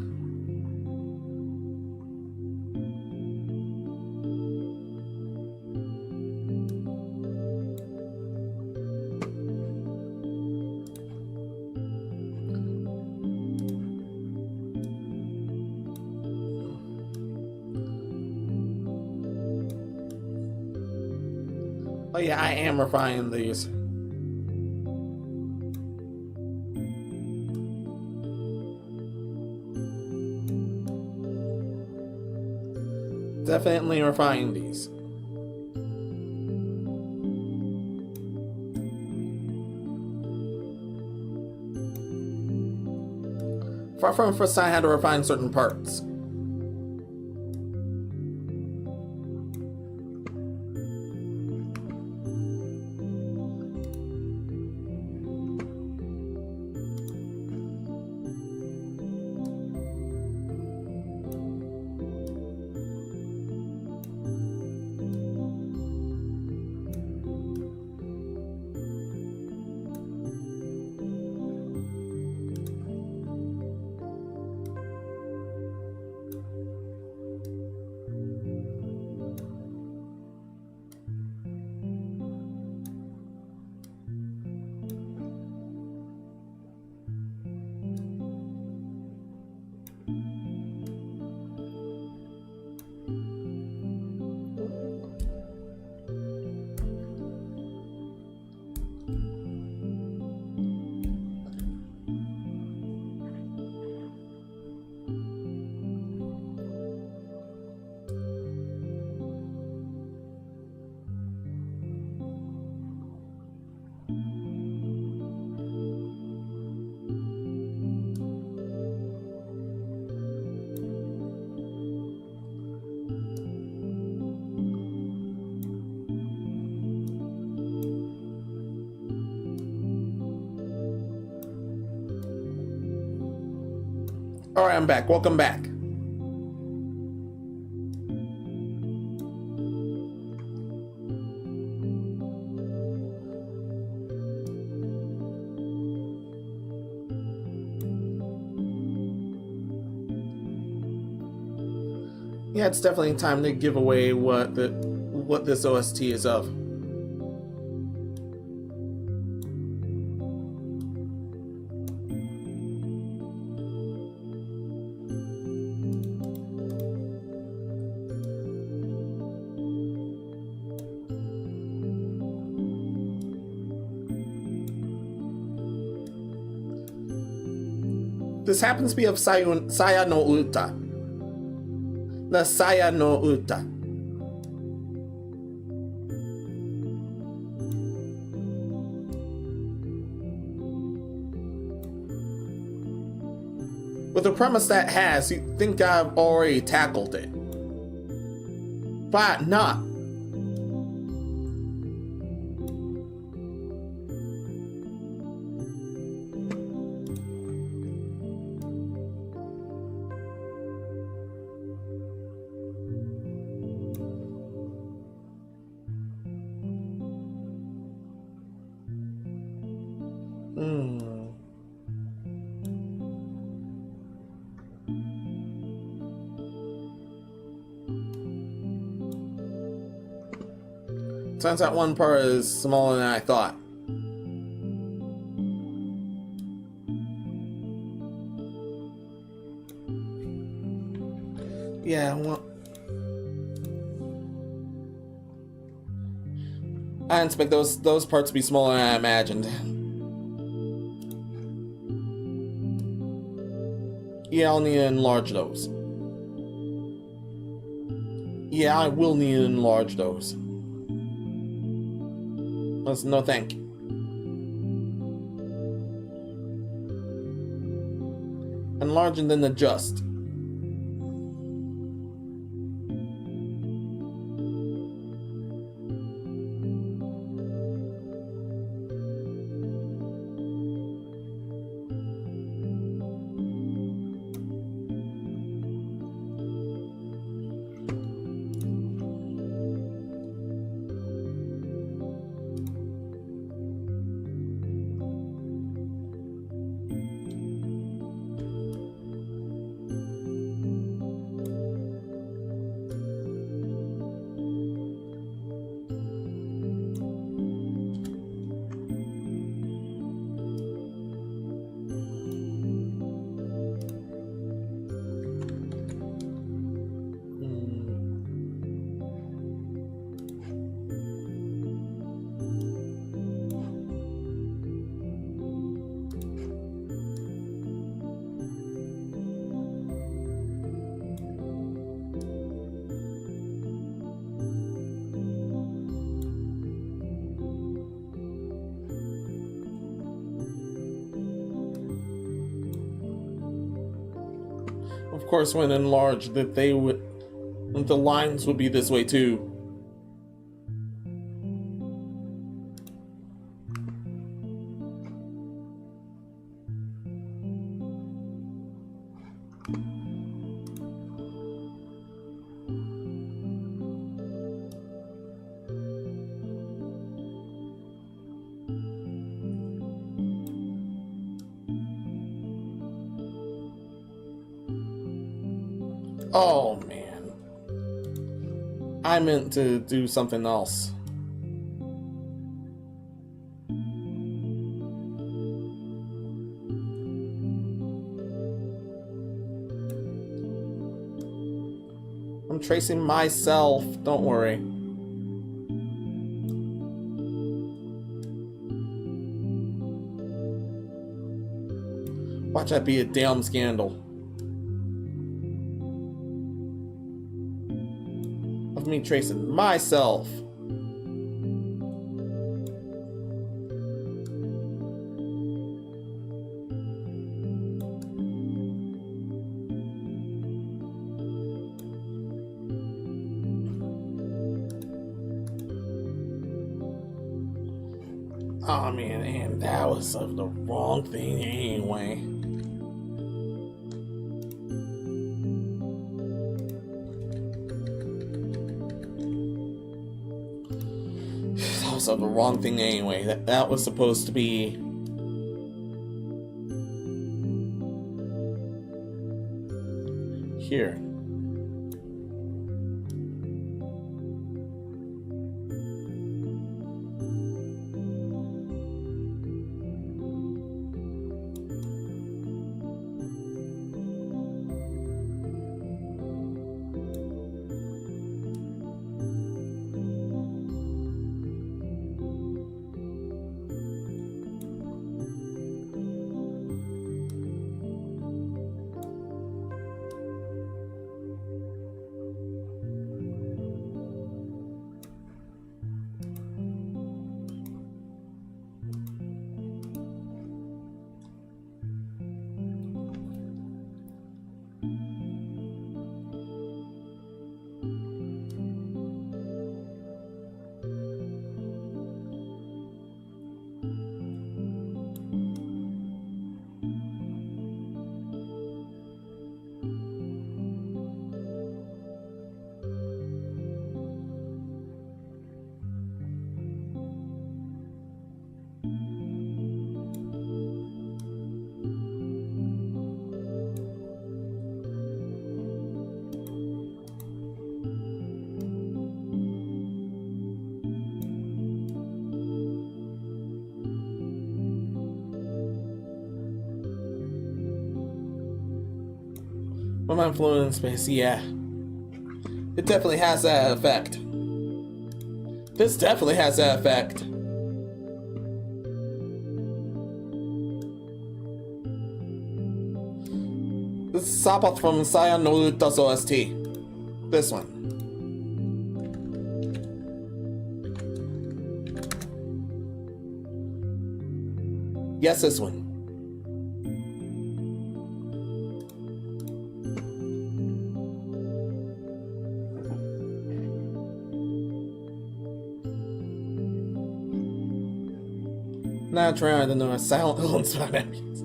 Oh yeah, I am refining these. Definitely refining these. Far from the first time I had to refine certain parts. Alright, I'm back. Welcome back. Yeah, it's definitely time to give away what this OST is of. This happens to be of Saya no Uta. The Saya no Uta. With the premise that has, you think I've already tackled it. But not. Turns out one part is smaller than I thought. Yeah, well, I didn't expect those parts to be smaller than I imagined. Yeah, I'll need to enlarge those. Yeah, I will need to enlarge those. No thank you. Enlarge and then adjust. Of course, when enlarged, that the lines would be this way too. Oh man, I meant to do something else. I'm tracing myself, don't worry. Watch that be a damn scandal. Of me tracing myself. Oh man, and that was the wrong thing anyway. also the wrong thing anyway. That was supposed to be... here. When I'm floating in space, yeah. It definitely has that effect. This definitely has that effect. This is Sabath from Saiyan no Uta's OST. This one. Yes, this one. Not trying to know a silent owns my memories.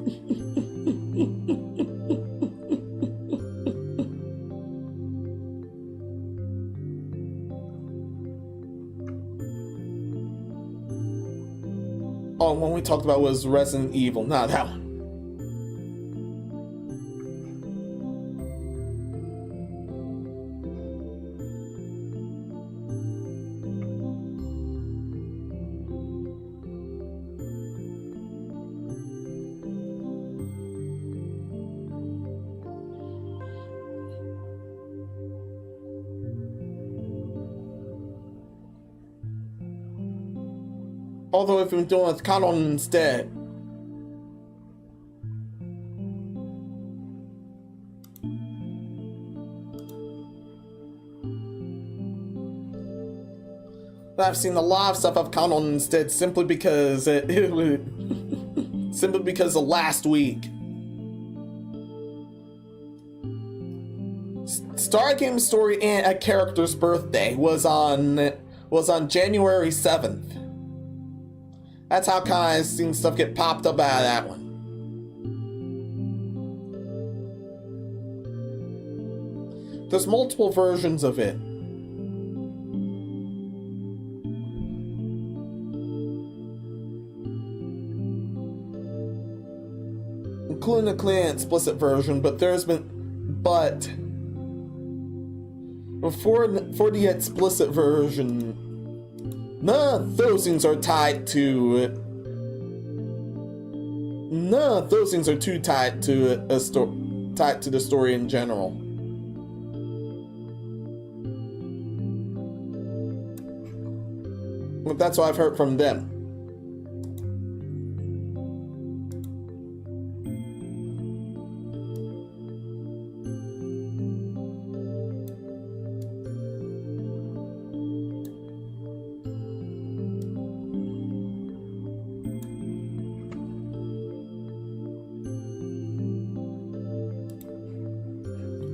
Oh, one we talked about was Resident Evil. Not that one. Although if we're doing with Canon instead. I've seen a lot of stuff of Canon instead simply because it was simply because of last week. Star Game Story and a character's birthday was on January 7th. That's how kind of seen stuff get popped up out of that one. There's multiple versions of it. Including a clear and explicit version, but for the explicit version, none of those things are tied to. None of those things are too tied to tied to the story in general. But that's what I've heard from them.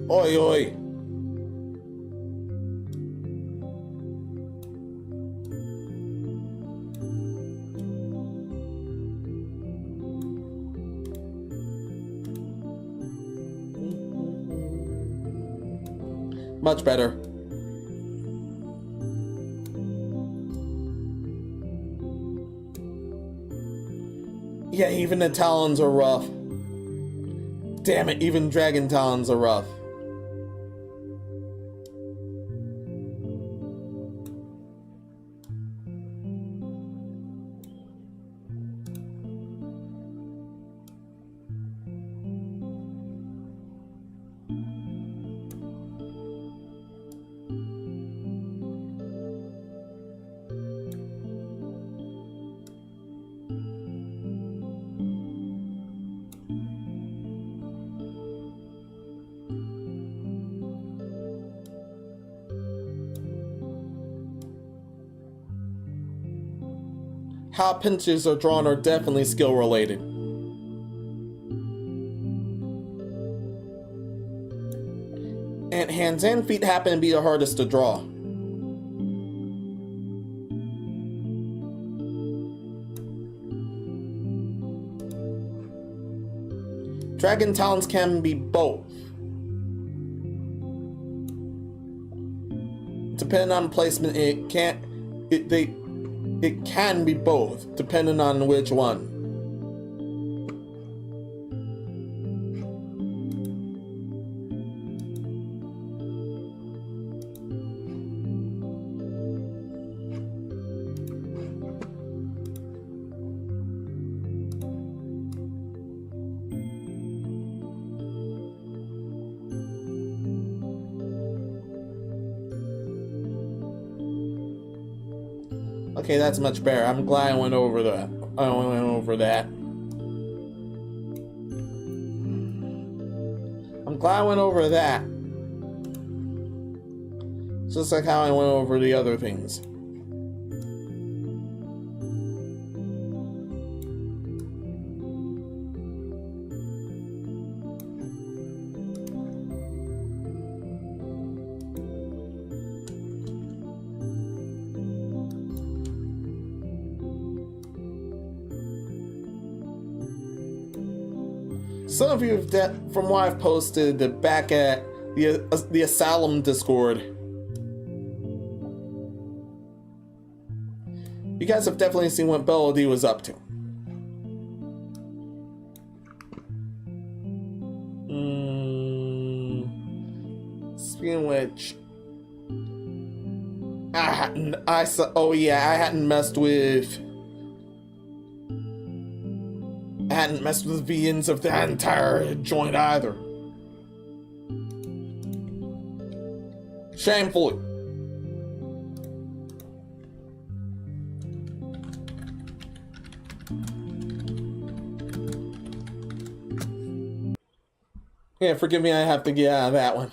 Oi, oi. Much better. Yeah, even the talons are rough. Damn it, even dragon talons are rough. How pinches are drawn are definitely skill related. And hands and feet happen to be the hardest to draw. Dragon talons can be both. Depending on placement, it can be both, depending on which one. Okay, that's much better. I'm glad I went over that. I'm glad I went over that. Just like how I went over the other things. Some of you, from what I've posted, back at the Asylum Discord, you guys have definitely seen what Belody was up to. Speaking of which, I hadn't messed with VNs of that entire joint either. Shamefully. Yeah, forgive me, I have to get out of that one.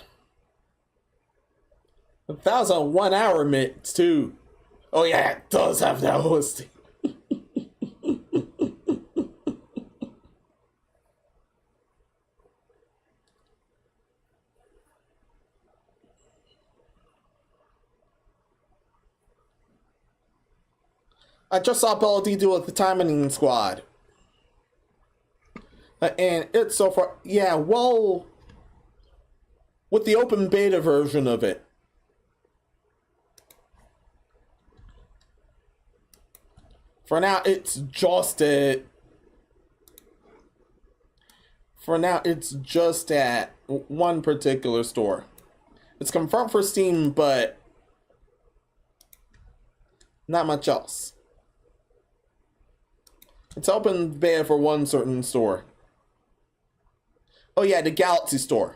But that was a 1 hour mix too. Oh yeah, it does have that hosting. I just saw Belody do with the Timing Squad. And it's so far, yeah, well, with the open beta version of it. For now, it's just at one particular store. It's confirmed for Steam, but not much else. It's open beta for one certain store. Oh yeah, the Galaxy store.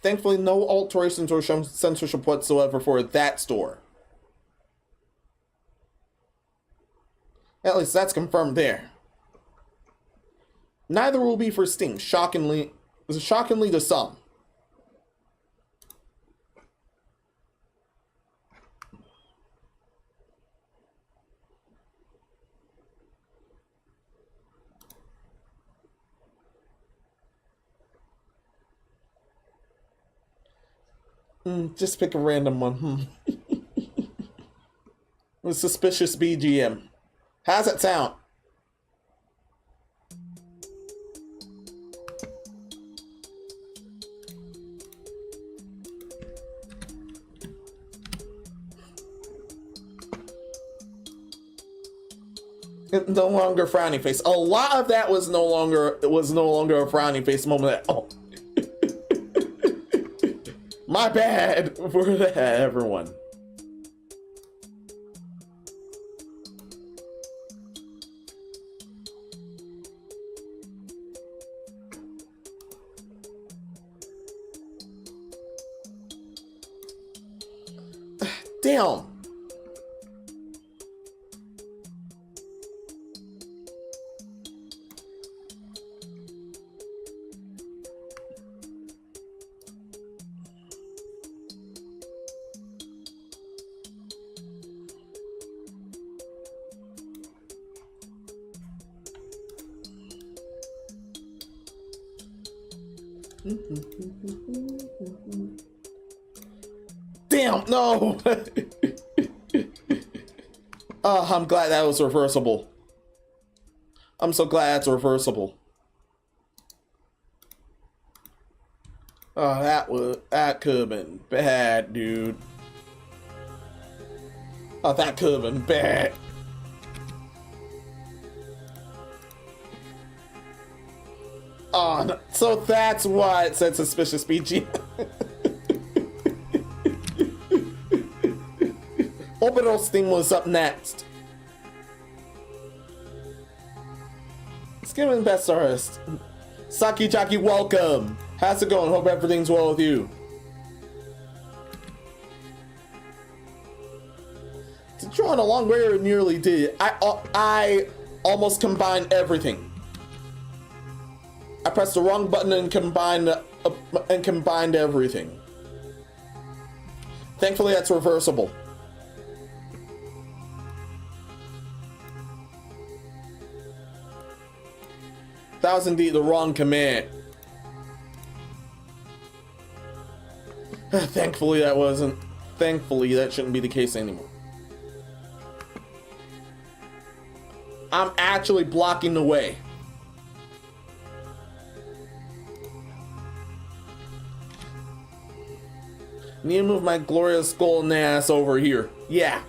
Thankfully, no alterations or censorship whatsoever for that store. At least that's confirmed there. Neither will be for Steam, shockingly to some. Just pick a random one. With suspicious BGM. How's that sound? No longer frowny face. A lot of that was no longer a frowny face moment. Oh, my bad for that, everyone. Damn. Damn, no! Oh, I'm glad that was reversible. I'm so glad it's reversible. Oh, that could have been bad, dude. Oh, that could have been bad. Oh, no. So that's why it said suspicious BG. Orbital Steam was up next. Skimming Best Artist. Saki Jaki, welcome. How's it going? Hope everything's well with you. Did you draw in a long way or nearly did? I almost combined everything. I pressed the wrong button and combined everything. Thankfully, that's reversible. That was indeed the wrong command. Thankfully, that wasn't. Thankfully, that shouldn't be the case anymore. I'm actually blocking the way. Need to move my glorious golden ass over here. Yeah.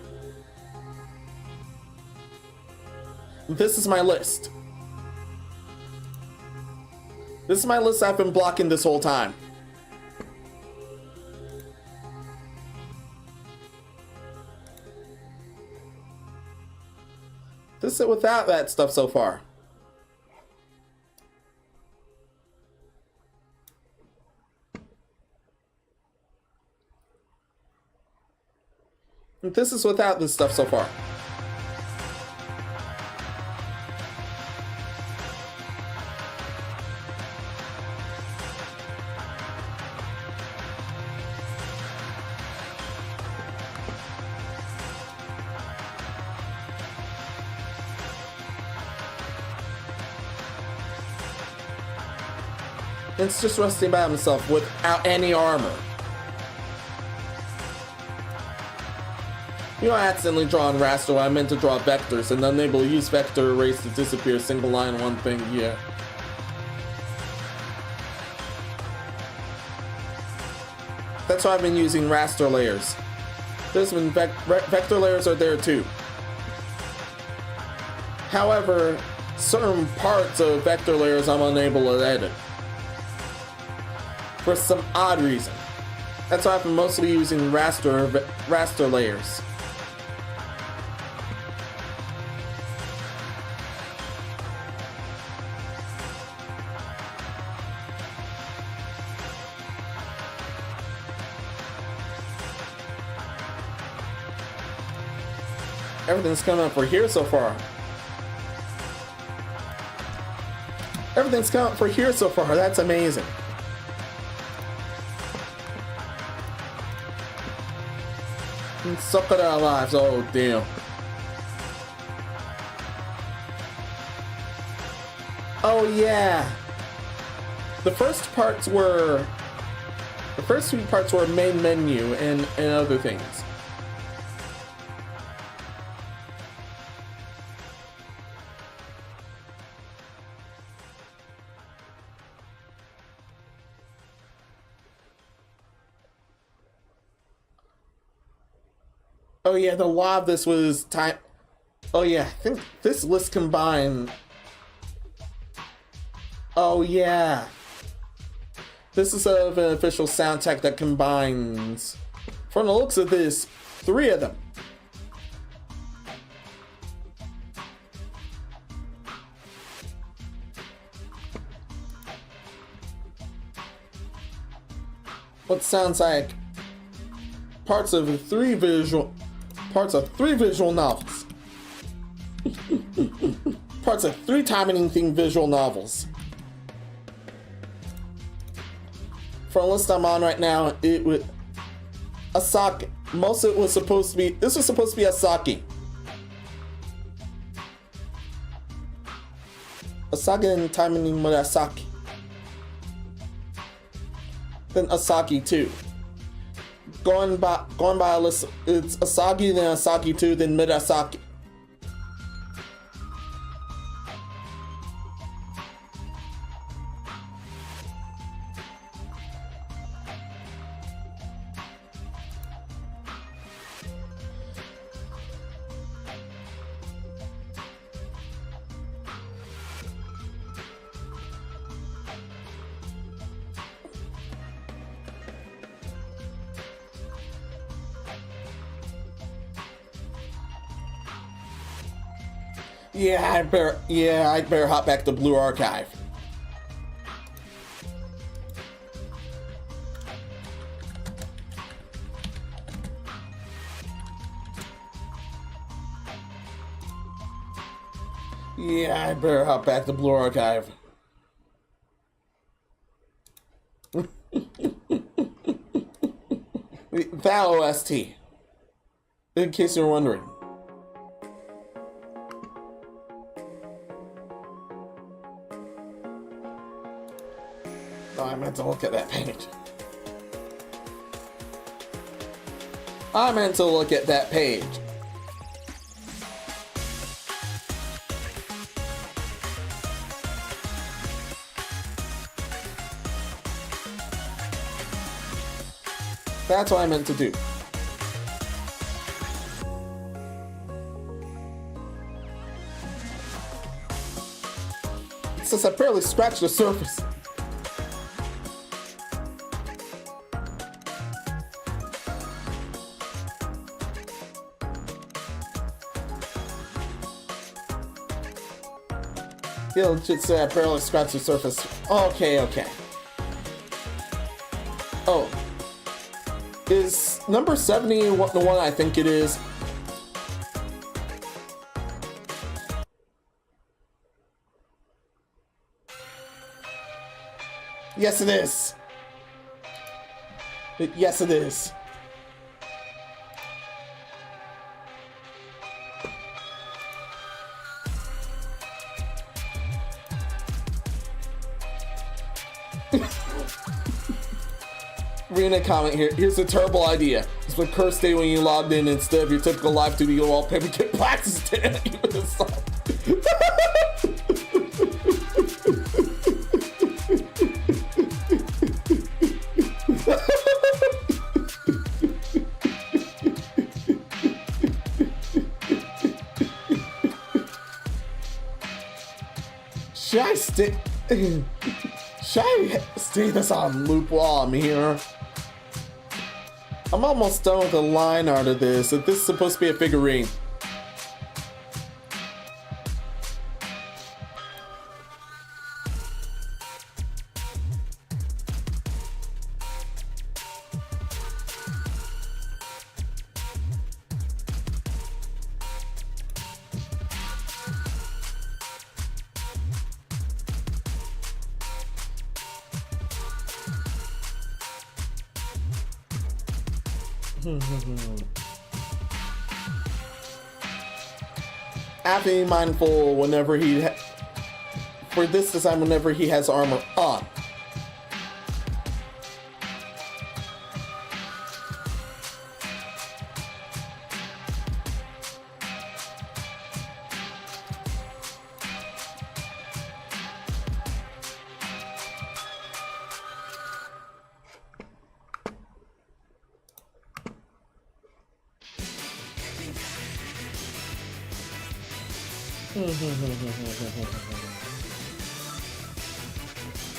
This is my list. This is my list I've been blocking this whole time. This is without that stuff so far. This is without this stuff so far. It's just resting by himself without any armor. You know, I accidentally draw on raster. I meant to draw vectors and unable to use vector erase to disappear single line one thing. Yeah. That's why I've been using raster layers. There's been vector layers are there too. However, certain parts of vector layers I'm unable to edit. For some odd reason. That's why I've been mostly using raster layers. Everything's coming up for here so far. Everything's coming up for here so far. That's amazing. Suck at our lives. Oh, damn. Oh, yeah. The first parts were The first few parts were main menu and other things. Oh yeah, the law of this was time. Oh yeah, I think this list combined. Oh yeah. This is of an official soundtrack that combines, from the looks of this, 3 of them. What sounds like parts of 3 visual novels. Parts of 3 timing themed visual novels. For the list I'm on right now, it would Asaki. Most of it was supposed to be. This was supposed to be Asaki. Asaki and timing Murasaki. Then Asaki 2. Going by a list, it's Asagi, then Asaki 2, then Murasaki. Yeah, I'd better hop back to Blue Archive. Yeah, I better hop back to Blue Archive. That OST. In case you're wondering. Oh, I meant to look at that page. I meant to look at that page. That's what I meant to do. It says I barely scratched the surface. Yeah, legit say I barely scratched the surface. Okay. Oh. Is number 70 the one I think it is? Yes, it is. Yes, it is. Reading a comment here. Here's a terrible idea. It's what Curse Day when you logged in instead of your typical live 2D wallpaper. Get blacks instead. Should I stay this on loop while I'm here? I'm almost done with the line art of this. If this is supposed to be a figurine. Have to be mindful whenever for this design whenever he has armor on.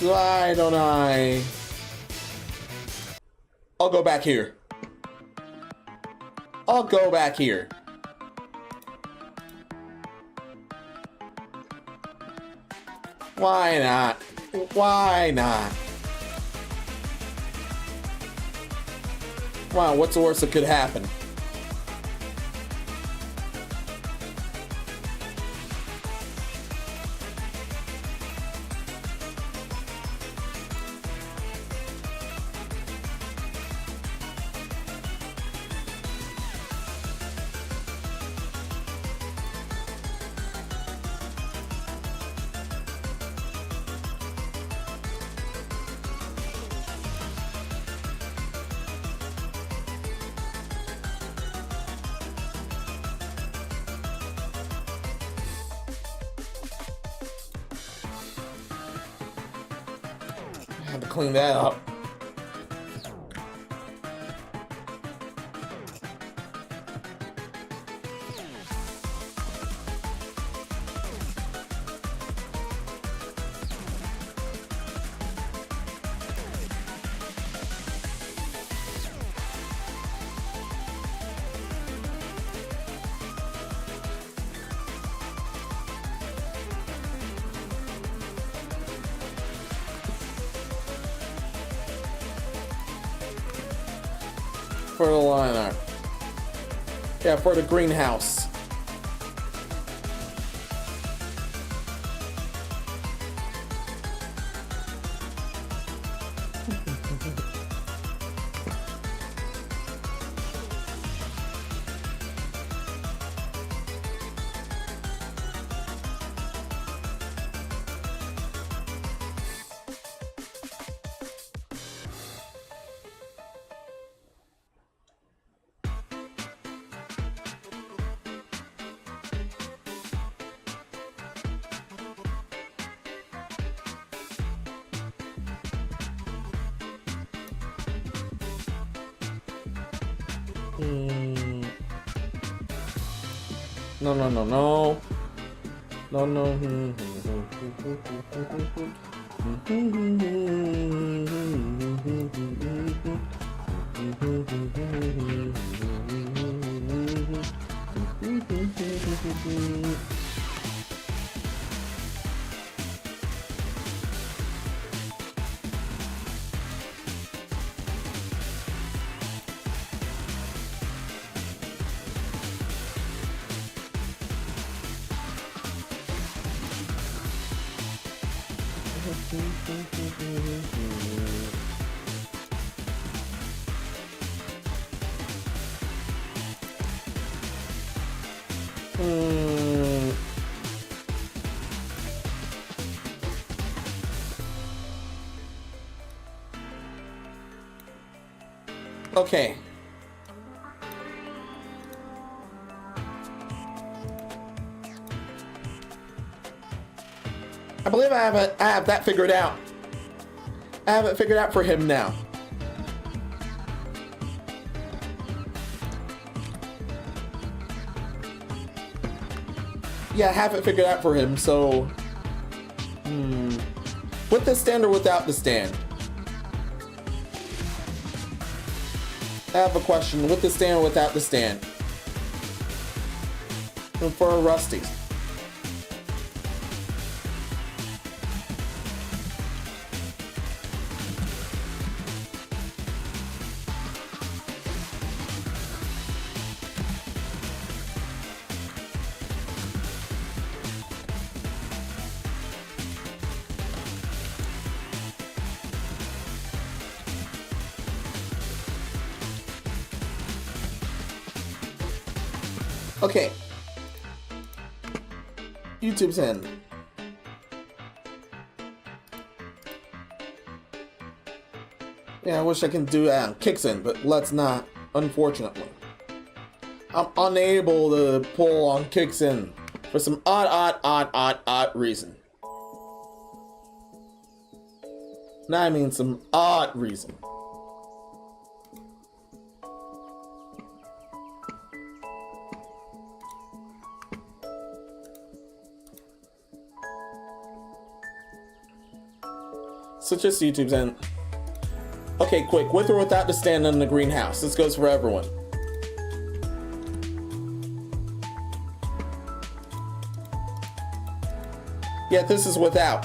Why don't I? I'll go back here. I'll go back here. Why not? Why not? Wow, what's the worst that could happen? I had to clean that up. For the line art. Yeah, for the greenhouse. No, no, no, no. No, no. Okay. I believe I have that figured out. I have it figured out for him now. Yeah, I have it figured out for him, so... With the stand or without the stand? I have a question. With the stand or without the stand? And for Rusty's. Okay. YouTube's in. Yeah, I wish I can do that on Kixin, but let's not, unfortunately. I'm unable to pull on Kixin for some odd reason. Now I mean some odd reason. So just YouTube's and... Okay, quick. With or without the stand in the greenhouse. This goes for everyone. Yeah, this is without.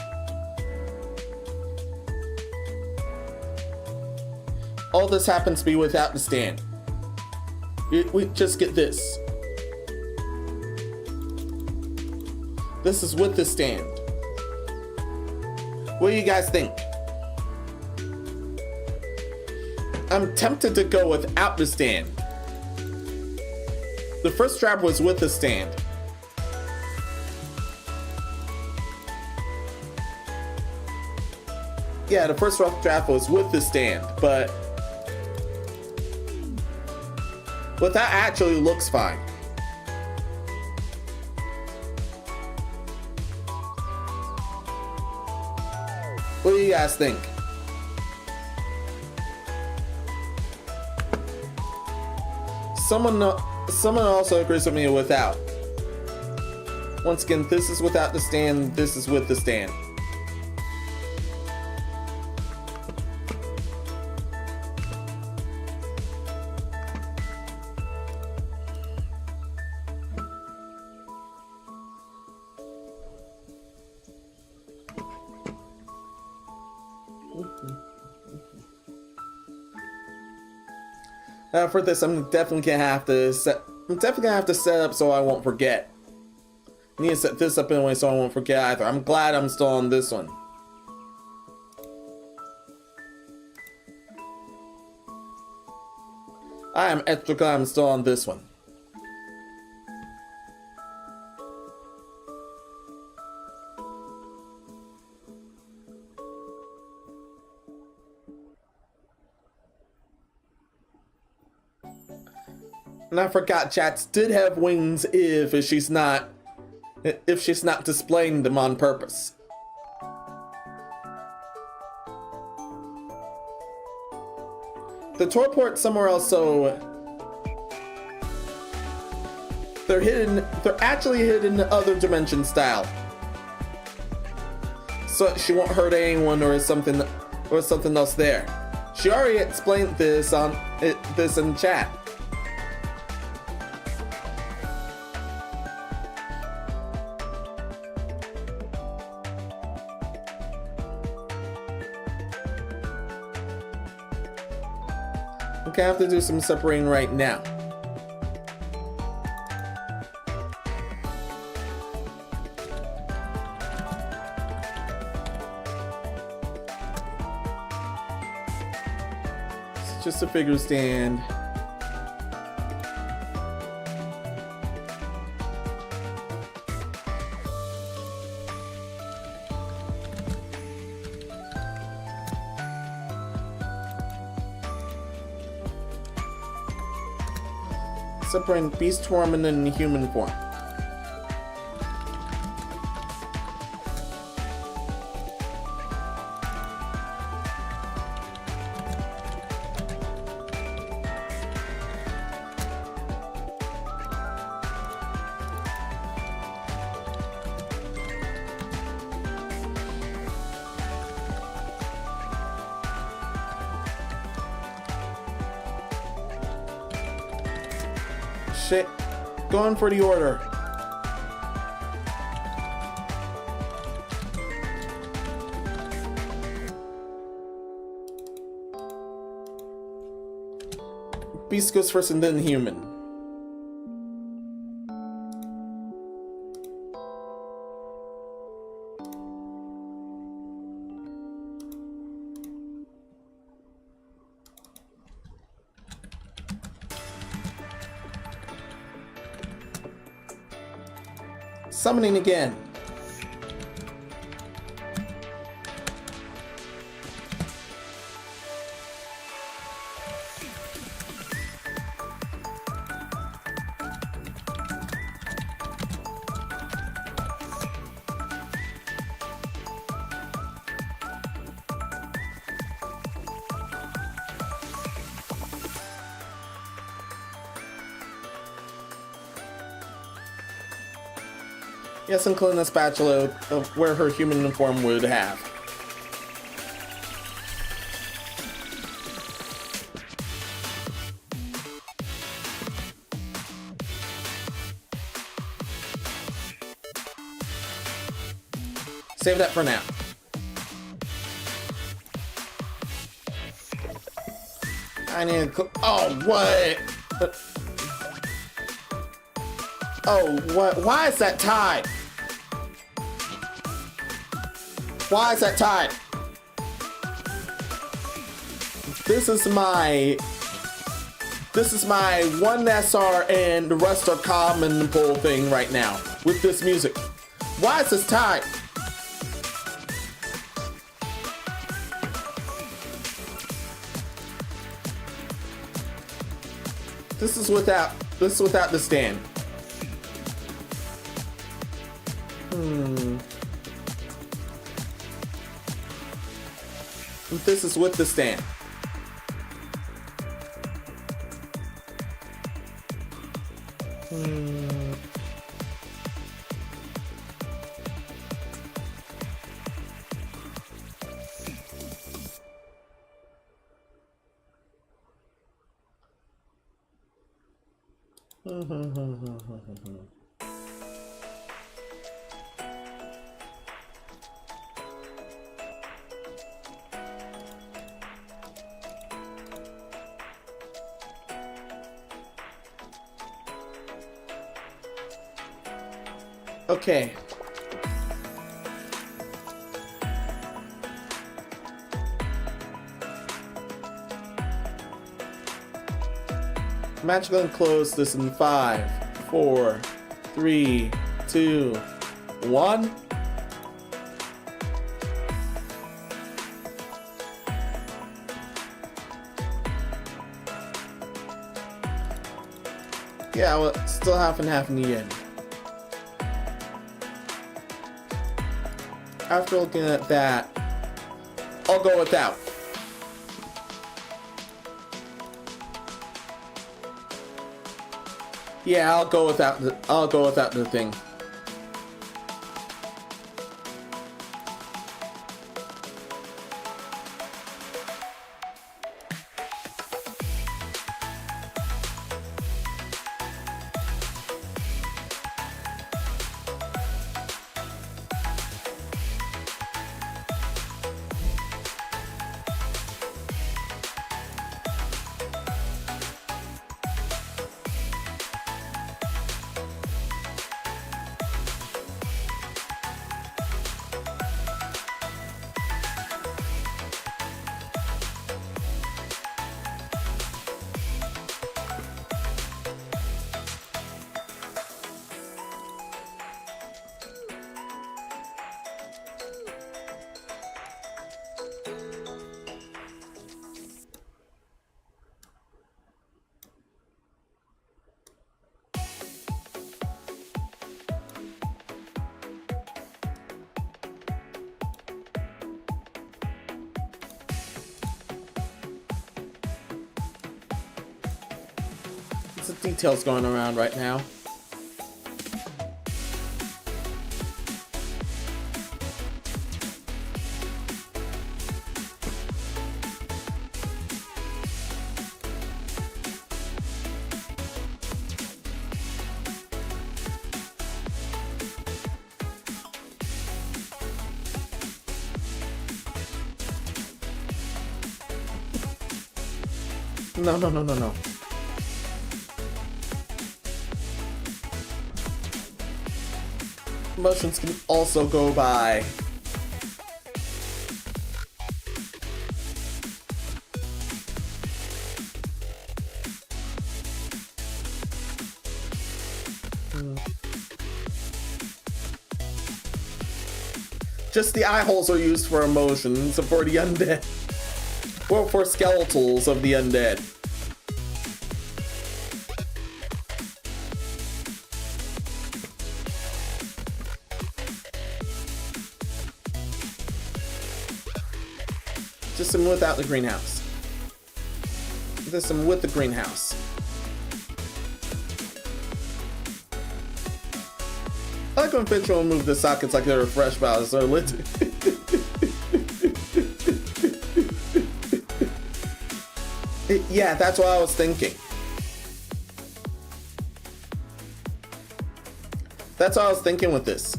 All this happens to be without the stand. We just get this. This is with the stand. What do you guys think? I'm tempted to go without the stand. The first draft was with the stand. Yeah, the first rough draft was with the stand, but without actually looks fine. What do you guys think? Someone also agrees with me without. Once again, this is without the stand, this is with the stand. For this, I'm definitely gonna have to set up so I won't forget. I need to set this up anyway so I won't forget either. I'm glad I'm still on this one. I am extra glad I'm still on this one. And I forgot chats did have wings if she's not displaying them on purpose. The torport somewhere else, so they're actually hidden in other dimension style. So she won't hurt anyone or something else there. She already explained this in chat. Okay, I have to do some separating right now. It's just a figure stand. Separating beast form and then human form. Shit. Going for the order. Beast goes first and then human. Summoning again. Yes, including the spatula of where her human form would have. Save that for now. I need to oh, what? Oh, what? Why is that tied? Why is that tied? This is my 1 SR and the rest are common pull thing right now with this music. Why is this tied? This is without the stand. This is with the stand. Okay. I'm actually going to close this in 5, 4, 3, 2, 1. Yeah, well, still half and half in the end. After looking at that, I'll go without. Yeah, I'll go without the thing. Lots of details going around right now. No. Motions can also go by. Just the eye holes are used for emotions for the undead. Or for skeletals of the undead. Just some without the greenhouse. There's some with the greenhouse. I like when Finch will move the sockets like they're refresh valves. So lit. Yeah, that's what I was thinking. That's what I was thinking with this.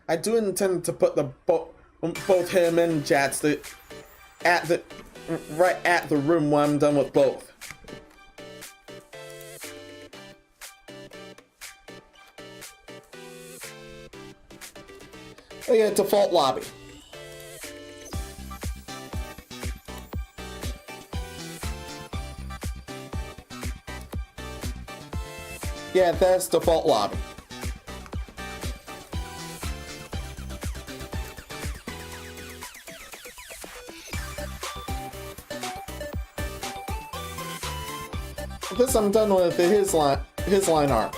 I do intend to put the both him and Jats right at the room when I'm done with both. Oh yeah, default lobby. Yeah, that's default lobby. This I'm done with his line art.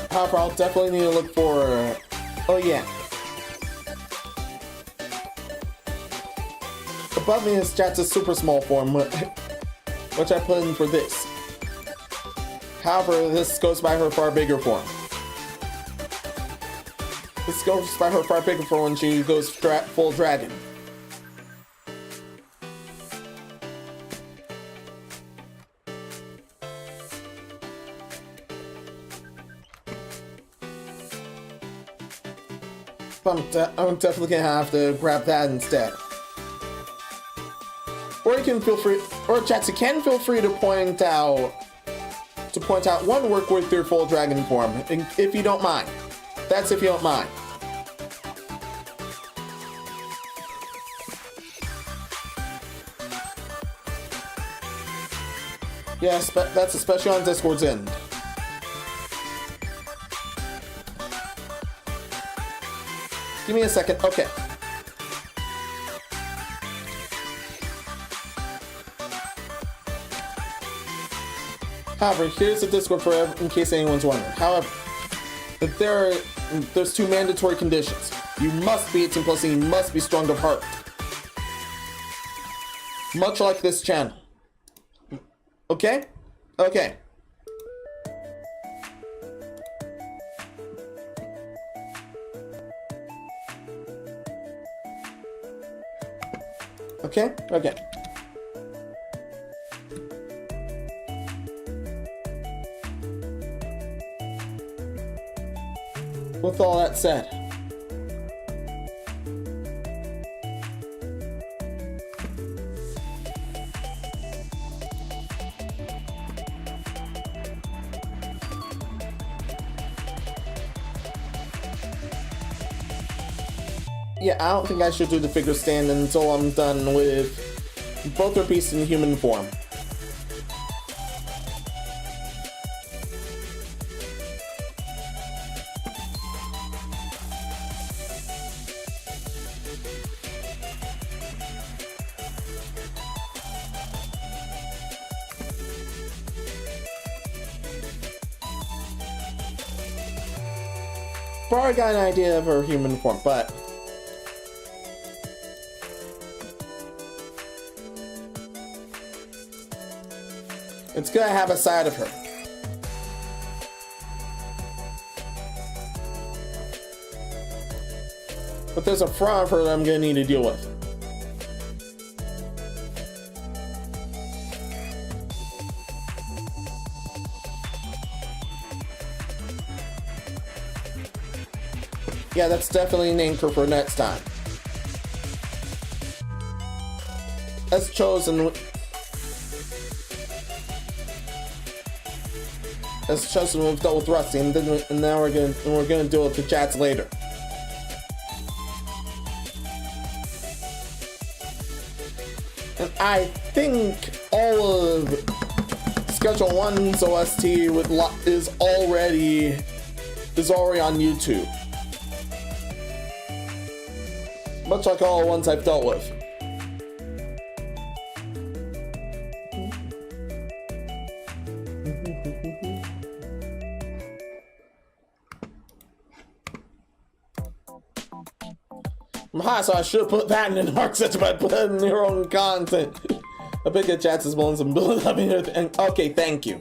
However, I'll definitely need to look for... Oh yeah. Above me is Jats' super small form, which I put in for this. However, this goes by her far bigger form. This goes by her far bigger form when she goes full dragon. I'm definitely gonna have to grab that instead. Or you can feel free, or Jats, you can feel free to point out one work with your full dragon form, if you don't mind. That's if you don't mind. Yes, but that's especially on Discord's end. Give me a second. Okay. However, here's the Discord for in case anyone's wondering. However, there's two mandatory conditions. You must be 18 plus and you must be strong of heart. Much like this channel. Okay? Okay. Okay? Okay. With all that said, yeah, I don't think I should do the figure stand until I'm done with both their beasts in human form. I've already got an idea of her human form, but it's gonna have a side of her. But there's a front of her that I'm gonna need to deal with. Yeah, that's definitely an anchor for next time. As chosen, we've dealt with Rusty, and now we're gonna deal with the chats later. And I think all of Schedule 1's OST is already on YouTube. Much like all the ones I've dealt with. So I should put that in an arc section by putting your own content. I bet your chats is willing some building up in here. Okay, thank you.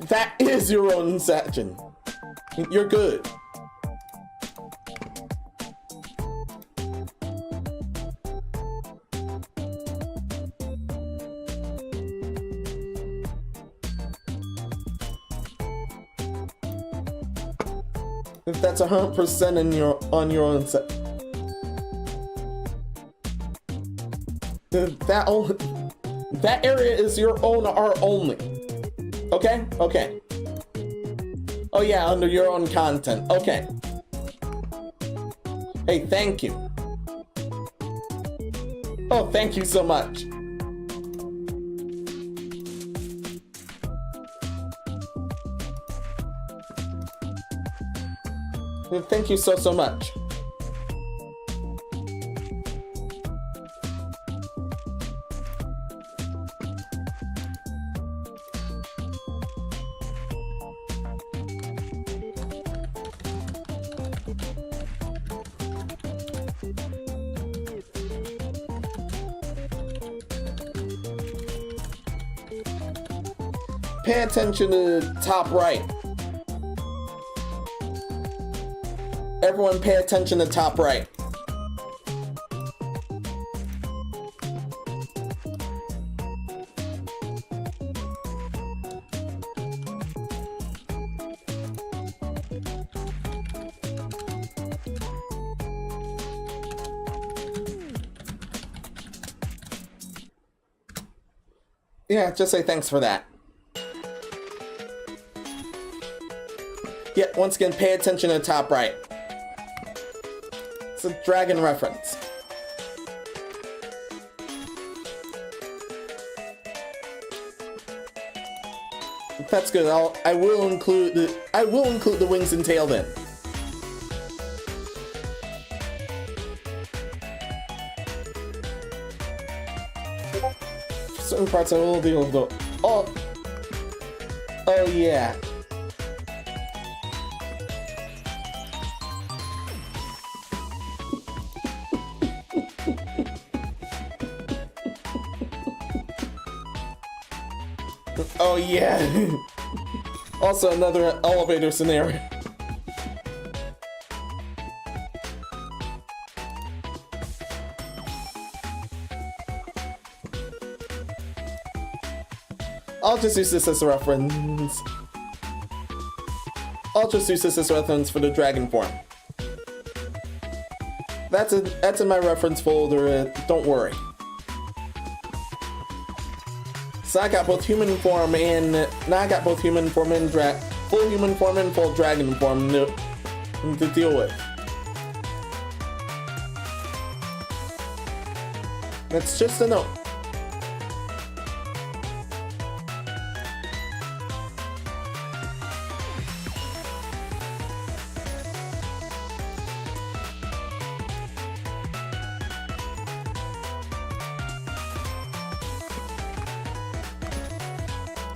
That is your own section. You're good. If that's 100% on your own set. That area is your own art only. Okay? Okay. Oh yeah, under your own content. Okay. Hey, thank you. Oh, thank you so much. Thank you so much. Pay attention to the top right. Everyone pay attention to top right. Yeah, just say thanks for that. Yeah, once again, pay attention to the top right. It's a dragon reference. That's good. I will include the wings and tail then. Certain parts I will deal with the oh yeah. Oh yeah. Also another elevator scenario. I'll just use this as a reference. I'll just use this as a reference for the dragon form. That's in my reference folder, don't worry. So I got both human form and now I got both human form and full human form and full dragon form to deal with. That's just a note.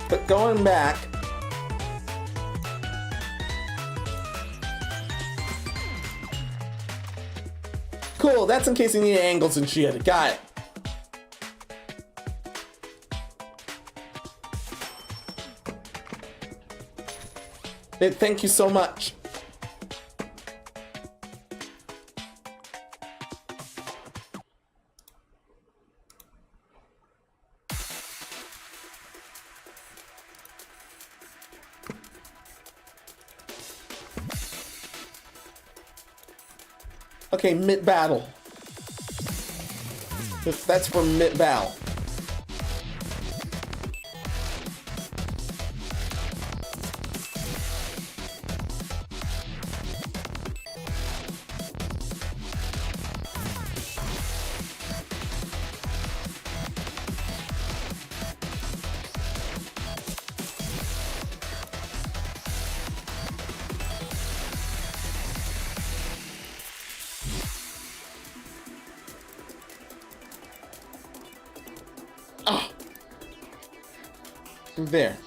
But going back, cool, that's in case you need angles and shit. Got it. Hey, thank you so much. Okay, mid-battle. That's for mid-battle. There.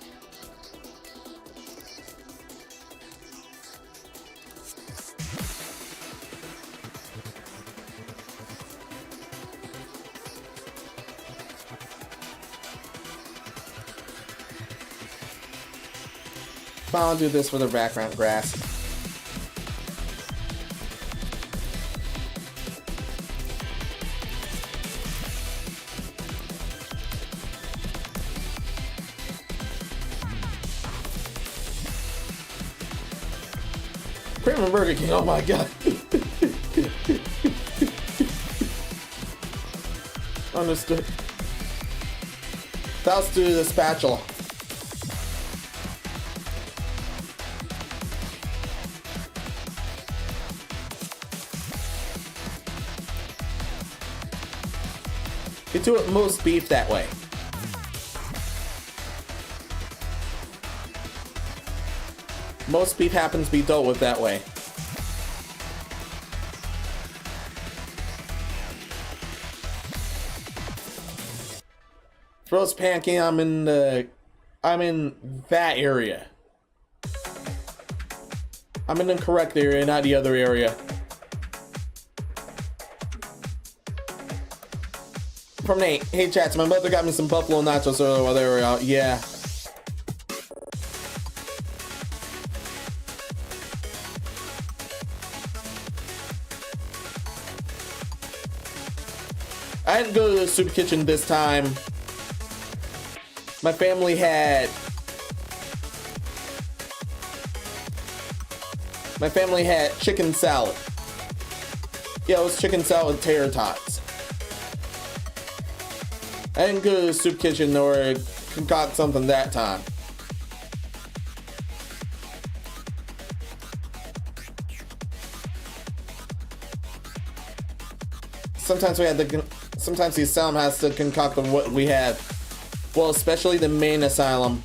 I'll do this for the background grass. Cream and Burger King, oh my god. Understood. Let's do the spatula. You do it most beef that way. Most beef happens to be dealt with that way. Roast pancake, I'm in that area. I'm in the correct area, not the other area. From Nate, hey chats, my mother got me some buffalo nachos earlier while they were out. Yeah. I didn't go to the soup kitchen this time. My family had chicken salad. Yeah, it was chicken salad with tater tots. I didn't go to the soup kitchen or concoct something that time. Sometimes the asylum has to concoct what we have. Well, especially the main asylum.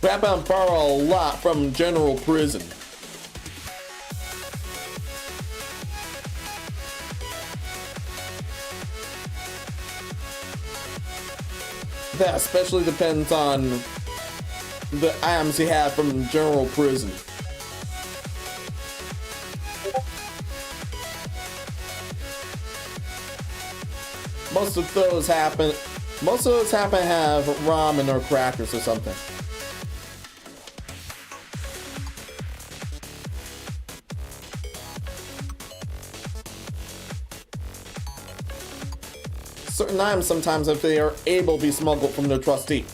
We happen to borrow a lot from general prison. That especially depends on the items you have from general prison. Most of those happen to have ramen or crackers or something. Certain items sometimes, if they are able to be smuggled from the trustee.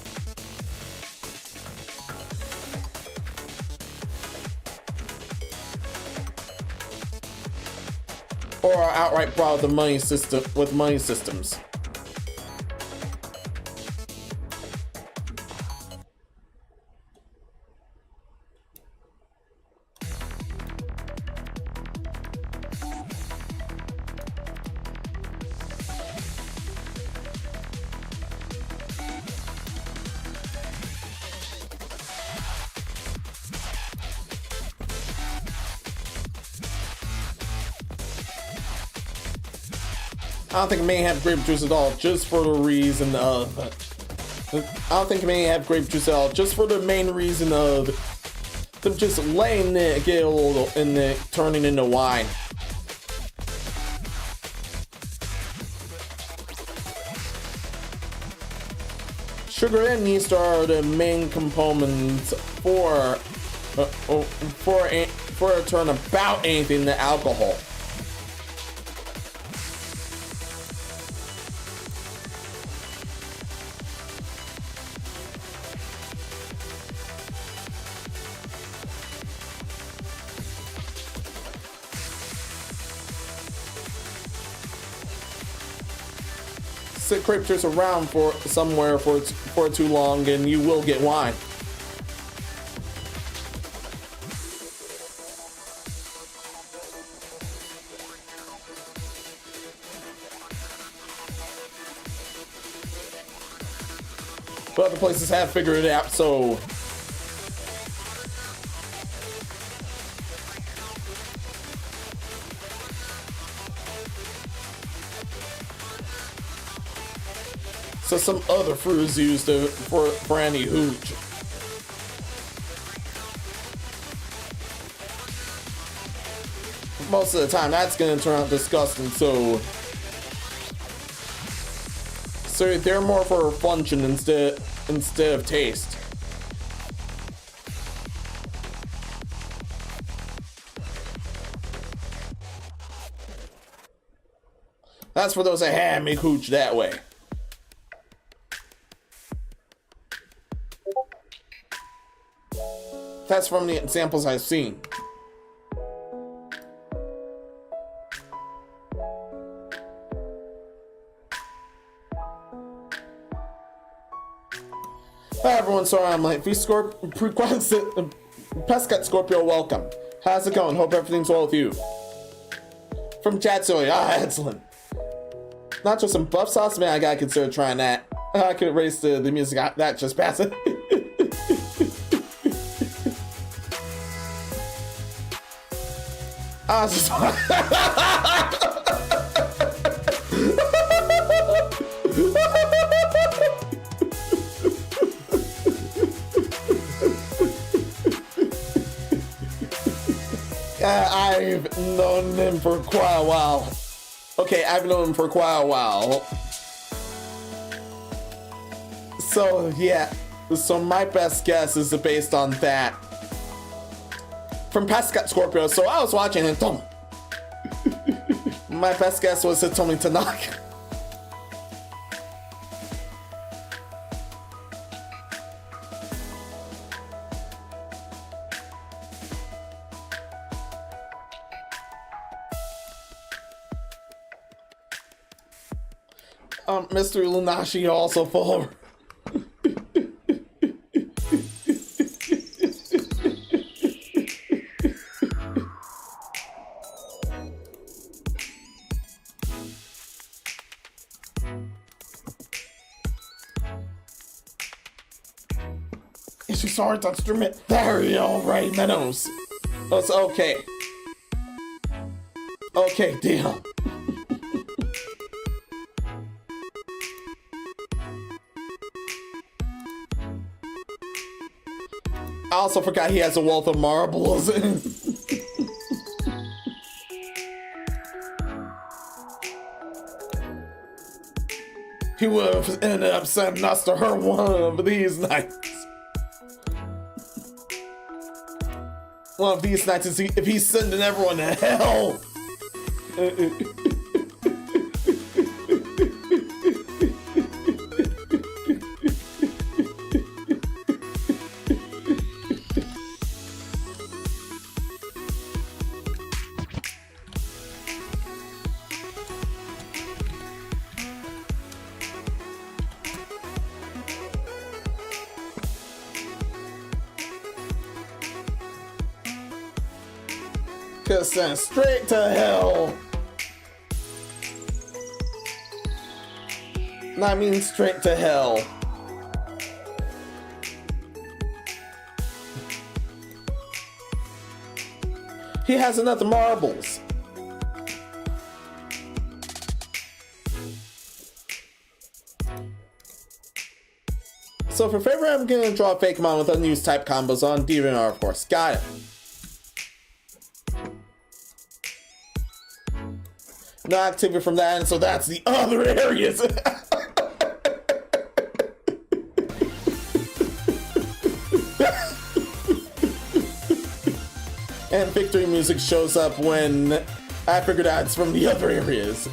Or are outright brought with money systems. I don't think it may have grape juice at all, just for the reason of... I don't think it may have grape juice at all, just for the main reason of them just letting it get a little and then turning into wine. Sugar and yeast are the main components for a turn about anything to alcohol. Sit grape juice around for somewhere for too long and you will get wine. But other places have figured it out, so some other fruit is used for any hooch. Most of the time, that's going to turn out disgusting, so they're more for function instead of taste. That's for those that make hooch that way. That's from the examples I've seen. Hi everyone, sorry I'm late. Pescat Scorpio, welcome. How's it going? Hope everything's well with you. From Chatsui, excellent. Not just some buff sauce, man, I gotta consider trying that. I could erase the music, that just pass it. I was just I've known him for quite a while. Okay, I've known him for quite a while. So, yeah. So my best guess is based on that. From Pescat Scorpio, so I was watching and my best guess was Hitomi Tanaka. Mr. Lunashi also follow. It's just hard to instrument. There you go, right, Menos. Oh, it's okay. Okay, deal. I also forgot he has a wealth of marbles. He would have ended up sending us to her one of these nights. One of these nights is if he's sending everyone to hell. Sent straight to hell. I mean straight to hell. He has enough marbles. So for favor, I'm gonna draw a fake mon with unused type combos on DeviantArt, of course. Got it. No activity from that end, so that's the other areas. And victory music shows up when I figured out it's from the other areas.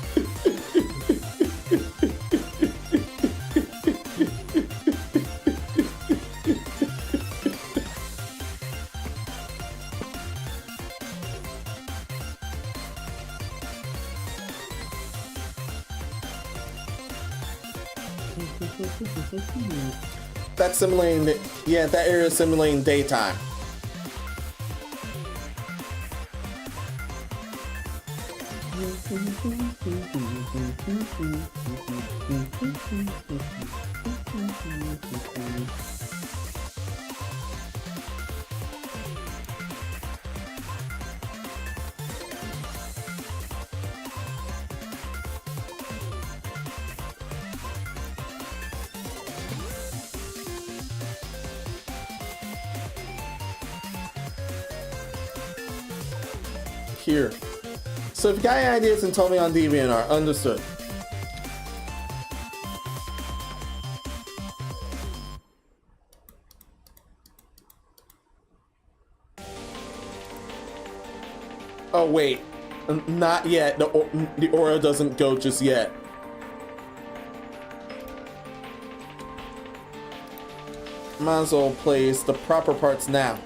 That's simulating, yeah, that area is simulating daytime. Here. So if you got any ideas, then tell me on DeviantArt. Understood. Oh wait, not yet. The aura doesn't go just yet. Might as well place the proper parts now.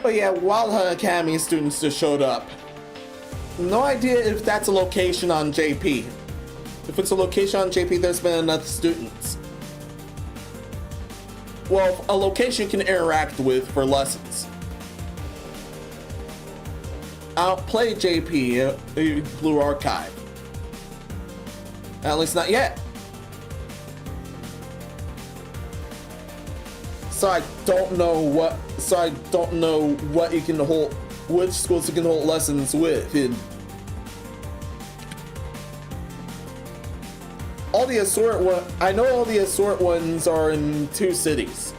But yeah, Wild Hunt Academy students just showed up. No idea if that's a location on JP. If it's a location on JP, there's been enough students. Well, a location you can interact with for lessons. I'll play JP, Blue Archive. At least not yet. So I don't know what you can hold, which schools you can hold lessons with. And all the assort one, I know all the assort ones are in 2 cities.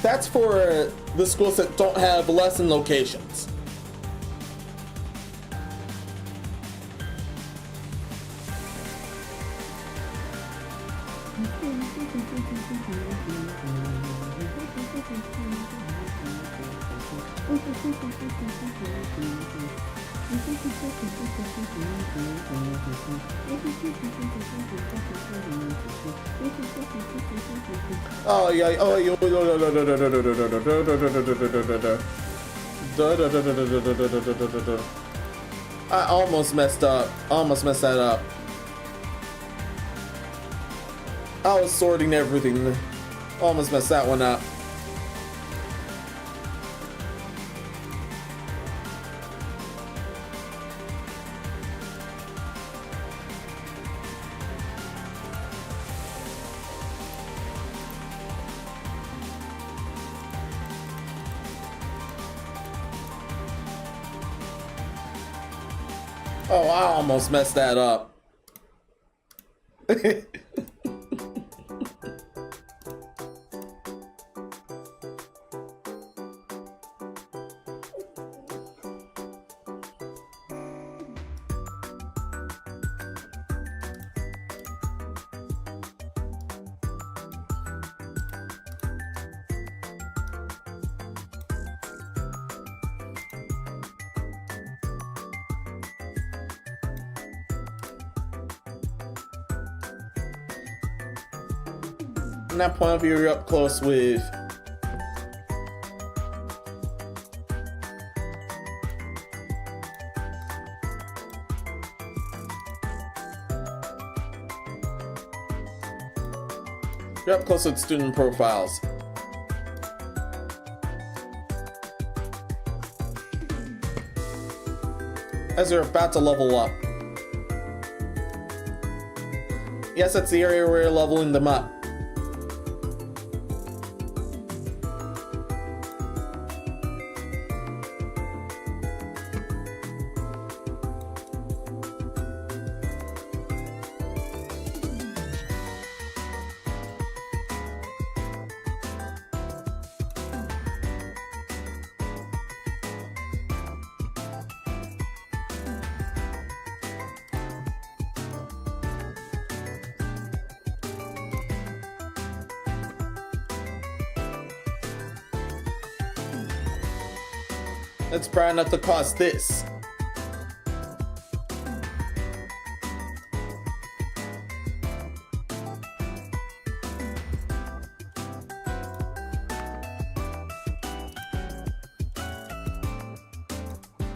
That's for the schools that don't have lesson locations. Oh yeah, oh yeah. I almost messed up. Almost messed that up. I was sorting everything. Almost messed that one up. Oh, I almost messed that up. From that point of view, you're up close with student profiles. As you're about to level up. Yes, that's the area where you're leveling them up. It's bright enough to cost this.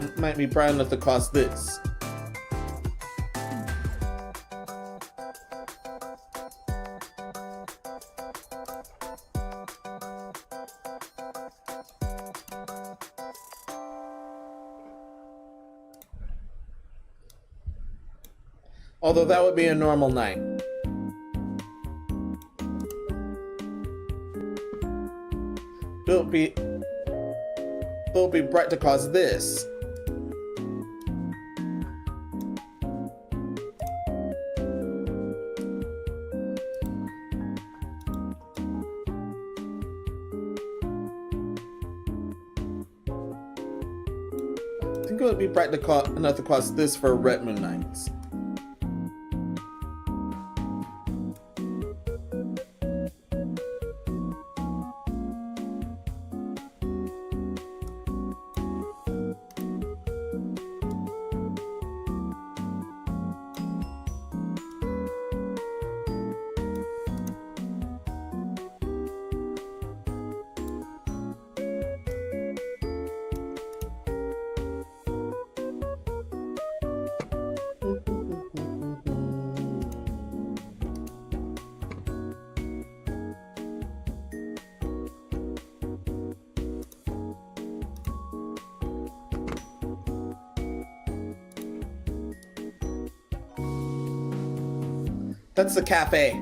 It might be bright enough to cost this. Although that would be a normal night. It'll be bright to cause this. I think it would be bright enough to cause this for Red Moon nights. That's the cafe.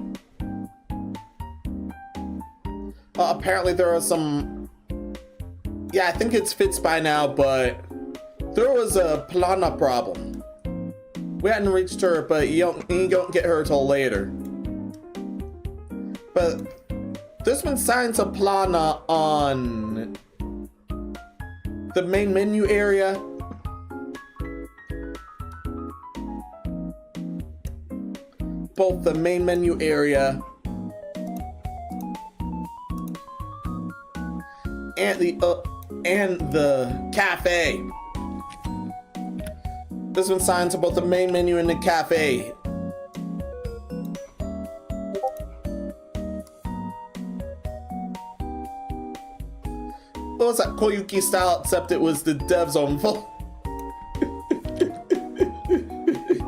Apparently there are some... Yeah, I think it's fixed by now, but there was a Plana problem. We hadn't reached her, but you don't get her till later. But there's been signs of Plana on the main menu area. Both the main menu area and the cafe. There's been signs of both the main menu and the cafe. It was that Koyuki style, except it was the dev's own fault.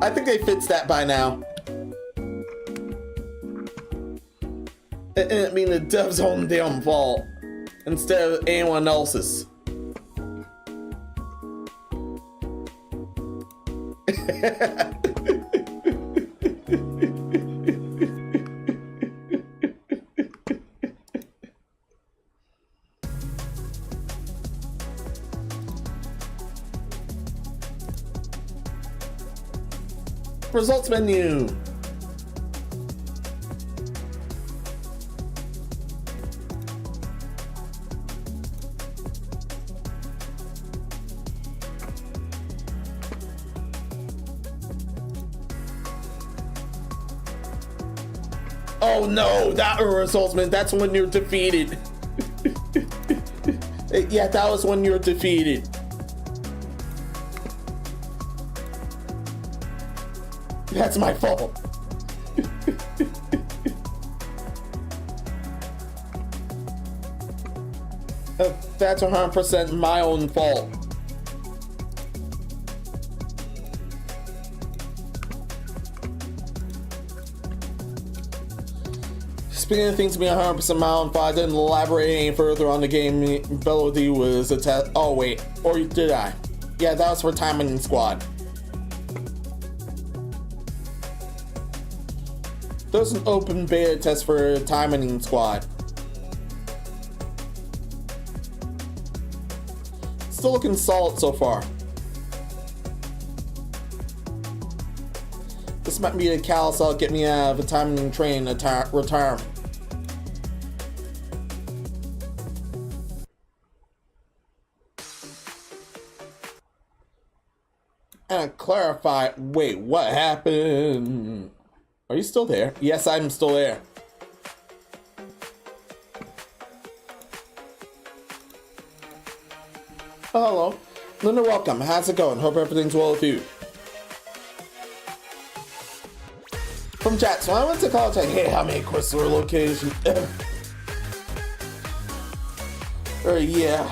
I think they fixed that by now. I mean, the dev's own damn fault instead of anyone else's. Results menu. Oh no, that results menu. That's when you're defeated. Yeah, that was when you're defeated. That's my fault. That's 100% my own fault. Speaking of things being 100% my own fault, I didn't elaborate any further on the game ability was a test. Oh wait, or did I? Yeah, that was for Timing Squad. There's an open beta test for Timing Squad. Still looking solid so far. This might be the catalyst that'll get me out of the timing train retirement. And clarify, wait, what happened? Are you still there? Yes, I'm still there. Oh, hello. Linda, welcome. How's it going? Hope everything's well with you. From chat, so I went to college, like, hey, how many Chrysler locations? Yeah.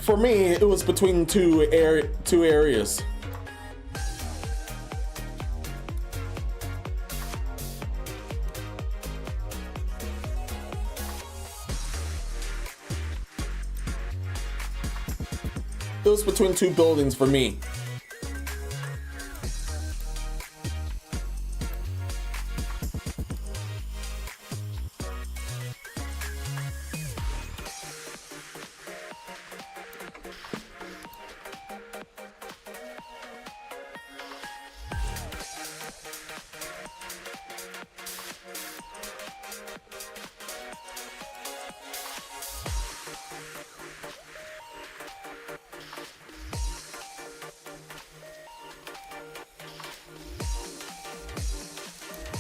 For me, it was between two areas. It was between two buildings for me.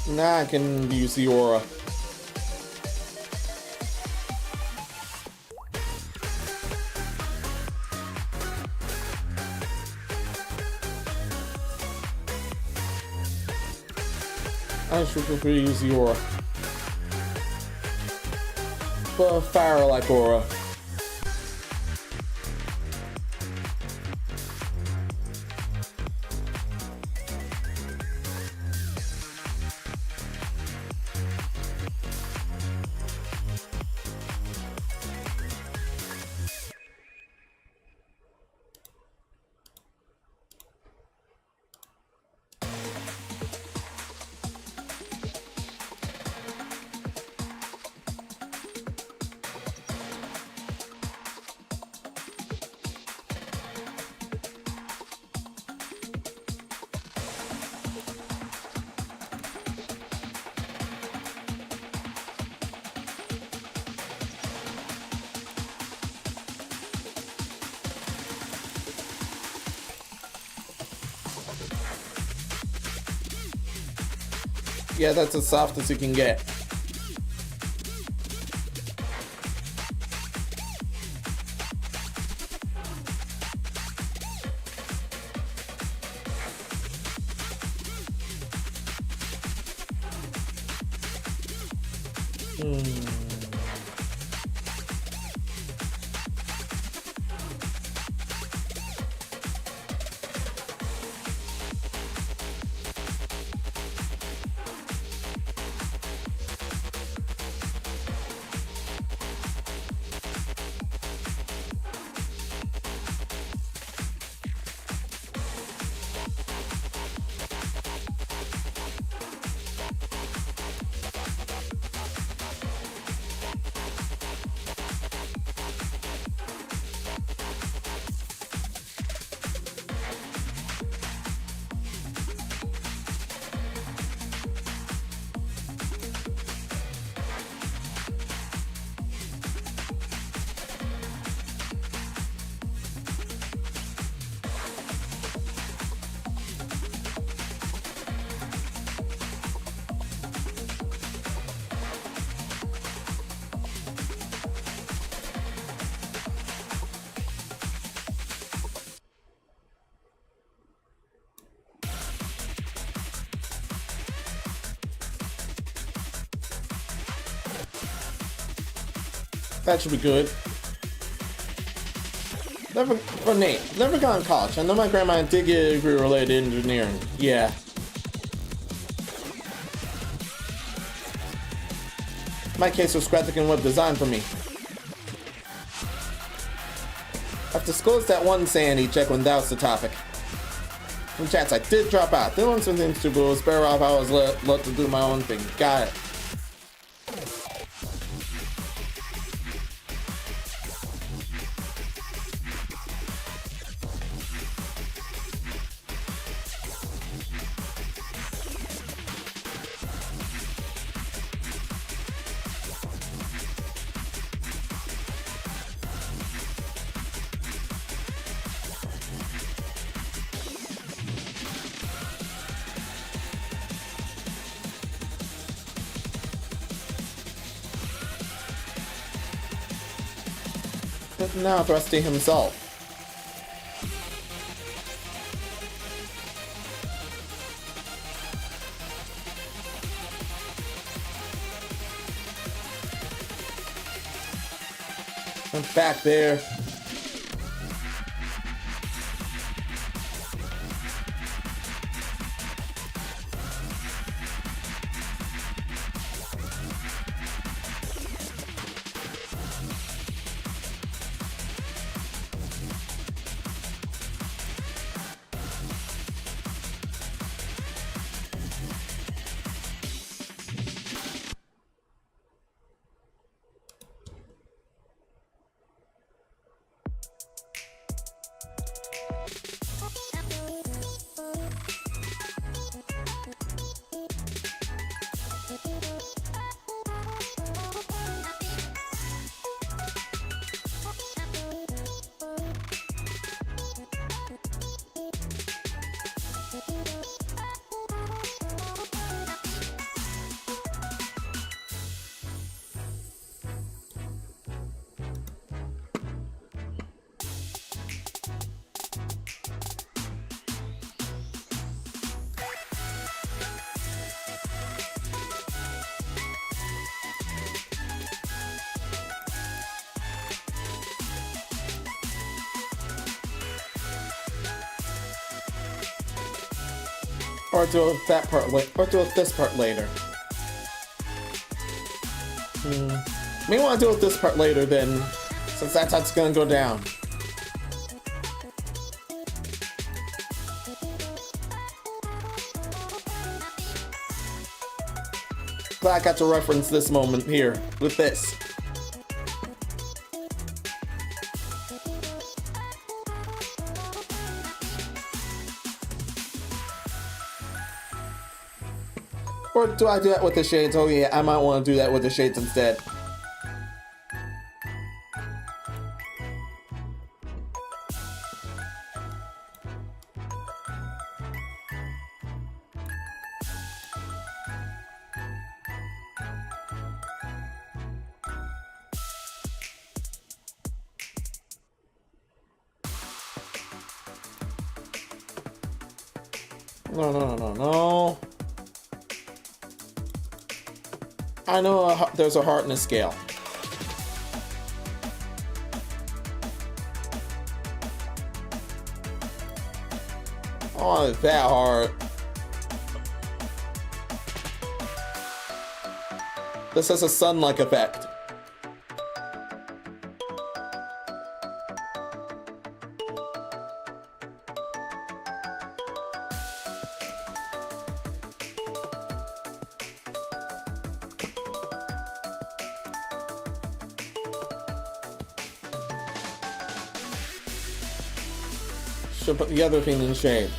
Now I can use the aura. I should prefer to use the aura. But a fire-like aura. Yeah, that's as soft as you can get. That should be good. For Nate, never gone to college. I know my grandma did get a degree related to engineering. Yeah. My case was graphic and web design for me. I've disclosed that one sanity check when that was the topic. From chats, I did drop out. Didn't want some things to, but it was better off I was let to do my own thing. Got it. Now Rusty himself. I'm back there. Or do that part later, or do this part later. May want to deal with this part later then, since that's how it's gonna go down. Glad I got to reference this moment here with this. Or do I do that with the shades? Oh yeah, I might want to do that with the shades instead. No, no, no, no, no. I know there's a hardness scale. Oh, it's that hard. This has a sun-like effect. Should put the other thing in shades.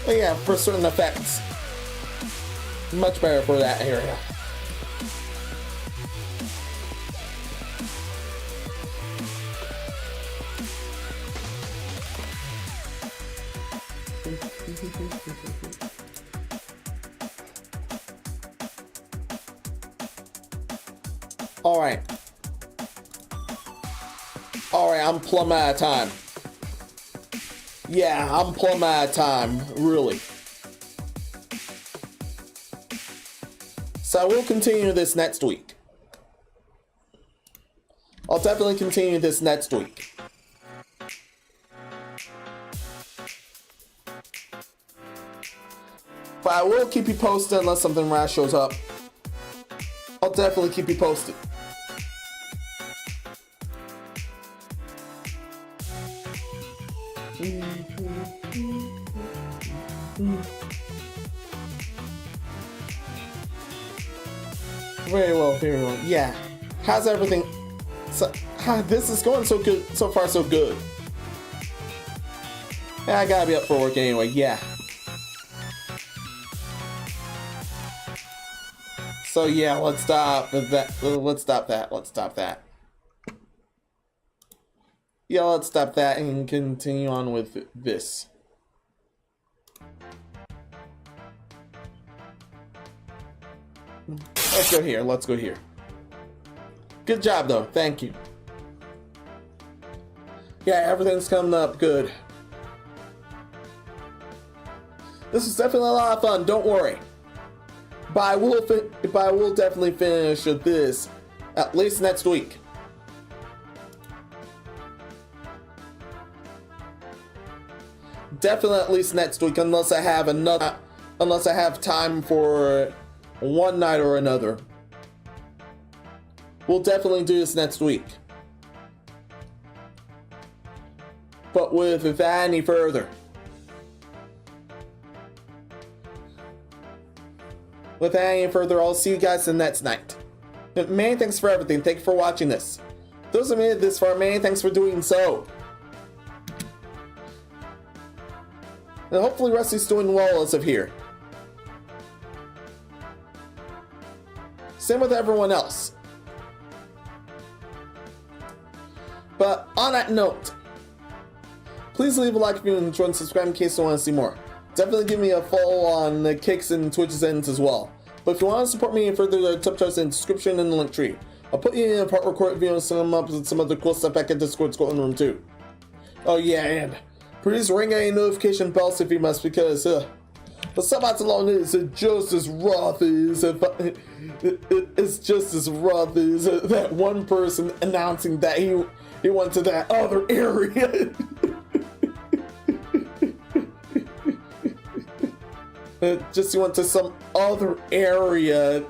But yeah, for certain effects, much better for that area. Alright, I'm plumb out of time. Yeah, I'm plumb out of time, really. So I will continue this next week. I'll definitely continue this next week. But I will keep you posted unless something rash shows up. I'll definitely keep you posted. Very well, very well. Yeah. How's everything? So, this is going so good. So far, so good. Yeah, I gotta be up for work anyway. Yeah. So yeah, let's stop that. Let's stop that. Let's stop that. Yeah, let's stop that and continue on with this. Let's go here. Let's go here. Good job, though. Thank you. Yeah, everything's coming up good. This is definitely a lot of fun. Don't worry. But I will definitely finish this at least next week. Definitely at least next week, unless I have time for one night or another. We'll definitely do this next week. But without any further, I'll see you guys the next night. Many thanks for everything. Thank you for watching this. Those who made it this far, many thanks for doing so. And hopefully Rusty's doing well as of here. Same with everyone else. But on that note, please leave a like if you enjoyed and subscribe in case you want to see more. Definitely give me a follow on the Kicks and Twitch's ends as well. But if you want to support me further, the subtitles in the description and the link tree. I'll put you in a part recorded video and set them up with some other cool stuff back at Discord's Golden Room too. Oh yeah, and please ring a notification bells if you must, because but somebody's alone is just as rough as it's just as rough as that one person announcing that he went to that other area. Just he went to some other area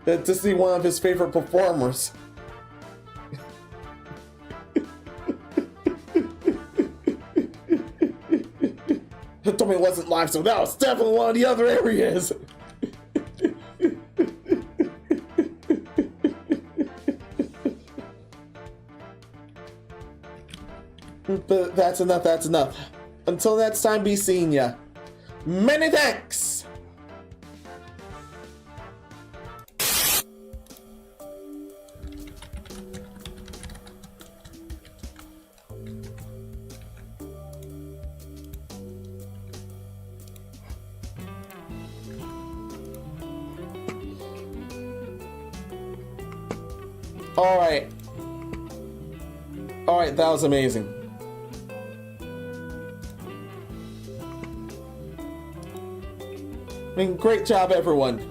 to see one of his favorite performers. It told me it wasn't live, so that was definitely one of the other areas. But that's enough, that's enough. Until next time, be seeing ya. Many thanks! Alright. Alright, that was amazing. I mean, great job, everyone.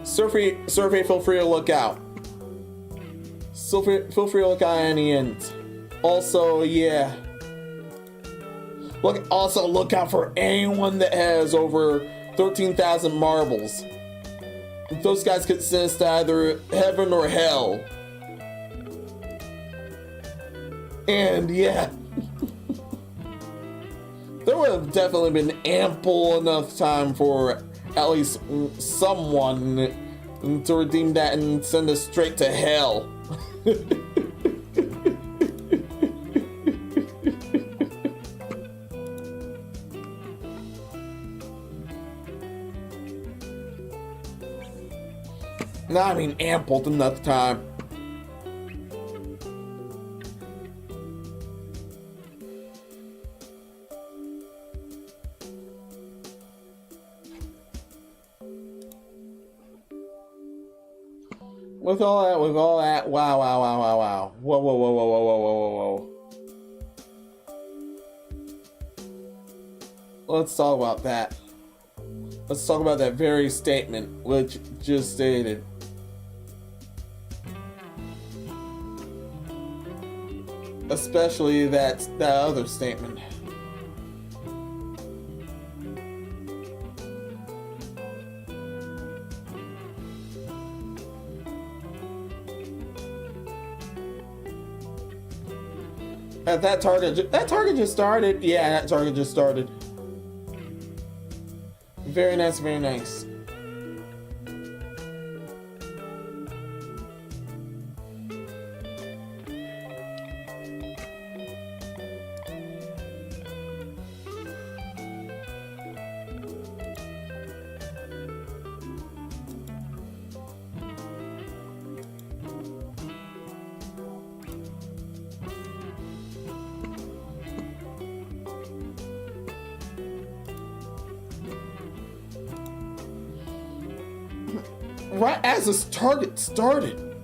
Survey, feel free to look out. Feel free to look out at any end. Also, yeah. Also look out for anyone that has over 13,000 marbles. Those guys could send us to either heaven or hell. And yeah. There would have definitely been ample enough time for at least someone to redeem that and send us straight to hell. No, I mean ample enough time. With all that, wow. Whoa. Let's talk about that. Let's talk about that very statement which just stated. Especially that other statement. That target just started. Yeah, that target just started. Very nice, very nice. Right as this target started.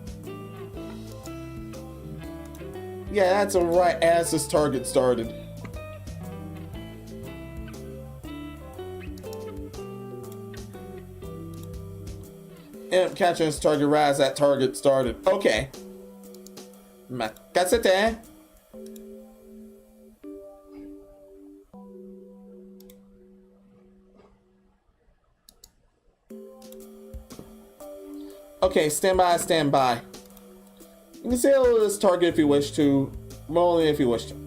Yeah, that's a right as this target started. And catching his target right as that target started. Okay. Makasete. Okay, stand by. You can say hello to this target if you wish to, but only if you wish to.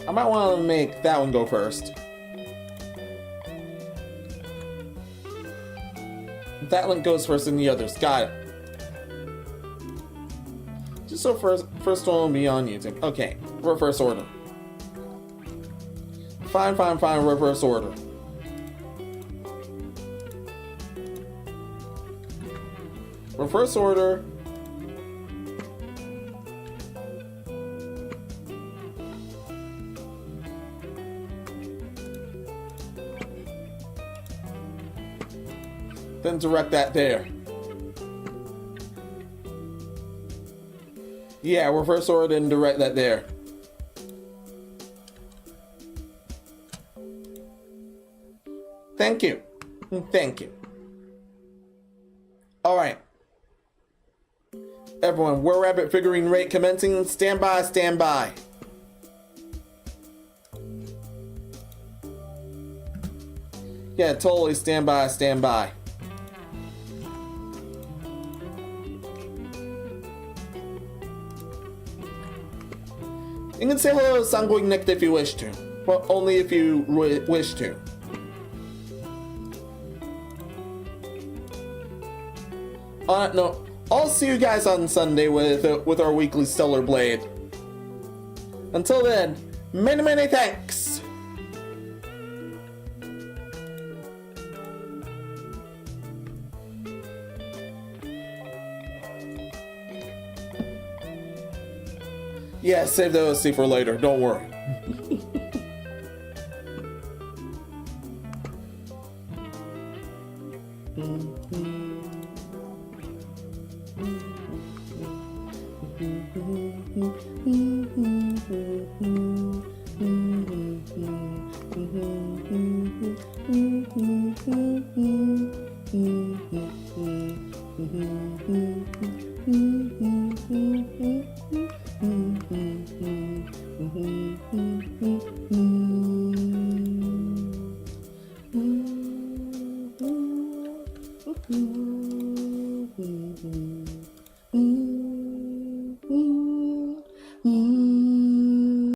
I might want to make that one go first. That one goes first and the others. Got it. Just so first one will be on YouTube. Okay, reverse order. Fine, reverse order. Reverse order. Then direct that there. Yeah, reverse order and direct that there. Thank you. Thank you. Alright. Everyone, Were Rabbit figurine rate commencing. Stand by, stand by. Yeah, totally stand by, stand by. You can say hello to Sanguine Nick if you wish to. But only if you wish to. No, I'll see you guys on Sunday with our weekly Stellar Blade. Until then, many, many thanks! Yeah, save the OC for later, don't worry.